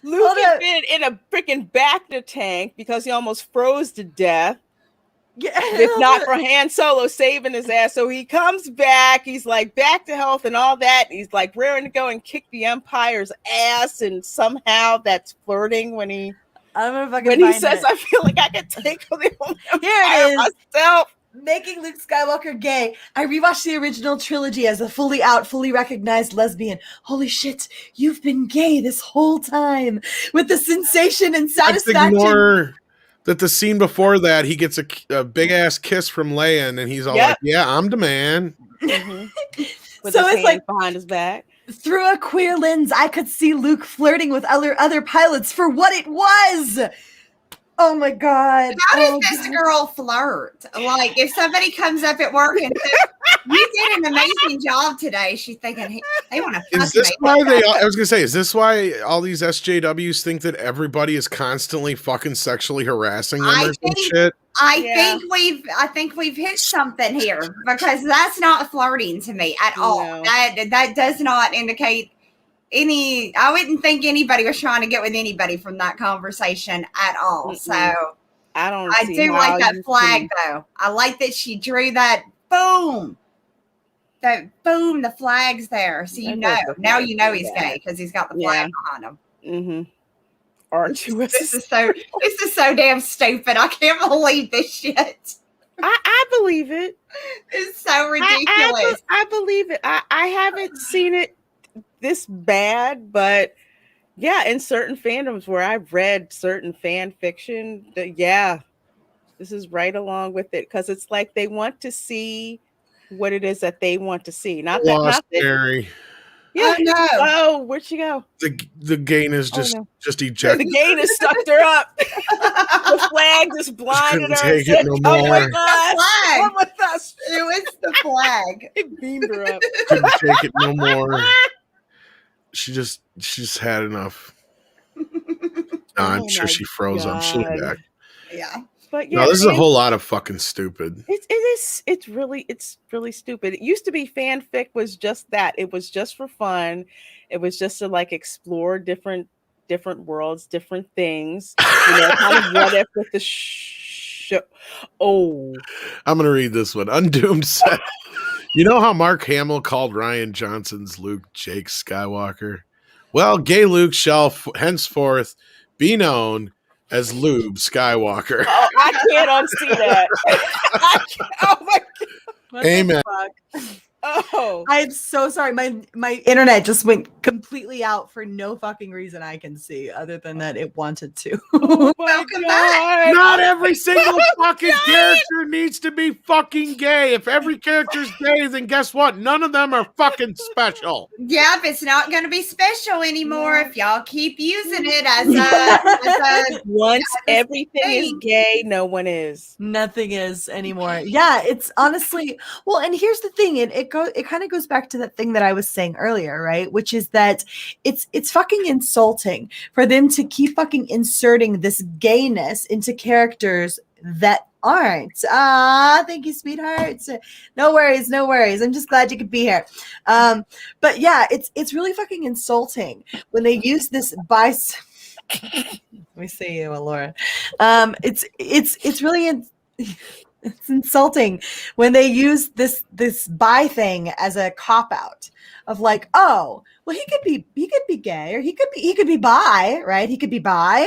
Luke had been in a freaking Bacta tank because he almost froze to death, if not for Han Solo saving his ass. So he comes back, he's like back to health and all that. He's like raring to go and kick the Empire's ass, and somehow that's flirting when he says, "I feel like I can take the whole Empire myself." Making Luke Skywalker gay. I rewatched the original trilogy as a fully out, fully recognized lesbian. Holy shit, you've been gay this whole time, with the sensation and satisfaction. Let's ignore that the scene before that, he gets a big ass kiss from Leia, and then he's all like, "Yeah, I'm the man." Mm-hmm. With so it's like behind his back. Through a queer lens, I could see Luke flirting with other pilots for what it was. Oh my God. How does this girl flirt? Like, if somebody comes up at work and says, "You did an amazing job today," she's thinking, they want to fuck. Is this why I was going to say, is this why all these SJWs think that everybody is constantly fucking sexually harassing them or some shit? I think we've hit something here, because that's not flirting to me at all. No. That does not indicate I wouldn't think anybody was trying to get with anybody from that conversation at all. Mm-mm. So I do like that flag though. I like that she drew that boom. The flag's there. So now you know he's gay because he's got the flag behind him. Mm-hmm. Aren't you? This is so damn stupid. I can't believe this shit. I believe it. It's so ridiculous. I believe it. I haven't seen it this bad, but yeah, in certain fandoms where I've read certain fan fiction, this is right along with it, because it's like they want to see what it is that they want to see. Not Mary. Yeah. Oh, where'd she go? The gayness just ejected. The gayness sucked her up. The flag just blinded her. Take it no more. Oh my God. Come with us. It was the flag. It beamed her up. Couldn't take it no more. She just had enough. I'm sure she froze up. She'll be back. Yeah. But no, this is a whole lot of fucking stupid. It's really stupid. It used to be fanfic was just that. It was just for fun. It was just to like explore different worlds, different things. Kind of what if with the show. Oh, I'm gonna read this one. Undoomed said, You know how Mark Hamill called Ryan Johnson's Luke Jake Skywalker? Well, gay Luke shall henceforth be known as Lube Skywalker. Oh, I can't unsee that. Oh my god. What Amen. the fuck? Oh. I'm so sorry. My internet just went completely out for no fucking reason I can see, other than that it wanted to. Oh my Welcome god. back. Not every single fucking character needs to be fucking gay. If every character's gay, then guess what? None of them are fucking special. Yep, it's not going to be special anymore if y'all keep using it as a Once everything is thing. gay, no one is. Nothing is anymore. Yeah, it's honestly well, and here's the thing, it kind of goes back to that thing that I was saying earlier, right? Which is that it's fucking insulting for them to keep fucking inserting this gayness into characters that aren't. Thank you, sweethearts. No worries, no worries. I'm just glad you could be here. But yeah, it's really fucking insulting when they use this let me see you, Laura. It's really it's insulting when they use this bi thing as a cop out of like, oh, well, he could be gay, or he could be bi, right? He could be bi.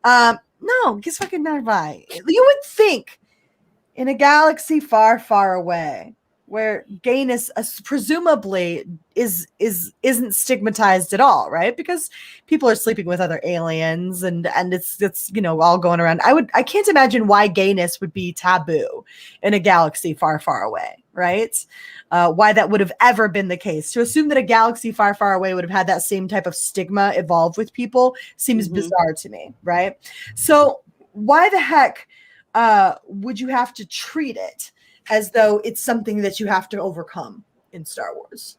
No, he's fucking not bi. You would think in a galaxy far, far away, where gayness presumably isn't stigmatized at all, right? Because people are sleeping with other aliens and it's all going around. I can't imagine why gayness would be taboo in a galaxy far, far away, right? Why that would have ever been the case. To assume that a galaxy far, far away would have had that same type of stigma evolve with people seems bizarre to me, right? So why the heck would you have to treat it as though it's something that you have to overcome in Star Wars?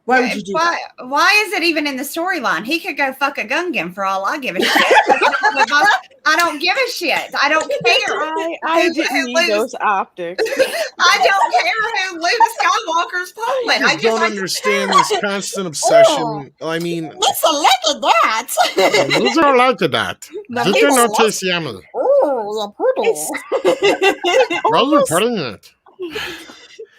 Why would you do that? Why is it even in the storyline? He could go fuck a Gungan for all I give a shit. I don't give a shit. I don't care. I didn't need those optics. I don't care who Luke Skywalker's pulling. I don't understand this constant obsession. I mean, Let's look at that. who's allowed to that? Did you notice Yamil? Oh, the Where are you putting it?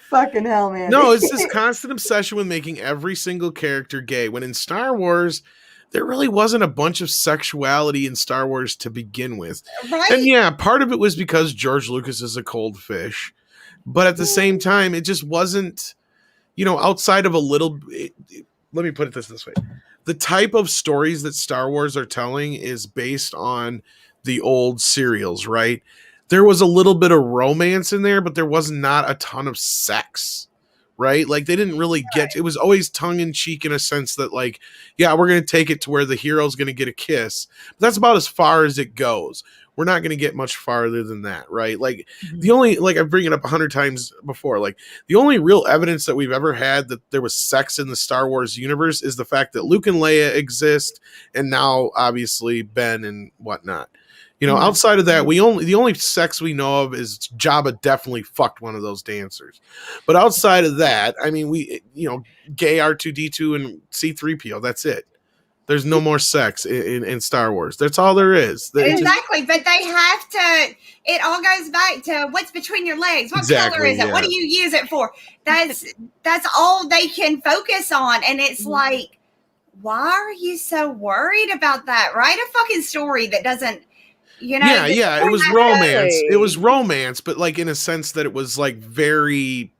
Fucking hell, man. No, it's this constant obsession with making every single character gay. When in Star Wars, there really wasn't a bunch of sexuality in Star Wars to begin with. right? And yeah, part of it was because George Lucas is a cold fish. But at the same time, it just wasn't, outside of a little... let me put it this way. The type of stories that Star Wars are telling is based on the old serials, right? There was a little bit of romance in there, but there was not a ton of sex, right? Like they didn't really get, it was always tongue in cheek in a sense that like, yeah, we're going to take it to where the hero's going to get a kiss. But that's about as far as it goes. We're not going to get much farther than that, right? Like the only, like I bring it up 100 times before, like the only real evidence that we've ever had that there was sex in the Star Wars universe is the fact that Luke and Leia exist. And now obviously Ben and whatnot. Outside of that, the only sex we know of is Jabba definitely fucked one of those dancers. But outside of that, I mean, gay R2D2 and C3PO, that's it. There's no more sex in Star Wars. That's all there is. Exactly, but they have to. It all goes back to what's between your legs. What color is it? Yeah. What do you use it for? That's all they can focus on, and it's like, why are you so worried about that? Write a fucking story that doesn't. Yeah, it was romance. It was romance, but like in a sense that it was like very,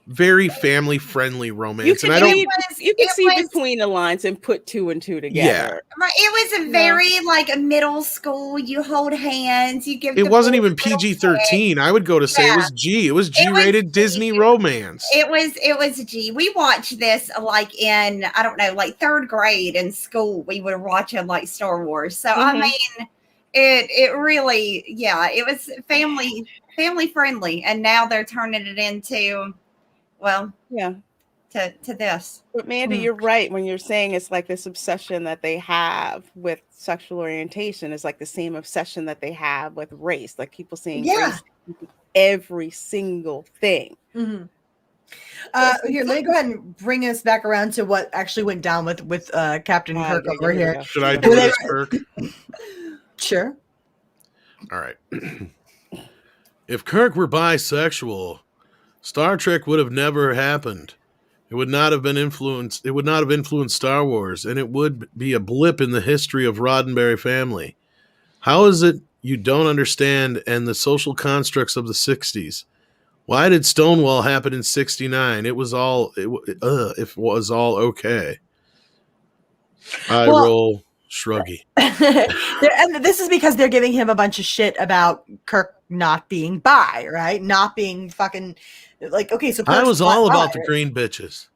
very family friendly romance. You can see between the lines and put two and two together. Yeah. Right. It was a very like a middle school. You hold hands. You give. It wasn't even PG-13. I would go to say it was G. It was G-rated Disney romance. It was G. We watched this like in like third grade in school. We were watching like Star Wars. So I mean. It really, it was family friendly, and now they're turning it into, to this. But Mandy, you're right when you're saying it's like this obsession that they have with sexual orientation is like the same obsession that they have with race. Like people saying race every single thing. Mm-hmm. Here, let me go ahead and bring us back around to what actually went down with Captain Kirk over here. Should I do this, Kirk? Sure. All right. If Kirk were bisexual, Star Trek would have never happened. It would not have been influenced. It would not have influenced Star Wars, and it would be a blip in the history of Roddenberry family. How is it you don't understand and the social constructs of the 60s? Why did Stonewall happen in 69? It was all okay. I roll shruggy. And this is because they're giving him a bunch of shit about Kirk not being bi, right? Not being fucking like, okay, so Kirk's I was all bi, about the right? green bitches.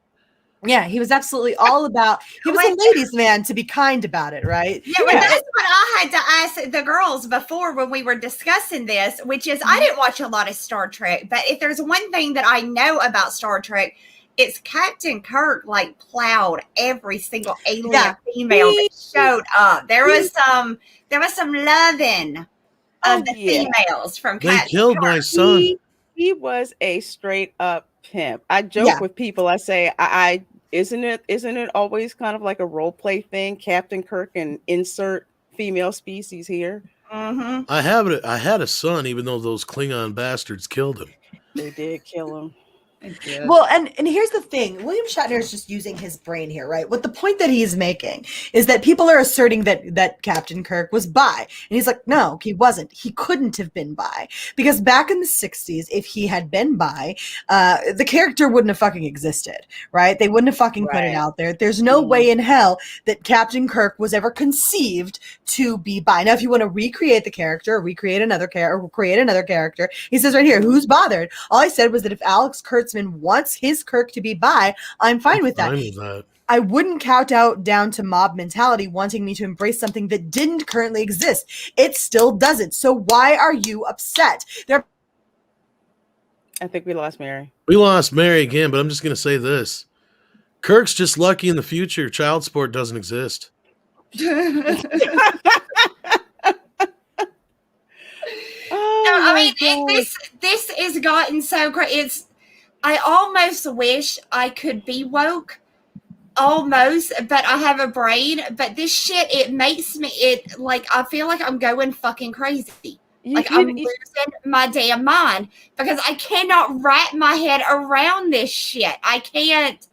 Yeah, he was absolutely all about. He was a ladies' man, to be kind about it, right? Yeah, well, that's what I had to ask the girls before when we were discussing this, which is I didn't watch a lot of Star Trek, but if there's one thing that I know about Star Trek, it's Captain Kirk like plowed every single alien female that showed up. There was some loving of the females from They Captain killed Kirk. my son. He was a straight up pimp. I joke with people. I say, I isn't it always kind of like a role play thing? Captain Kirk and insert female species here. Mm-hmm. I had a son, even though those Klingon bastards killed him. They did kill him. Well, and here's the thing. William Shatner is just using his brain here, right? What the point that he's making is that people are asserting that Captain Kirk was bi. And he's like, no, he wasn't. He couldn't have been bi. Because back in the 60s, if he had been bi, the character wouldn't have fucking existed, right? They wouldn't have fucking put it out there. There's no way in hell that Captain Kirk was ever conceived to be bi. Now, if you want to recreate the character, or create another character, he says right here, who's bothered? All I said was that if Alex Kurtzman wants his Kirk to be bi, I'm fine with that. I wouldn't kowtow down to mob mentality wanting me to embrace something that didn't currently exist. It still doesn't. So why are you upset? I think we lost Mary. We lost Mary again, but I'm just going to say this. Kirk's just lucky in the future child support doesn't exist. This has gotten so great. I almost wish I could be woke, almost, but I have a brain. But this shit, it makes me, I feel like I'm going fucking crazy. I'm losing my damn mind because I cannot wrap my head around this shit. I can't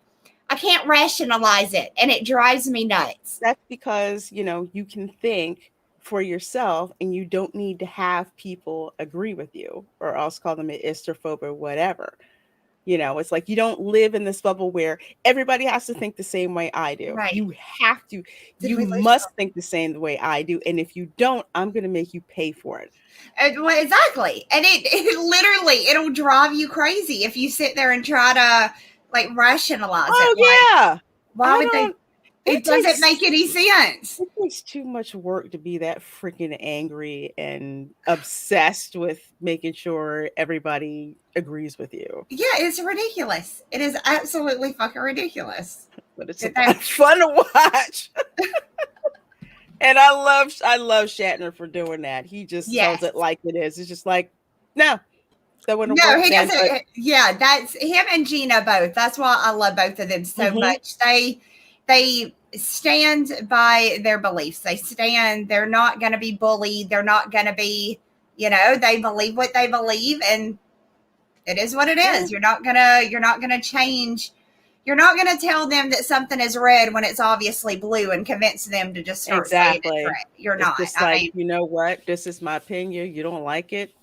rationalize it, and it drives me nuts. That's because, you can think for yourself and you don't need to have people agree with you or else call them an istrophobe or whatever. It's like you don't live in this bubble where everybody has to think the same way I do. Right. You have to. You must think the same way I do. And if you don't, I'm going to make you pay for it. Well, exactly. And it literally, it'll drive you crazy if you sit there and try to rationalize it. Oh, yeah. Why would they? It doesn't make any sense. It takes too much work to be that freaking angry and obsessed with making sure everybody agrees with you. Yeah, it's ridiculous. It is absolutely fucking ridiculous. But it's fun to watch. And I love Shatner for doing that. He just tells it like it is. It's just like, no. That wouldn't work. He doesn't. Yeah, that's him and Gina both. That's why I love both of them so much. They stand by their beliefs. They're not going to be bullied. They're not going to be, they believe what they believe, and it is what it is. You're not going to change. You're not going to tell them that something is red when it's obviously blue and convince them to just start saying it's red. You're not. Just you know what? This is my opinion. You don't like it?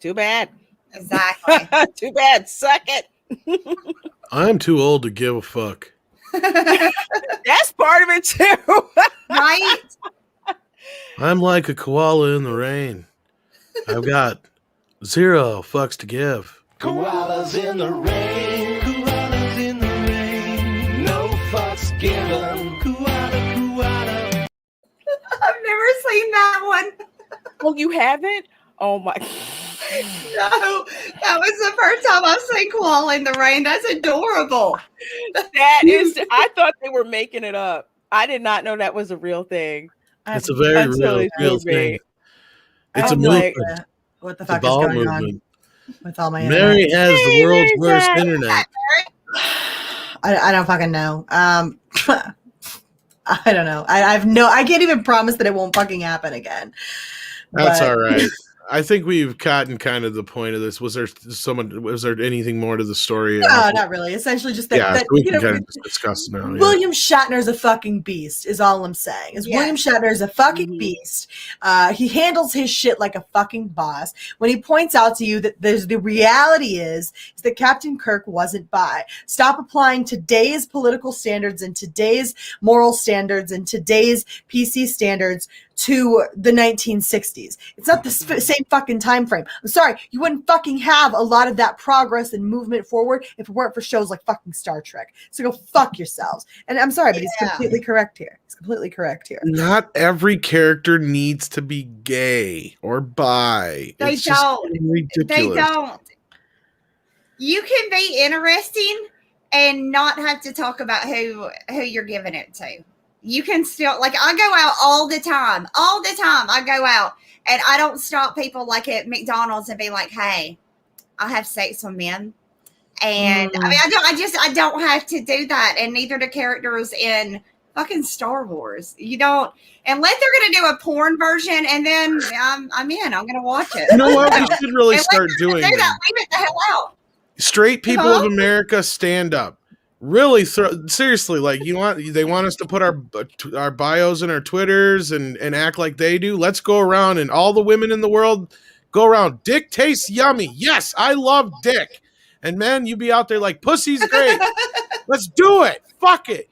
Too bad. Exactly. Too bad. Suck it. I'm too old to give a fuck. That's part of it too. Right? I'm like a koala in the rain. I've got 0 fucks to give. Koalas in the rain, koalas in the rain, no fucks given, koala. I've never seen that one. Oh, you haven't? Oh my. No, that was the first time I've seen koala in the rain. That's adorable. That is, I thought they were making it up. I did not know that was a real thing. It's a very real thing. It's a movement. What the fuck is going on with all my internet? Mary has the world's worst internet. I don't fucking know. I don't know. I can't even promise that it won't fucking happen again. That's all right. I think we've gotten kind of the point of this. Was there anything more to the story? No, not really. Essentially, just that, So we can kind of just discuss now. William Shatner's a fucking beast, is all I'm saying. William Shatner is a fucking beast. He handles his shit like a fucking boss. When he points out to you that the reality is that Captain Kirk wasn't bi. Stop applying today's political standards and today's moral standards and today's PC standards to the 1960s. It's not the same fucking time frame. I'm sorry, you wouldn't fucking have a lot of that progress and movement forward if it weren't for shows like fucking Star Trek. So go fuck yourselves. And I'm sorry, but he's completely correct here. Not every character needs to be gay or bi. They it's just don't. ridiculous. They don't. You can be interesting and not have to talk about who you're giving it to. You can still, like, I go out all the time. I go out and I don't stop people like at McDonald's and be like, hey, I have sex with men. And I mean, I don't have to do that. And neither do characters in fucking Star Wars. You don't, unless they're going to do a porn version, and then I'm in. I'm going to watch it. You know what? We should really start doing that. that. Leave it the hell out. Straight people of America, stand up. Really, seriously, like they want us to put our bios and our Twitters and act like they do. Let's go around and all the women in the world go around. Dick tastes yummy. Yes, I love dick. And men, you be out there like pussy's great. Let's do it. Fuck it.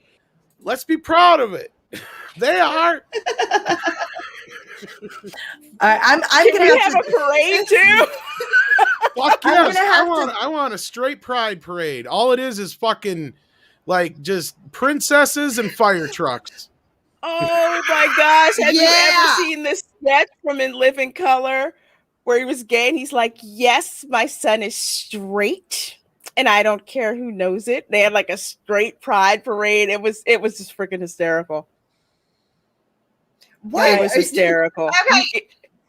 Let's be proud of it. They are. I'm gonna have a parade too. Fuck yes. I want a straight pride parade. All it is fucking like just princesses and fire trucks. Oh my gosh. Have you ever seen this sketch from In Living Color where he was gay and he's like, yes, my son is straight and I don't care who knows it. They had like a straight pride parade. It was just freaking hysterical. What? It was hysterical. Okay.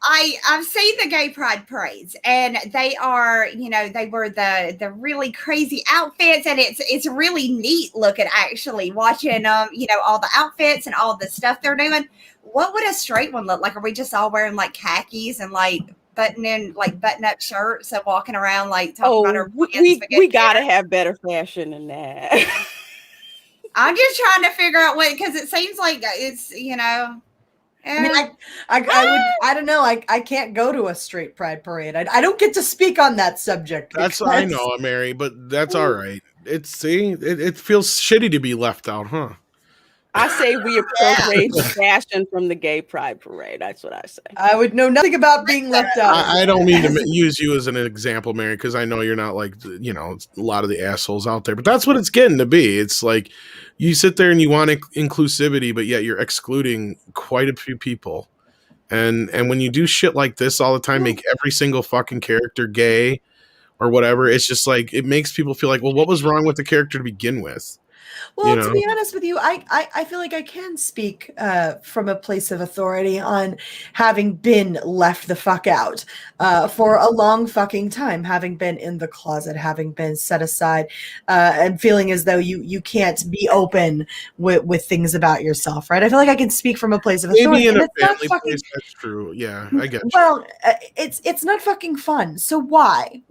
I've seen the gay pride parades, and they are, they were the really crazy outfits, and it's really neat looking actually watching all the outfits and all the stuff they're doing. What would a straight one look like? Are we just all wearing like khakis and like button up shirts and walking around like talking about our we gotta have better fashion than that. I'm just trying to figure out what, because it seems like it's I mean, I don't know. I can't go to a straight pride parade. I don't get to speak on that subject. That's I know, Mary, but that's all right. It feels shitty to be left out, huh? I say we appropriate the fashion from the gay pride parade. That's what I say. I would know nothing about being left out. I don't mean to use you as an example, Mary, because I know you're not like, a lot of the assholes out there, but that's what it's getting to be. It's like you sit there and you want inclusivity, but yet you're excluding quite a few people. And when you do shit like this all the time, make every single fucking character gay or whatever, it's just like, it makes people feel like, well, what was wrong with the character to begin with? Well, to be honest with you, I feel like I can speak from a place of authority on having been left the fuck out for a long fucking time, having been in the closet, having been set aside, and feeling as though you can't be open with things about yourself, right? I feel like I can speak from a place of authority. Maybe in a family place, that's true. Yeah, I get you. Well, it's not fucking fun. So why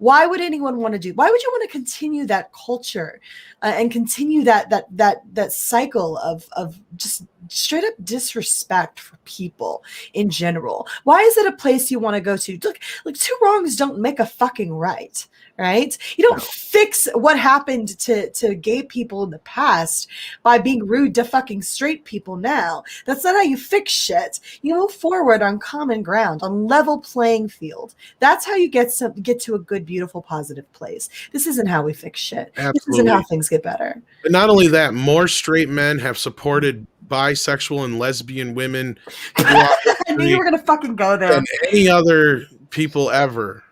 would anyone want to do? Why would you want to continue that culture and continue that cycle of just straight up disrespect for people in general? Why is it a place you want to go to? Look, like, two wrongs don't make a fucking right. Right? You don't fix what happened to gay people in the past by being rude to fucking straight people now. That's not how you fix shit. You move forward on common ground, on level playing field. That's how you get to a good, beautiful, positive place. This isn't how we fix shit. Absolutely. This isn't how things get better. But not only that, more straight men have supported bisexual and lesbian women I knew you were gonna fucking go there than any other people ever.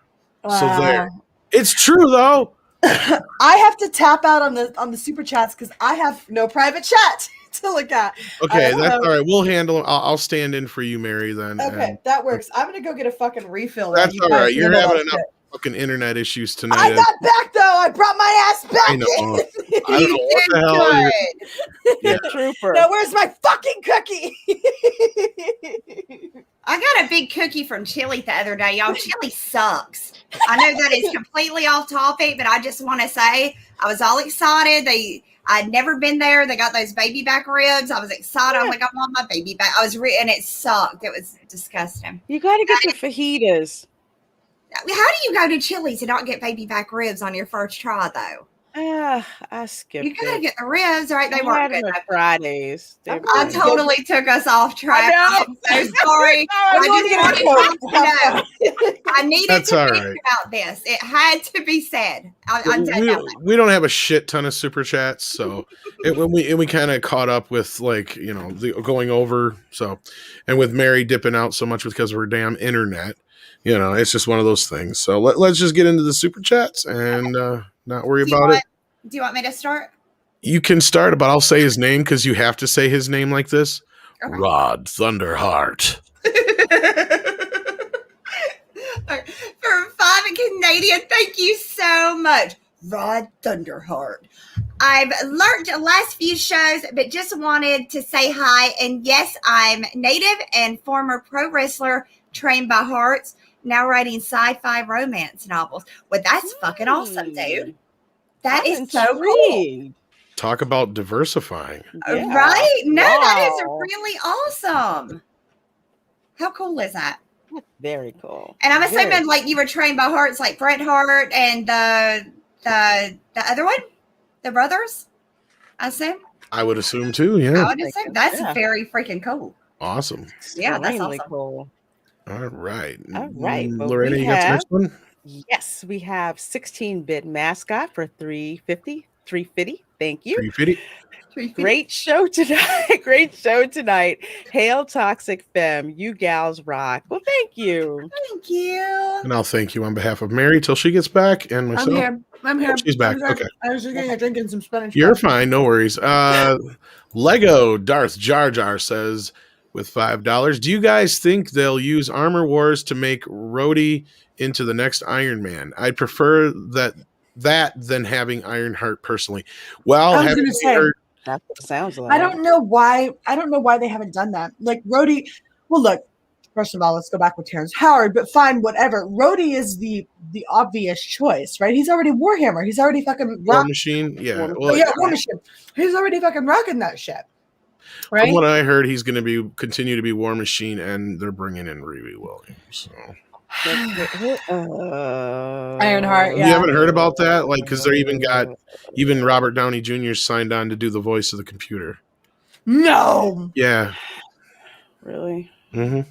So there. It's true though. I have to tap out on the super chats because I have no private chat to look at. Okay, that's all right. We'll handle it. I'll stand in for you, Mary. Then. Okay, that works. I'm gonna go get a fucking refill. That's all right. You're having enough fucking internet issues tonight. I got back though. I brought my ass back. I know. I don't know what the hell. Yeah, trooper. Now where's my fucking cookie? I got a big cookie from Chili the other day, y'all. Chili sucks. I know that is completely off topic, but I just want to say I was all excited. I'd never been there. They got those baby back ribs. I was excited. I'm like, I want my baby back. And it sucked. It was disgusting. You got to get the fajitas. How do you go to Chili's and not get baby back ribs on your first try, though? I skipped You gotta it. get the ribs, right? They I weren't had good. them on Fridays. They I were- totally took us off track. I know. I'm so sorry. I I wanted just to wanted y'all to know. I needed That's to all think right. about this. It had to be said. I'm done now. We don't have a shit ton of super chats, so we kind of caught up with like the going over. So, and with Mary dipping out so much because of her damn internet, it's just one of those things. So let's just get into the super chats and not worry about it. Do you want me to start? You can start, but I'll say his name because you have to say his name like this. Okay. Rod Thunderheart. For 5 Canadian, thank you so much, Rod Thunderheart. I've learned the last few shows, but just wanted to say hi. And yes, I'm native and former pro wrestler trained by Hearts, now writing sci-fi romance novels. Well, that's fucking awesome, dude. That I'm is so cool. intrigued. Talk about diversifying. Yeah. Right? No, that is Wow. really awesome. How cool is that? That's very cool. And I'm Very assuming like you were trained by Hearts like Bret Hart and the other one, the brothers. I assume. I would assume too. I Yeah. would assume that's Yeah. very freaking cool. Awesome. Yeah, that's extremely awesome. cool. All right. All right, well, Lorena, we you got the have- next one? Yes, we have 16-bit mascot for $350. Thank you. 350. Great show tonight. Great show tonight. Hail Toxic Femme. You gals rock. Well, thank you. Thank you. And I'll thank you on behalf of Mary till she gets back and myself. I'm here. She's back. I'm sorry. Okay. I was just getting a drink and some Spanish. You're coffee. fine. No worries. Lego Darth Jar Jar says with $5, do you guys think they'll use Armor Wars to make Rhodey into the next Iron Man? I'd prefer that than having Ironheart personally. Well, I was having gonna say, heard, That's what it sounds like. I don't know why. I don't know why they haven't done that. Like Rhodey. Well, look. First of all, let's go back with Terrence Howard. But fine, whatever. Rhodey is the obvious choice, right? He's already Warhammer. He's already fucking War rock. Machine, yeah. Oh, yeah, War Machine. He's already fucking rocking that shit, right? From what I heard, he's going to continue to be War Machine, and they're bringing in Riri Williams. So. Ironheart, You haven't heard about that, like, because they're even Robert Downey Jr. signed on to do the voice of the computer. No. Yeah. Really? Mm-hmm.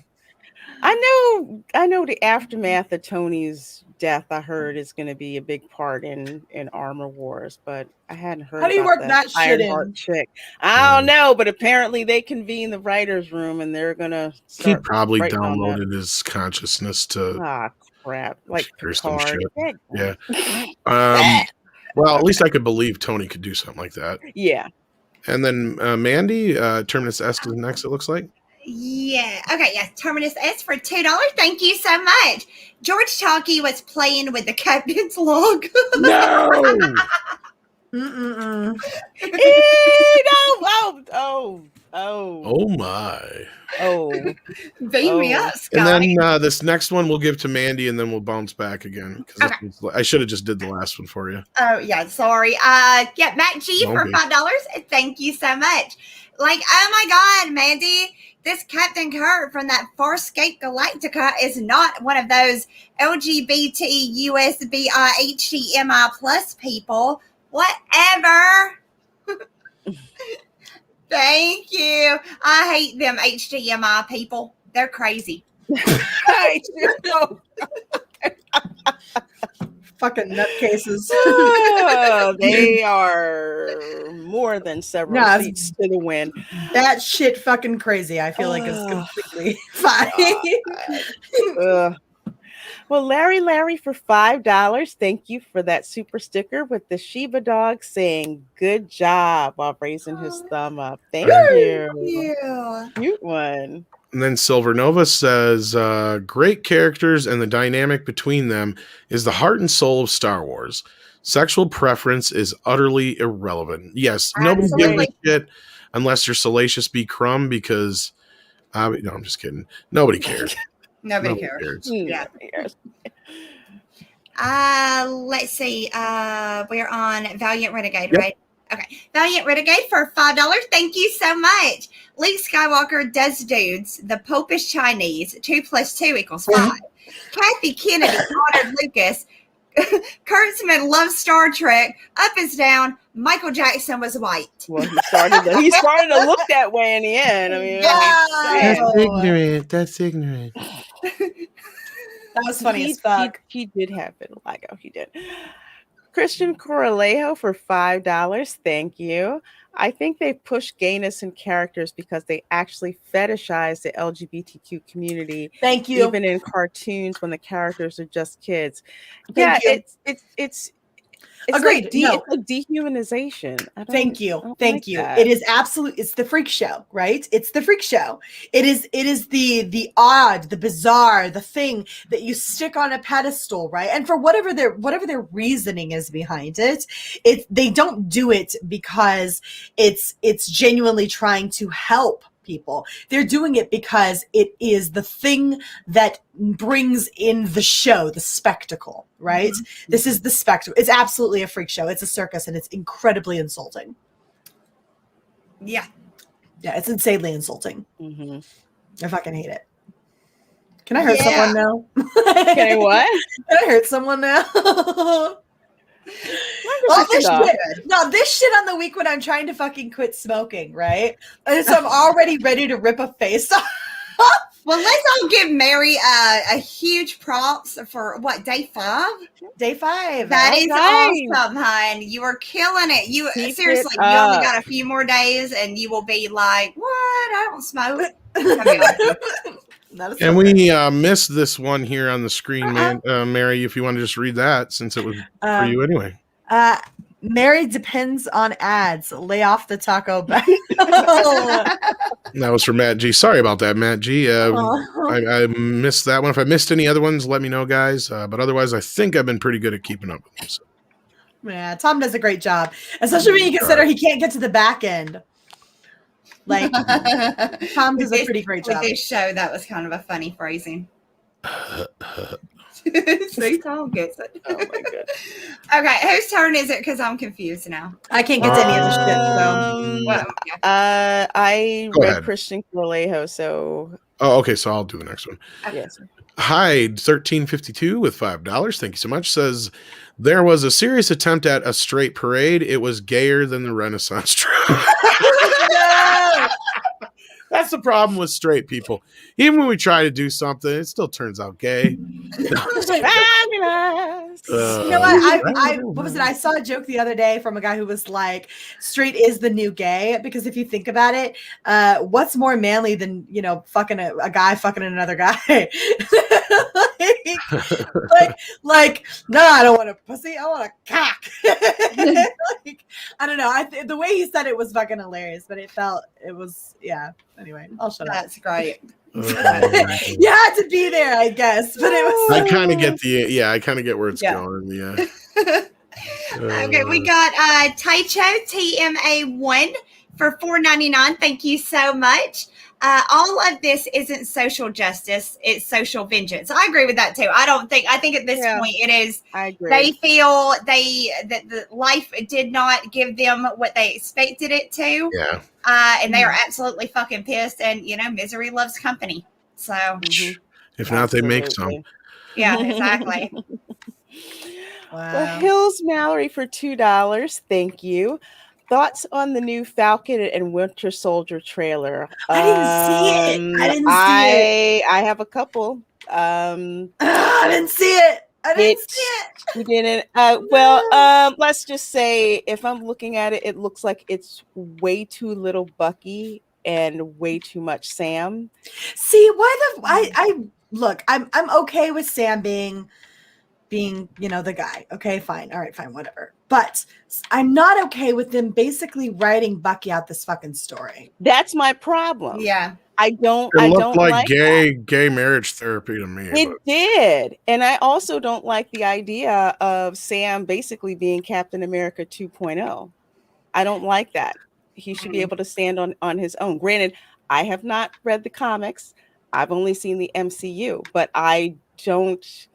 I know the aftermath of Tony's death, I heard, is going to be a big part in Armor Wars, but I hadn't heard. How do you about work that shit Ironheart in? chick. I don't know, but apparently they convene the writers' room and they're gonna. He probably writing on that. downloaded his consciousness to Ah, crap! Like or some Picard. shit. Yeah. Well, at least I could believe Tony could do something like that. Yeah. And then Mandy, Terminus S is next, it looks like. Yeah. Okay. Yes. Terminus S for $2. Thank you so much. George Talkie was playing with the captain's log. No. Mm-mm-mm. Oh my. Beam me up, Scott. And then this next one we'll give to Mandy, and then we'll bounce back again. Okay. I should have just did the last one for you. Oh yeah, sorry. Yeah, Matt G Don't for be. $5. Thank you so much. Like, oh my God, Mandy, this Captain Kirk from that Farscape Galactica is not one of those LGBT USB HDMI plus people. Whatever. Thank you. I hate them HDMI people. They're crazy. Fucking nutcases. They are more than several No, seats to the wind. That shit fucking crazy. I feel like it's completely fine. Well, Larry for $5. Thank you for that super sticker with the Shiba dog saying "good job" while raising his thumb up. Thank you. Yeah. Cute one. And then Silver Nova says, great characters, and the dynamic between them is the heart and soul of Star Wars. Sexual preference is utterly irrelevant. Yes, nobody's giving a shit unless you're Salacious B. Crumb, because No, I'm just kidding. Nobody cares. Nobody cares. Yeah. Yes. Let's see. We're on Valiant Renegade, Yep. right? Okay. Valiant Renegade for $5. Thank you so much. Luke Skywalker does dudes. The Popish Chinese. 2 + 2 = 5. Kathy Kennedy honored Lucas. Kurtzman loves Star Trek. Up is down. Michael Jackson was white. Well, he started to look that way in the end. I mean, That's ignorant. That's ignorant. That was funny as fuck. He did have vitiligo. He did. Christian Corralejo for $5. Thank you. I think they push gayness in characters because they actually fetishize the LGBTQ community. Thank you. Even in cartoons when the characters are just kids. Thank you. It's Agreed. Like No. it's like dehumanization. Thank you. I don't Thank like you. that. It is absolute. It's the freak show, right? It's the freak show. It is the odd, the bizarre, the thing that you stick on a pedestal, right? And for whatever their reasoning is behind it, they don't do it because it's genuinely trying to help people. They're doing it because it is the thing that brings in the show, the spectacle, right? Mm-hmm. This is the spectacle. It's absolutely a freak show. It's a circus, and it's incredibly insulting. Yeah. Yeah, it's insanely insulting. Mm-hmm. I fucking hate it. Can I hurt someone now? Okay, what? Can I hurt someone now? This shit on the week when I'm trying to fucking quit smoking, right? And so I'm already ready to rip a face off. Well, let's all give Mary a huge props for day 5? Day 5. That is awesome, hon. You are killing it. You seriously, you only got a few more days and you will be like, what? I don't smoke. And we missed this one here on the screen, Mary, if you want to just read that since it was for you anyway. Mary depends on ads. Lay off the Taco Bell. That was for Matt G. Sorry about that, Matt G. I missed that one. If I missed any other ones, let me know, guys. But otherwise, I think I've been pretty good at keeping up with them. So. Yeah, Tom does a great job, especially when you consider he can't get to the back end. Like, Tom does a pretty great job. With this show, that was kind of a funny phrasing. See, Tom gets it. Oh my god. Okay, whose turn is it? Because I'm confused now. I can't get to any of the shit. So. Well, yeah. I Go read ahead. Christian Corralejo, so Oh, okay. So I'll do the next one. yes. Hyde 1352 with $5. Thank you so much. Says there was a serious attempt at a straight parade. It was gayer than the Renaissance Trail. That's the problem with straight people. Even when we try to do something, it still turns out gay. Fabulous. You know what? What was it? I saw a joke the other day from a guy who was like, "Straight is the new gay." Because if you think about it, what's more manly than fucking a guy fucking another guy? like, no, I don't want a pussy. I want a cock. I don't know. The way he said it was fucking hilarious, but it was Anyway, I'll shut up. That's great. You had to be there, I guess, but it was. I kind of get where it's going. Yeah. Okay, we got Taicho TMA1 for $4.99. Thank you so much. All of this isn't social justice; it's social vengeance. I agree with that too. I think at this point it is. I agree. They feel that the life did not give them what they expected it to. Yeah. And they are absolutely fucking pissed. And misery loves company. So if not, they make some. Yeah, exactly. Wow. Well, Hills Mallory for $2. Thank you. Thoughts on the new Falcon and Winter Soldier trailer? I didn't see it. I have a couple. I didn't see it. You didn't. Let's just say if I'm looking at it, it looks like it's way too little Bucky and way too much Sam. See, I'm okay with Sam being the guy. Okay, fine. All right, fine, whatever. But I'm not okay with them basically writing Bucky out this fucking story. That's my problem. Yeah. I don't like gay marriage therapy to me. It did. And I also don't like the idea of Sam basically being Captain America 2.0. I don't like that. He should be able to stand on his own. Granted, I have not read the comics. I've only seen the MCU, but I don't.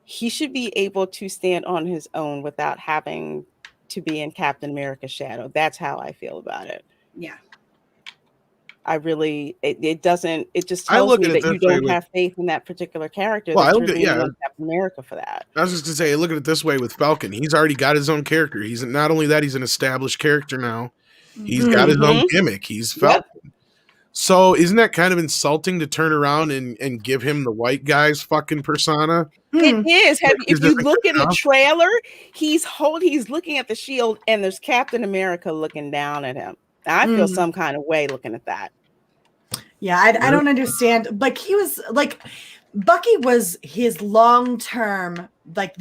He should be able to stand on his own without having to be in Captain America's shadow. That's how I feel about it. Yeah. I really, it doesn't, it just I tells look me at it that you this way don't with- have faith in that particular character, Well, I that look you're at- leaning yeah. on Captain America for that. I was just gonna say, look at it this way with Falcon. He's already got his own character. He's not only that, he's an established character now. He's got his own gimmick. He's Falcon. So isn't that kind of insulting to turn around and give him the white guy's fucking persona? It is. If you look in the enough? trailer, he's looking at the shield, and there's Captain America looking down at him. I feel some kind of way looking at that. Yeah, I don't understand. Like he was like Bucky was his long term like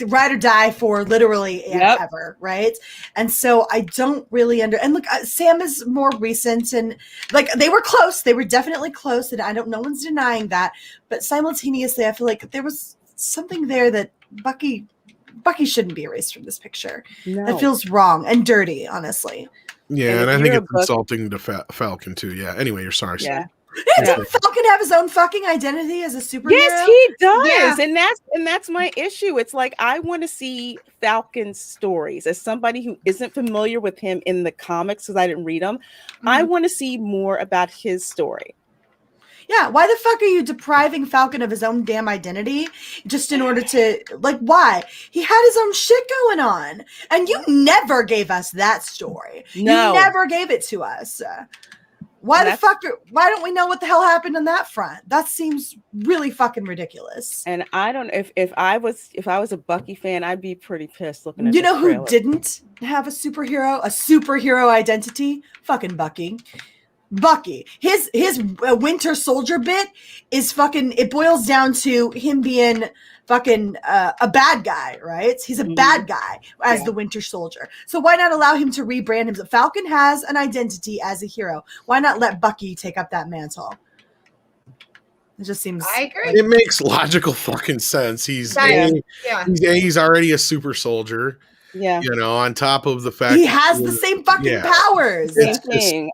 ride or die for literally ever, right? And so I don't really and look, Sam is more recent, and like they were close. They were definitely close, and no one's denying that. But simultaneously, I feel like there was something there that Bucky shouldn't be erased from this picture. No. That feels wrong and dirty, honestly. Yeah, and I think it's insulting to Falcon too. Yeah. Anyway, you're sorry. Yeah. Doesn't Falcon have his own fucking identity as a superhero? Yes, he does. Yeah. And that's my issue. It's like I want to see Falcon's stories. As somebody who isn't familiar with him in the comics, because I didn't read them, I want to see more about his story. Yeah, why the fuck are you depriving Falcon of his own damn identity just in order to, like, why? He had his own shit going on, and you never gave us that story. No. You never gave it to us. Why don't we know what the hell happened on that front? That seems really fucking ridiculous. And I don't know if I was a Bucky fan, I'd be pretty pissed looking at You know who trailer. didn't have a superhero identity? Fucking Bucky. His Winter Soldier bit is fucking, it boils down to him being fucking a bad guy, right? He's a bad guy as the Winter Soldier. So why not allow him to rebrand himself? Falcon has an identity as a hero. Why not let Bucky take up that mantle? It just seems. I agree. It makes logical fucking sense. He's already a super soldier. Yeah. You know, on top of the fact he has the same fucking powers. Same thing.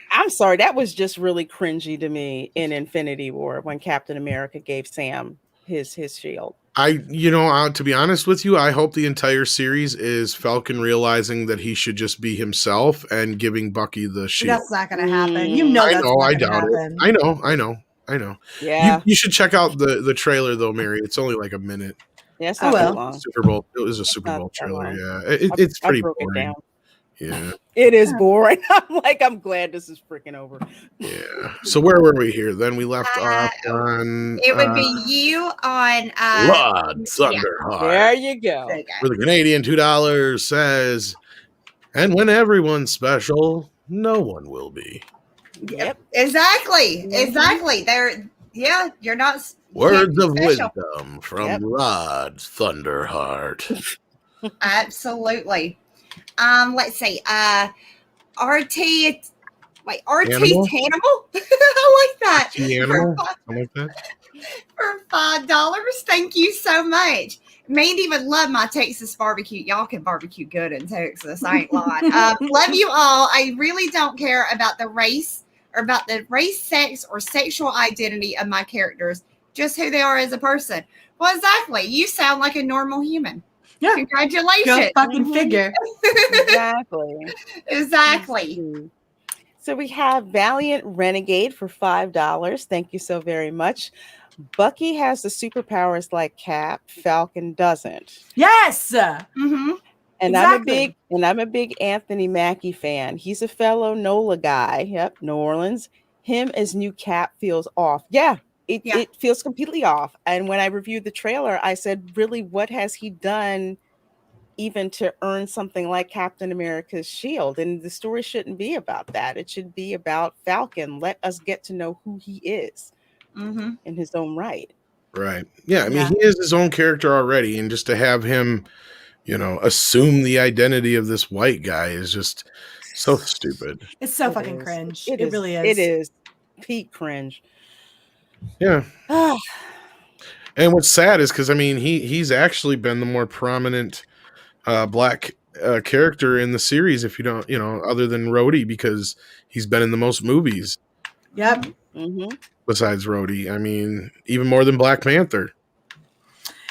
I'm sorry, that was just really cringy to me in Infinity War when Captain America gave Sam his shield. To be honest with you, I hope the entire series is Falcon realizing that he should just be himself and giving Bucky the shield. That's not going to happen. You know, I doubt it. I know. Yeah. You should check out the trailer though, Mary. It's only like a minute. Yeah, it's not that long. Super Bowl. It was a Super Bowl trailer. Yeah, it's pretty boring. Yeah, it is boring. I'm glad this is freaking over. Yeah. So where were we here? Then we left off on. It would be you on. Rod Thunderheart. There you go. For the Canadian $2 says, and when everyone's special, no one will be. Yep. Exactly. You're not. Words of wisdom from Rod Thunderheart. Absolutely. Let's see. RT Animal? Tanimal? I like that. Animal? Something like that. For $5. Thank you so much. Mandy would love my Texas barbecue. Y'all can barbecue good in Texas. I ain't lying. Love you all. I really don't care about the race or about the race, sex, or sexual identity of my characters. Just who they are as a person. Well, exactly. You sound like a normal human. Yeah. Congratulations. Go fucking figure. Exactly. So we have Valiant Renegade for $5. Thank you so very much. Bucky has the superpowers like Cap. Falcon doesn't. Yes. Mm-hmm. And exactly. I'm a big Anthony Mackie fan. He's a fellow NOLA guy. Yep, New Orleans. Him as new Cap feels off. Yeah. It feels completely off. And when I reviewed the trailer, I said, really, what has he done even to earn something like Captain America's shield? And the story shouldn't be about that. It should be about Falcon. Let us get to know who he is in his own right. Right. Yeah. I mean, he is his own character already. And just to have him, assume the identity of this white guy is just so stupid. It's so fucking cringe. It really is. It is peak cringe. Yeah. And what's sad is because, I mean, he's actually been the more prominent black character in the series if you don't, other than Rhodey, because he's been in the most movies Yep. besides Rhodey. I mean, even more than Black Panther.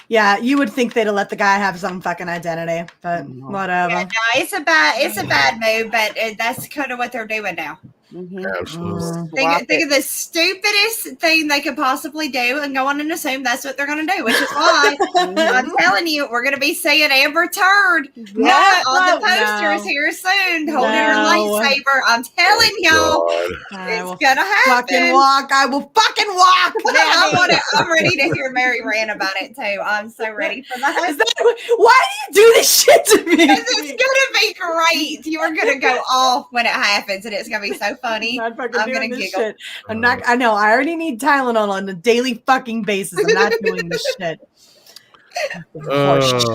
Yeah, you would think they'd have let the guy have some fucking identity, but whatever. Yeah, no, it's a bad move, but that's kind of what they're doing now. Absolutely. Think of the stupidest thing they could possibly do and go on and assume that's what they're going to do, which is why I'm telling you, we're going to be seeing Amber Turd not on the posters here soon, holding her lightsaber. I'm telling y'all, it's going to happen. Fucking walk. I will fucking walk. I'm ready to hear Mary rant about it too. I'm so ready for that. Why do you do this shit to me? Because it's going to be great. You are going to go off when it happens, and it's going to be so funny. I'm going to giggle. Shit. I'm not. I know. I already need Tylenol on a daily fucking basis. I'm not doing this shit.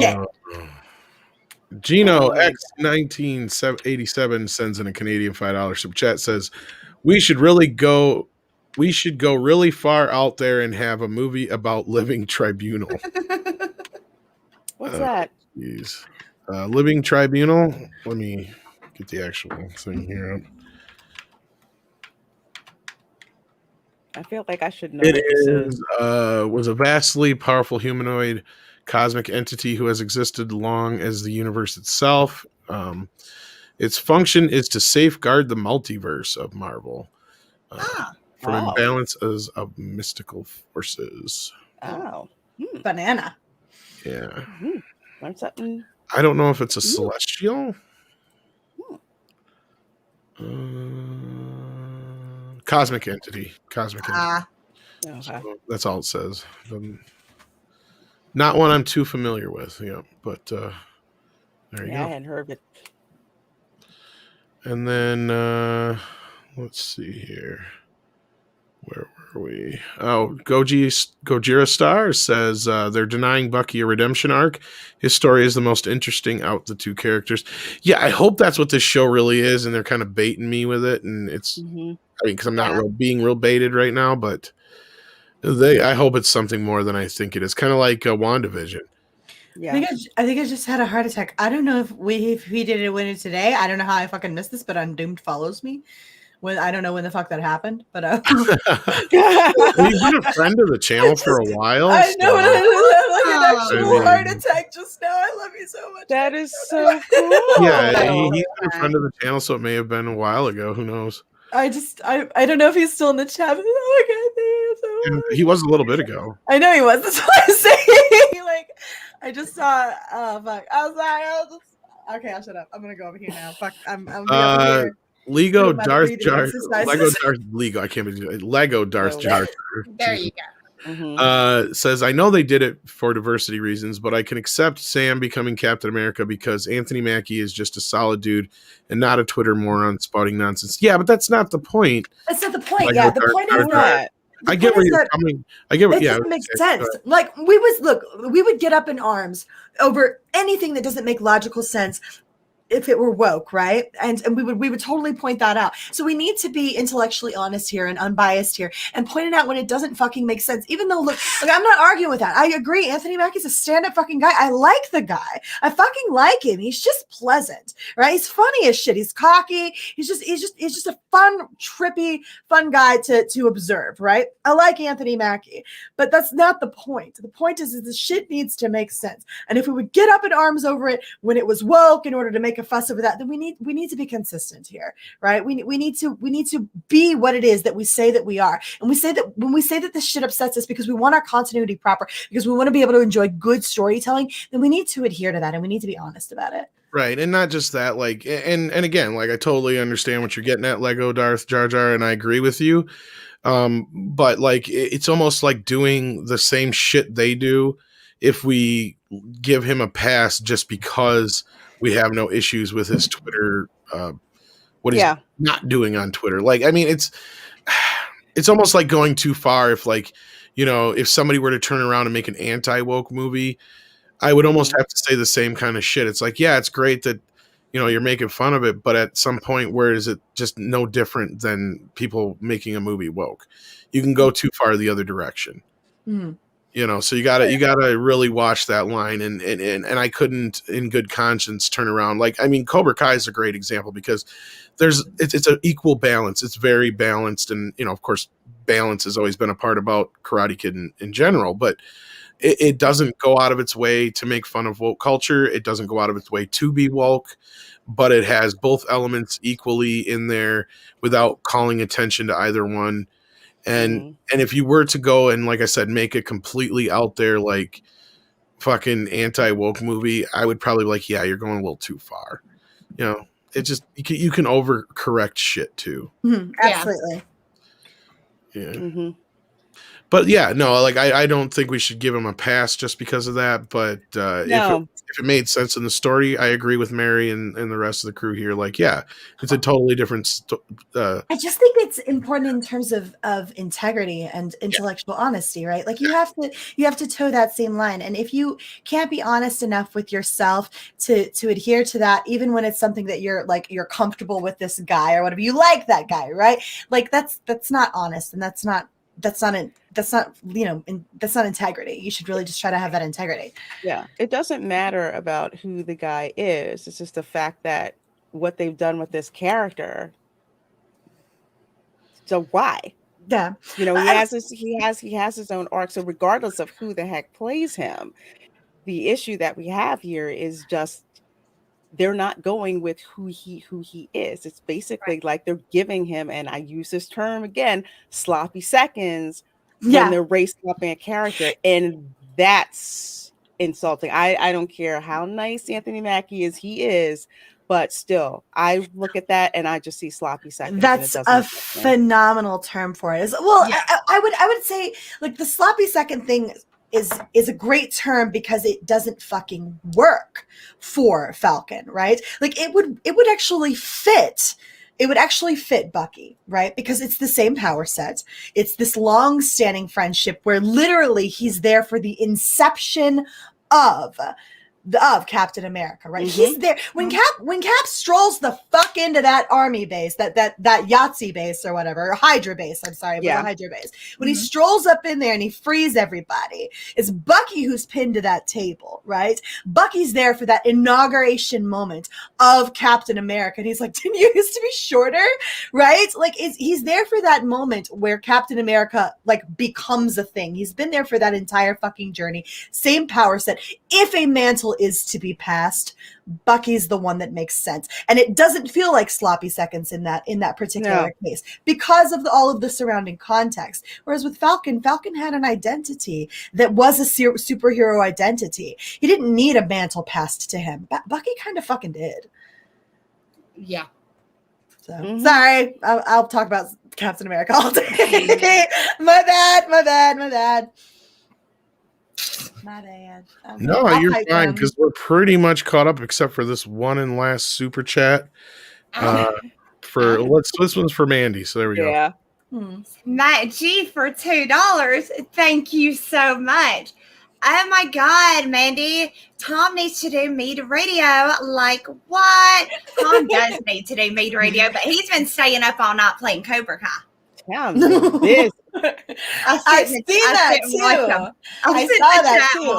Shit. Gino X1987 sends in a Canadian $5 super chat, says, we should go really far out there and have a movie about Living Tribunal. What's that? Geez. Living Tribunal. Let me get the actual thing here. I feel like I should know. It was a vastly powerful humanoid cosmic entity who has existed long as the universe itself. Its function is to safeguard the multiverse of Marvel from imbalances of mystical forces. Banana. Yeah. Learn something. I don't know if it's a celestial. Cosmic entity. Okay. So that's all it says. Not one I'm too familiar with. Yeah, but there you go. I hadn't heard of it. And then let's see here. Where were we? Oh, Gojira Star says they're denying Bucky a redemption arc. His story is the most interesting out the two characters. Yeah, I hope that's what this show really is, and they're kind of baiting me with it. And it's, I mean, because I'm not being real baited right now, but I hope it's something more than I think it is. Kind of like WandaVision. Yeah. I think I just had a heart attack. I don't know if we did it winning today. I don't know how I fucking missed this, but Undoomed follows me. I don't know when the fuck that happened, but You've been a friend of the channel for a while. I know, but I had like an actual heart attack just now. I love you so much. That is so cool. Yeah, he's been a friend of the channel, so it may have been a while ago. Who knows? I don't know if he's still in the chat. But, oh my god, thank you so much. He was a little bit ago. I know he was. That's what I'm saying. Like, I just saw. Oh fuck! I was like, okay, I'll shut up. I'm gonna go over here now. Fuck, I'm over here. Lego Darth Jar. Lego. I can't believe it. Lego Darth Jar. There you go. Says, I know they did it for diversity reasons, but I can accept Sam becoming Captain America because Anthony Mackie is just a solid dude and not a Twitter moron spouting nonsense. Yeah, but that's not the point. That's not the point. Lego yeah, the point is that. I get where you're coming. I get what. It doesn't make sense. Like we would get up in arms over anything that doesn't make logical sense if it were woke, right? And we would totally point that out. So we need to be intellectually honest here and unbiased here and point it out when it doesn't fucking make sense. Even though, look, I'm not arguing with that. I agree. Anthony Mackie's a stand-up fucking guy. I like the guy. I fucking like him. He's just pleasant, right? He's funny as shit. He's cocky. He's just a fun, trippy, fun guy to observe, right? I like Anthony Mackie, but that's not the point. The point is the shit needs to make sense. And if we would get up in arms over it when it was woke in order to make a fuss over that, then we need to be consistent here, right? We need to be what it is that we say that we are. And we say that when we say that this shit upsets us because we want our continuity proper, because we want to be able to enjoy good storytelling, then we need to adhere to that and we need to be honest about it. Right. And not just that, like, and again, like, I totally understand what you're getting at, Lego Darth Jar Jar, and I agree with you. But like, it's almost like doing the same shit they do if we give him a pass just because we have no issues with his Twitter, what he's not doing on Twitter. Like, I mean, it's almost like going too far. If, like, you know, if somebody were to turn around and make an anti-woke movie, I would almost have to say the same kind of shit. It's like, yeah, it's great that, you know, you're making fun of it, but at some point, where is it just no different than people making a movie woke? You can go too far the other direction. Mm. So you gotta really watch that line, and I couldn't in good conscience turn around. Like, I mean, Cobra Kai is a great example because it's an equal balance. It's very balanced, and of course, balance has always been a part about Karate Kid in general, but it doesn't go out of its way to make fun of woke culture. It doesn't go out of its way to be woke, but it has both elements equally in there without calling attention to either one. And if you were to go and, like I said, make a completely out there, like, fucking anti-woke movie, I would probably be like, yeah, you're going a little too far. It just, you can overcorrect shit too. Absolutely. Yeah. But yeah, no, like I don't think we should give him a pass just because of that. But if it made sense in the story, I agree with Mary and the rest of the crew here. Like, yeah, it's a totally different. I just think it's important in terms of integrity and intellectual honesty, right? Like you have to toe that same line, and if you can't be honest enough with yourself to adhere to that, even when it's something that you're comfortable with this guy or whatever, you like that guy, right? Like that's not honest, and that's not integrity. You should really just try to have that integrity. Yeah. It doesn't matter about who the guy is. It's just the fact that what they've done with this character. So why? Yeah. He has his own arc. So regardless of who the heck plays him, the issue that we have here is just they're not going with who he is. It's basically like they're giving him, and I use this term again, sloppy seconds when they're racing up in a character, and that's insulting. I don't care how nice Anthony Mackie is, he is, but still, I look at that and I just see sloppy seconds. That's a phenomenal term for it. I would say, like, the sloppy second thing is a great term because it doesn't fucking work for Falcon, right? Like it would actually fit. It would actually fit Bucky, right? Because it's the same power set. It's this long-standing friendship where literally he's there for the inception of Captain America, right? He's there when Cap strolls the fuck into that army base, that Yahtzee base or whatever, or Hydra base. I'm sorry, it was a Hydra base. When he strolls up in there and he frees everybody, it's Bucky who's pinned to that table, right? Bucky's there for that inauguration moment of Captain America, and he's like, "Didn't you used to be shorter?" Right? Like, he's there for that moment where Captain America like becomes a thing. He's been there for that entire fucking journey. Same power set. If a mantle is to be passed, Bucky's the one that makes sense, and it doesn't feel like sloppy seconds in that particular case because of all of the surrounding context. Whereas with Falcon had an identity that was a superhero identity. He didn't need a mantle passed to him. Bucky kind of fucking did. Yeah. So sorry, I'll talk about Captain America all day. My bad. No, you're fine because we're pretty much caught up except for this one and last super chat. This one's for Mandy, so there we go. Matt G for $2. Thank you so much. Oh my God, Mandy. Tom needs to do media radio. Like what? Tom does need to do media radio, but he's been staying up all night playing Cobra Kai. I've seen that too.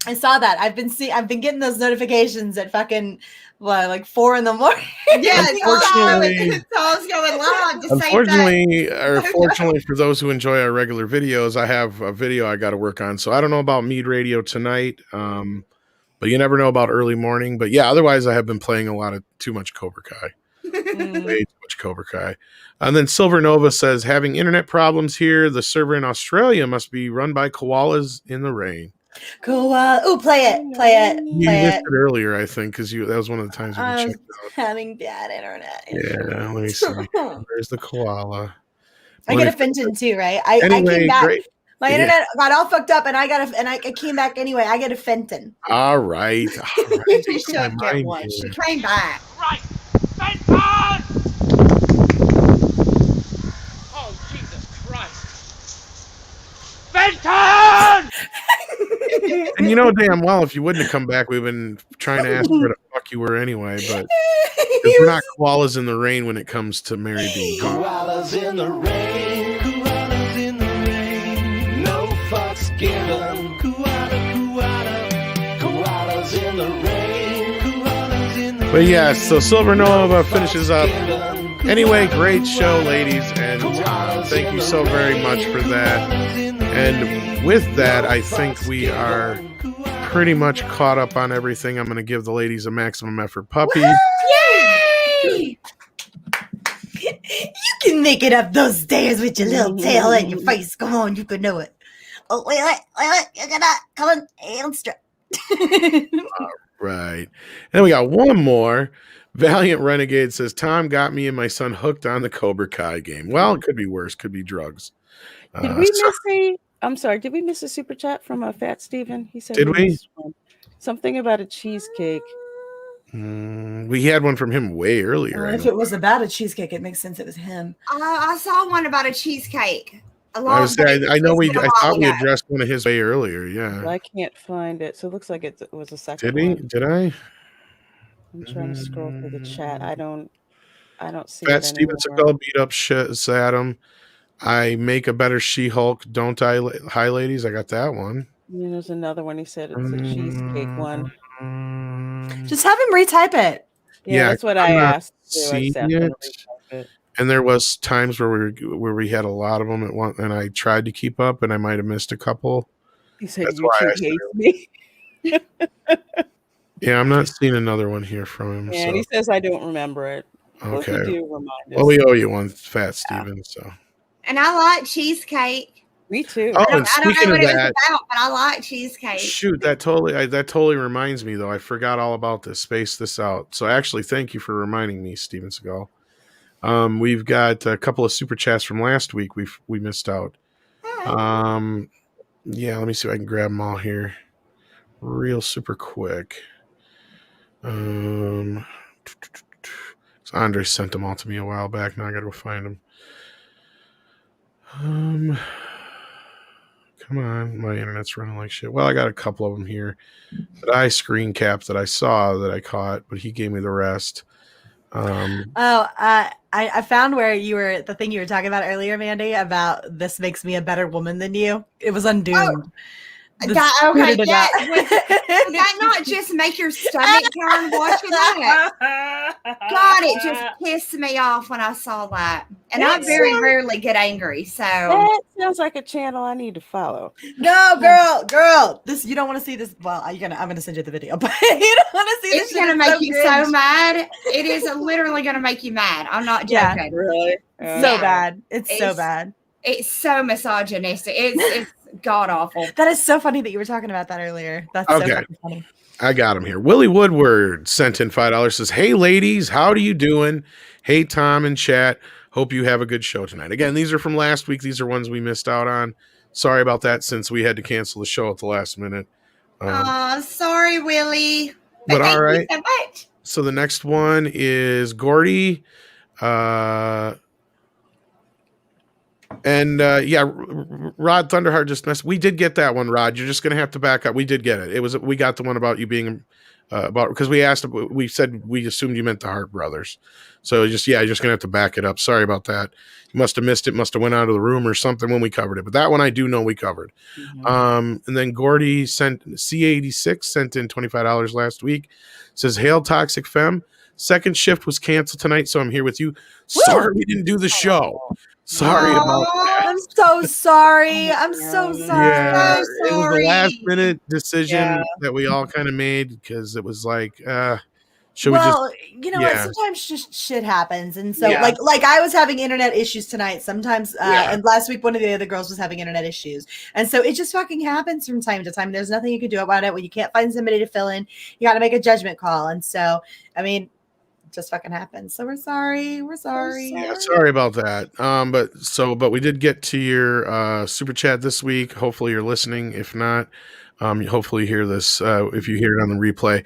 I saw that. I've been getting those notifications at fucking like 4 a.m. Yeah, Tom's going live. Fortunately for those who enjoy our regular videos, I have a video I got to work on. So I don't know about Mead Radio tonight, but you never know about early morning. But yeah, otherwise I have been playing too much Cobra Kai. Way too much Cobra Kai. And then Silver Nova says, having internet problems here. The server in Australia must be run by koalas in the rain. Koala. Ooh, play it. You missed it earlier, I think, because that was one of the times we checked out. Having bad internet. Yeah, let me see. Where's the koala? I get a Fenton too, right? I came back. Great. My internet got all fucked up, and I came back anyway. I get a Fenton. All right. She should get one. She came back. Right. Fenton! Oh, Jesus Christ. Fenton! And damn well, if you wouldn't have come back, we've been trying to ask where the fuck you were anyway, but we're not koalas in the rain when it comes to Mary being gone. Koalas in the rain, koalas in the rain, no But yeah, so Silver Nova finishes up. Anyway, great show, ladies and Tom. Thank you so very much for that. And with that, I think we are pretty much caught up on everything. I'm going to give the ladies a maximum effort puppy. Yay! You can make it up those stairs with your little tail and your face. Come on, you can know it. Oh, wait, you're gonna come on, hamster. Right. And we got one more. Valiant Renegade says, Tom got me and my son hooked on the Cobra Kai game. Well, it could be worse. Could be drugs. Did we miss I'm sorry, did we miss a super chat from Fat Steven? He said Did we? missed one. Something about a cheesecake. We had one from him way earlier. If it was about a cheesecake, it makes sense it was him. I saw one about a cheesecake. I know I thought we addressed one of his way earlier. Yeah. But I can't find it. So it looks like it was a second Did he? one. Did I? I'm trying to scroll through the chat. I don't see Fat it Steven anymore. Seagal beat up Saddam. I make a better She-Hulk, don't I? Hi, ladies. I got that one. Yeah, there's another one. He said it's a cheesecake one. Just have him retype it. Yeah, that's what I asked. Seeing it. And there was times where we had a lot of them at once, and I tried to keep up, and I might have missed a couple. He said That's YouTube hates me. Yeah, I'm not seeing another one here from him. Yeah, so. and he says I don't remember it. Okay. Well, if you do, remind us. Well, we owe you one, Fat Steven. So. And I like cheesecake. Me too. Oh, I and don't know speaking what of it was that, about, but I like cheesecake. shoot, that totally reminds me though. I forgot all about this. Space this out. So actually, thank you for reminding me, Steven Seagal. We've got a couple of super chats from last week. We missed out. Yeah, let me see if I can grab them all here, real super quick. So Andre sent them all to me a while back. Now I got to go find them. Come on, my internet's running like shit. Well, I got a couple of them here that I screen capped that I saw that I caught, but he gave me the rest. I found where you were the thing you were talking about earlier, Mandy, about this makes me a better woman than you. It was Undoomed. Would that not just make your stomach turn watching that? God, it just pissed me off when I saw that. And I very rarely get angry. So that sounds like a channel I need to follow. No, girl, this you don't want to see this. Well, I'm gonna send you the video, but you don't want to see this. It's gonna make you so mad. It is literally gonna make you mad. I'm not joking. Yeah, really? So bad. It's so bad. It's so misogynistic. It's god awful. That is so funny that you were talking about that earlier. That's Okay. so fucking funny. I got him here. Willie Woodward sent in $5. Says, "Hey ladies, how do you doing? Hey Tom and chat. Hope you have a good show tonight." Again, these are from last week. These are ones we missed out on. Sorry about that, since we had to cancel the show at the last minute. Sorry, Willie. But all right. So much. So the next one is Gordy. Rod Thunderheart just messed. We did get that one, Rod. You're just gonna have to back up. We did get it. We got the one about you being about, because we said we assumed you meant the Hart brothers. So you're just gonna have to back it up. Sorry about that. You must have missed it. Must have went out of the room or something when we covered it. But that one I do know we covered. And then Gordy sent C86 sent in $25 last week. Says, "Hail Toxic Femme. Second shift was canceled tonight, so I'm here with you. Sorry we didn't do the show. Sorry about that. I'm so sorry. I'm so sorry. Yeah, so it was sorry. the last minute decision that we all kind of made, because it was like, should we just? You know what? Sometimes just shit happens, and so like I was having internet issues tonight. Sometimes, and last week one of the other girls was having internet issues, and so it just fucking happens from time to time. There's nothing you can do about it. When you can't find somebody to fill in, you got to make a judgment call, and so I mean. Just fucking happens. So we're sorry. We're sorry. Yeah, sorry about that. But we did get to your super chat this week. Hopefully you're listening. If not, hopefully you hear this. If you hear it on the replay,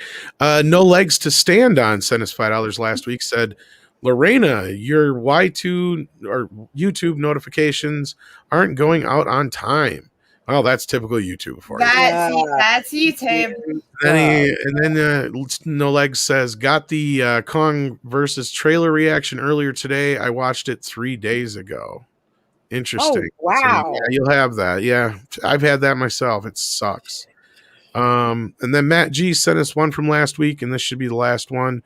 No Legs to Stand On sent us $5 last week. Said, Lorena, your Y2 or YouTube notifications aren't going out on time. Oh, that's typical YouTube for you. That's YouTube. And then No Legs says, got the Kong versus trailer reaction earlier today. I watched it 3 days ago. Interesting. Oh, wow. So, yeah, you'll have that. Yeah, I've had that myself. It sucks. And then Matt G sent us one from last week, and this should be the last one.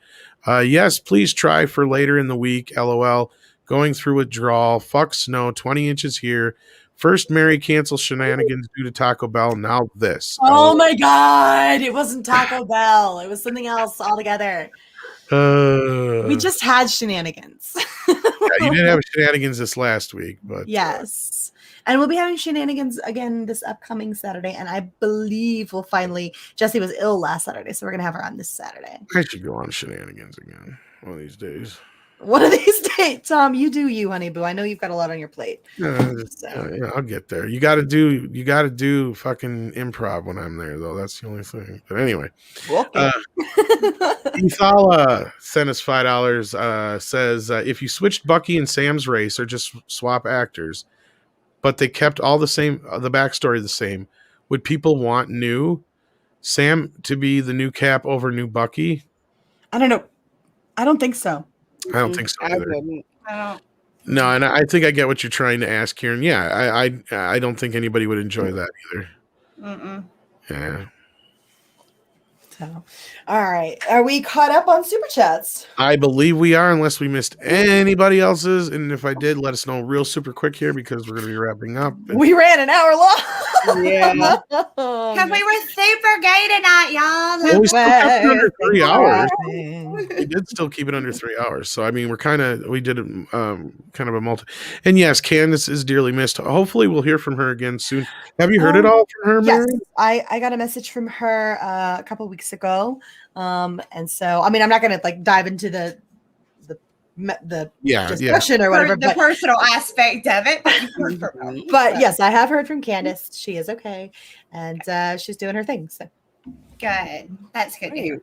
Yes, please try for later in the week. LOL. Going through withdrawal. Fuck snow. 20 inches here. First Mary cancel shenanigans due to Taco Bell. Now this. Oh my God. It wasn't Taco Bell. It was something else altogether. We just had shenanigans. Yeah, you did have shenanigans this last week, but yes. And we'll be having shenanigans again this upcoming Saturday. And I believe we'll finally, Jessie was ill last Saturday, so we're going to have her on this Saturday. I should go on shenanigans again one of these days. One of these days, Tom, you do you, honey boo. I know you've got a lot on your plate. Yeah, I'll get there. You got to do fucking improv when I'm there, though. That's the only thing. But anyway, okay. Ethala sent us $5. Says if you switched Bucky and Sam's race or just swap actors, but they kept all the same, the backstory the same, would people want new Sam to be the new Cap over new Bucky? I don't know. I don't think so. I don't think so either. I don't. No, and I think I get what you're trying to ask here. And yeah, I don't think anybody would enjoy that either. Mm-mm. Yeah. So, all right. Are we caught up on super chats? I believe we are, unless we missed anybody else's. And if I did, let us know real super quick here because we're going to be wrapping up. We ran an hour long. Yeah. Because we were super gay tonight, y'all. Well, we still kept it under 3 hours. hours. We did still keep it under 3 hours. So, I mean, we did it kind of a multi. And yes, Candace is dearly missed. Hopefully we'll hear from her again soon. Have you heard it all from her, Yes, Mary? I got a message from her a couple of weeks ago. And so, I mean, I'm not going to like dive into the discussion or whatever. The personal aspect of it. But yes, I have heard from Candace. She is okay. And she's doing her thing. So Good. That's good to hear.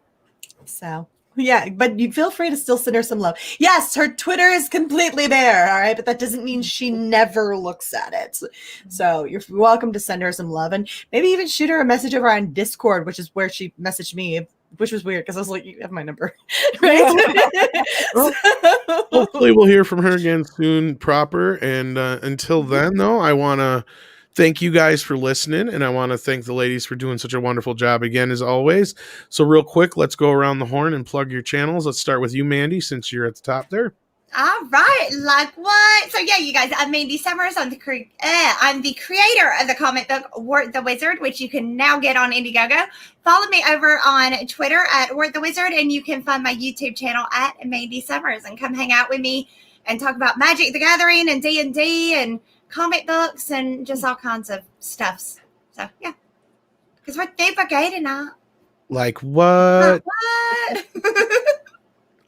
So yeah, but you feel free to still send her some love. Yes, her Twitter is completely there, all right, but that doesn't mean she never looks at it. So you're welcome to send her some love and maybe even shoot her a message over on Discord, which is where she messaged me, which was weird because I was like, you have my number, right? Well, hopefully we'll hear from her again soon proper. And until then, though, I want to thank you guys for listening, and I want to thank the ladies for doing such a wonderful job again, as always. So real quick, let's go around the horn and plug your channels. Let's start with you, Mandy, since you're at the top there. All right, like what? So yeah, you guys, I'm Mandy Summers. I'm the creator of the comic book Wart the Wizard, which you can now get on Indiegogo. Follow me over on Twitter at Wart the Wizard, and you can find my YouTube channel at Mandy Summers, and come hang out with me and talk about Magic the Gathering and D&D and comic books and just all kinds of stuffs. So yeah, because we're super gay tonight. Like what? What?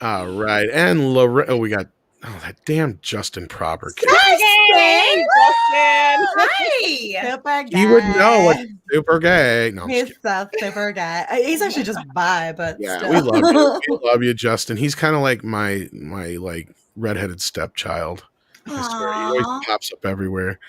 All right, and we got that damn Justin Prober kid. Hey, Justin. Hi. Super guy. He would know what's super gay. No, I'm just He's a super guy. He's actually just bi, but yeah, still. we love you. We love you, Justin. He's kind of like my like redheaded stepchild. I swear, he always Aw. pops up everywhere.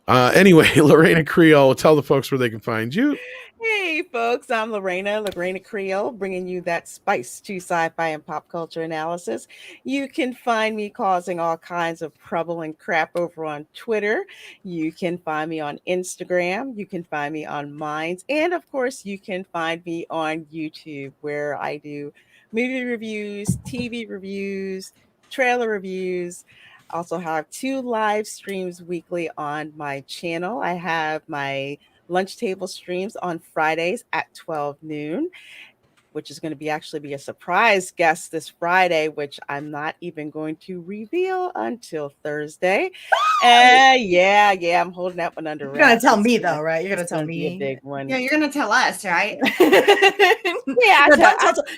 Anyway, Lorena Creole, tell the folks where they can find you. Hey, folks, I'm Lorena Creole, bringing you that spice to sci-fi and pop culture analysis. You can find me causing all kinds of trouble and crap over on Twitter. You can find me on Instagram. You can find me on Minds. And, of course, you can find me on YouTube, where I do movie reviews, TV reviews, trailer reviews. Also have 2 live streams weekly on my channel. I have my lunch table streams on Fridays at 12 noon, which is going to be a surprise guest this Friday, which I'm not even going to reveal until Thursday. And yeah, I'm holding that one under wraps. You're gonna tell me though, right? You're gonna It's tell gonna be a me. big one. Yeah, you're gonna tell us, right? Yeah,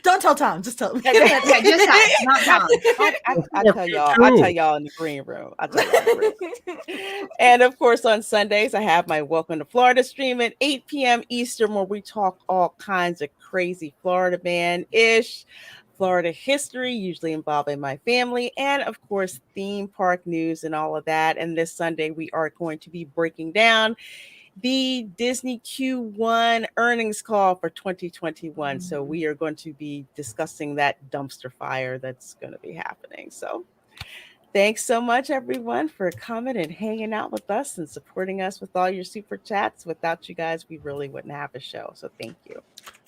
Don't tell Tom. Just tell me. Yeah, just us, not Tom. I tell y'all in the green room. And of course, on Sundays, I have my Welcome to Florida stream at 8 p.m. Eastern, where we talk all kinds of crazy Florida man-ish, Florida history, usually involving my family, and of course, theme park news and all of that. And this Sunday, we are going to be breaking down the Disney Q1 earnings call for 2021. So we are going to be discussing that dumpster fire that's going to be happening. So Thanks so much, everyone, for coming and hanging out with us and supporting us with all your super chats. Without you guys, we really wouldn't have a show. So thank you.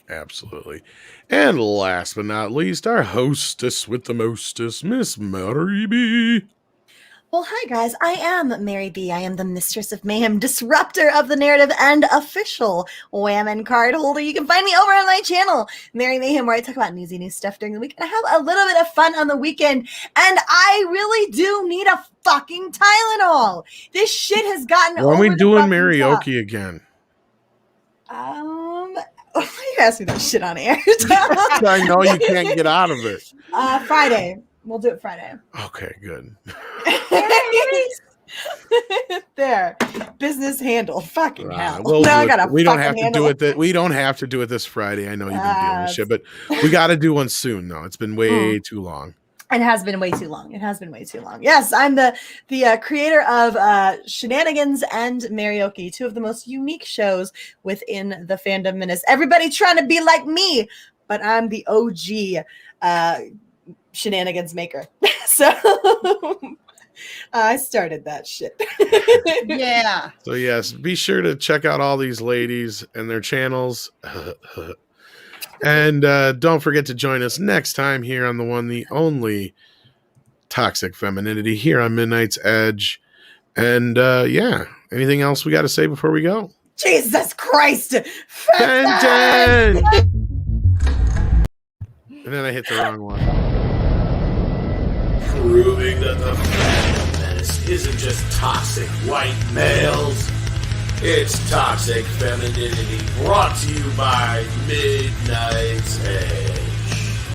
Absolutely. And last but not least, our hostess with the mostest, Miss Mary B. Well, hi guys. I am Mary B. I am the Mistress of Mayhem, disruptor of the narrative, and official Whammon card holder. You can find me over on my channel, Mary Mayhem, where I talk about newsy new stuff during the week and I have a little bit of fun on the weekend. And I really do need a fucking Tylenol. This shit has gotten When are we over the doing fucking karaoke again? Why you ask me that shit on air? I know you can't get out of it. Friday. We'll do it Friday. Okay, good. There, business handled. Fucking hell. We'll now I do gotta. it. We don't have fucking to handle do it. it. We don't have to do it this Friday. I know you've been dealing with shit, but we got to do one soon. though. It's been way too long. It has been way too long. It has been way too long. Yes, I'm the creator of Shenanigans and Marioki, two of the most unique shows within the fandom. And it's everybody trying to be like me, but I'm the OG Shenanigans maker. So I started that shit. Yeah. So yes, be sure to check out all these ladies and their channels. And don't forget to join us next time here on the one, the only Toxic Femininity here on Midnight's Edge. And yeah, anything else we got to say before we go? Jesus Christ! 10. And then I hit the wrong one. Proving that the Phantom Menace isn't just toxic white males. It's toxic femininity brought to you by Midnight's Edge.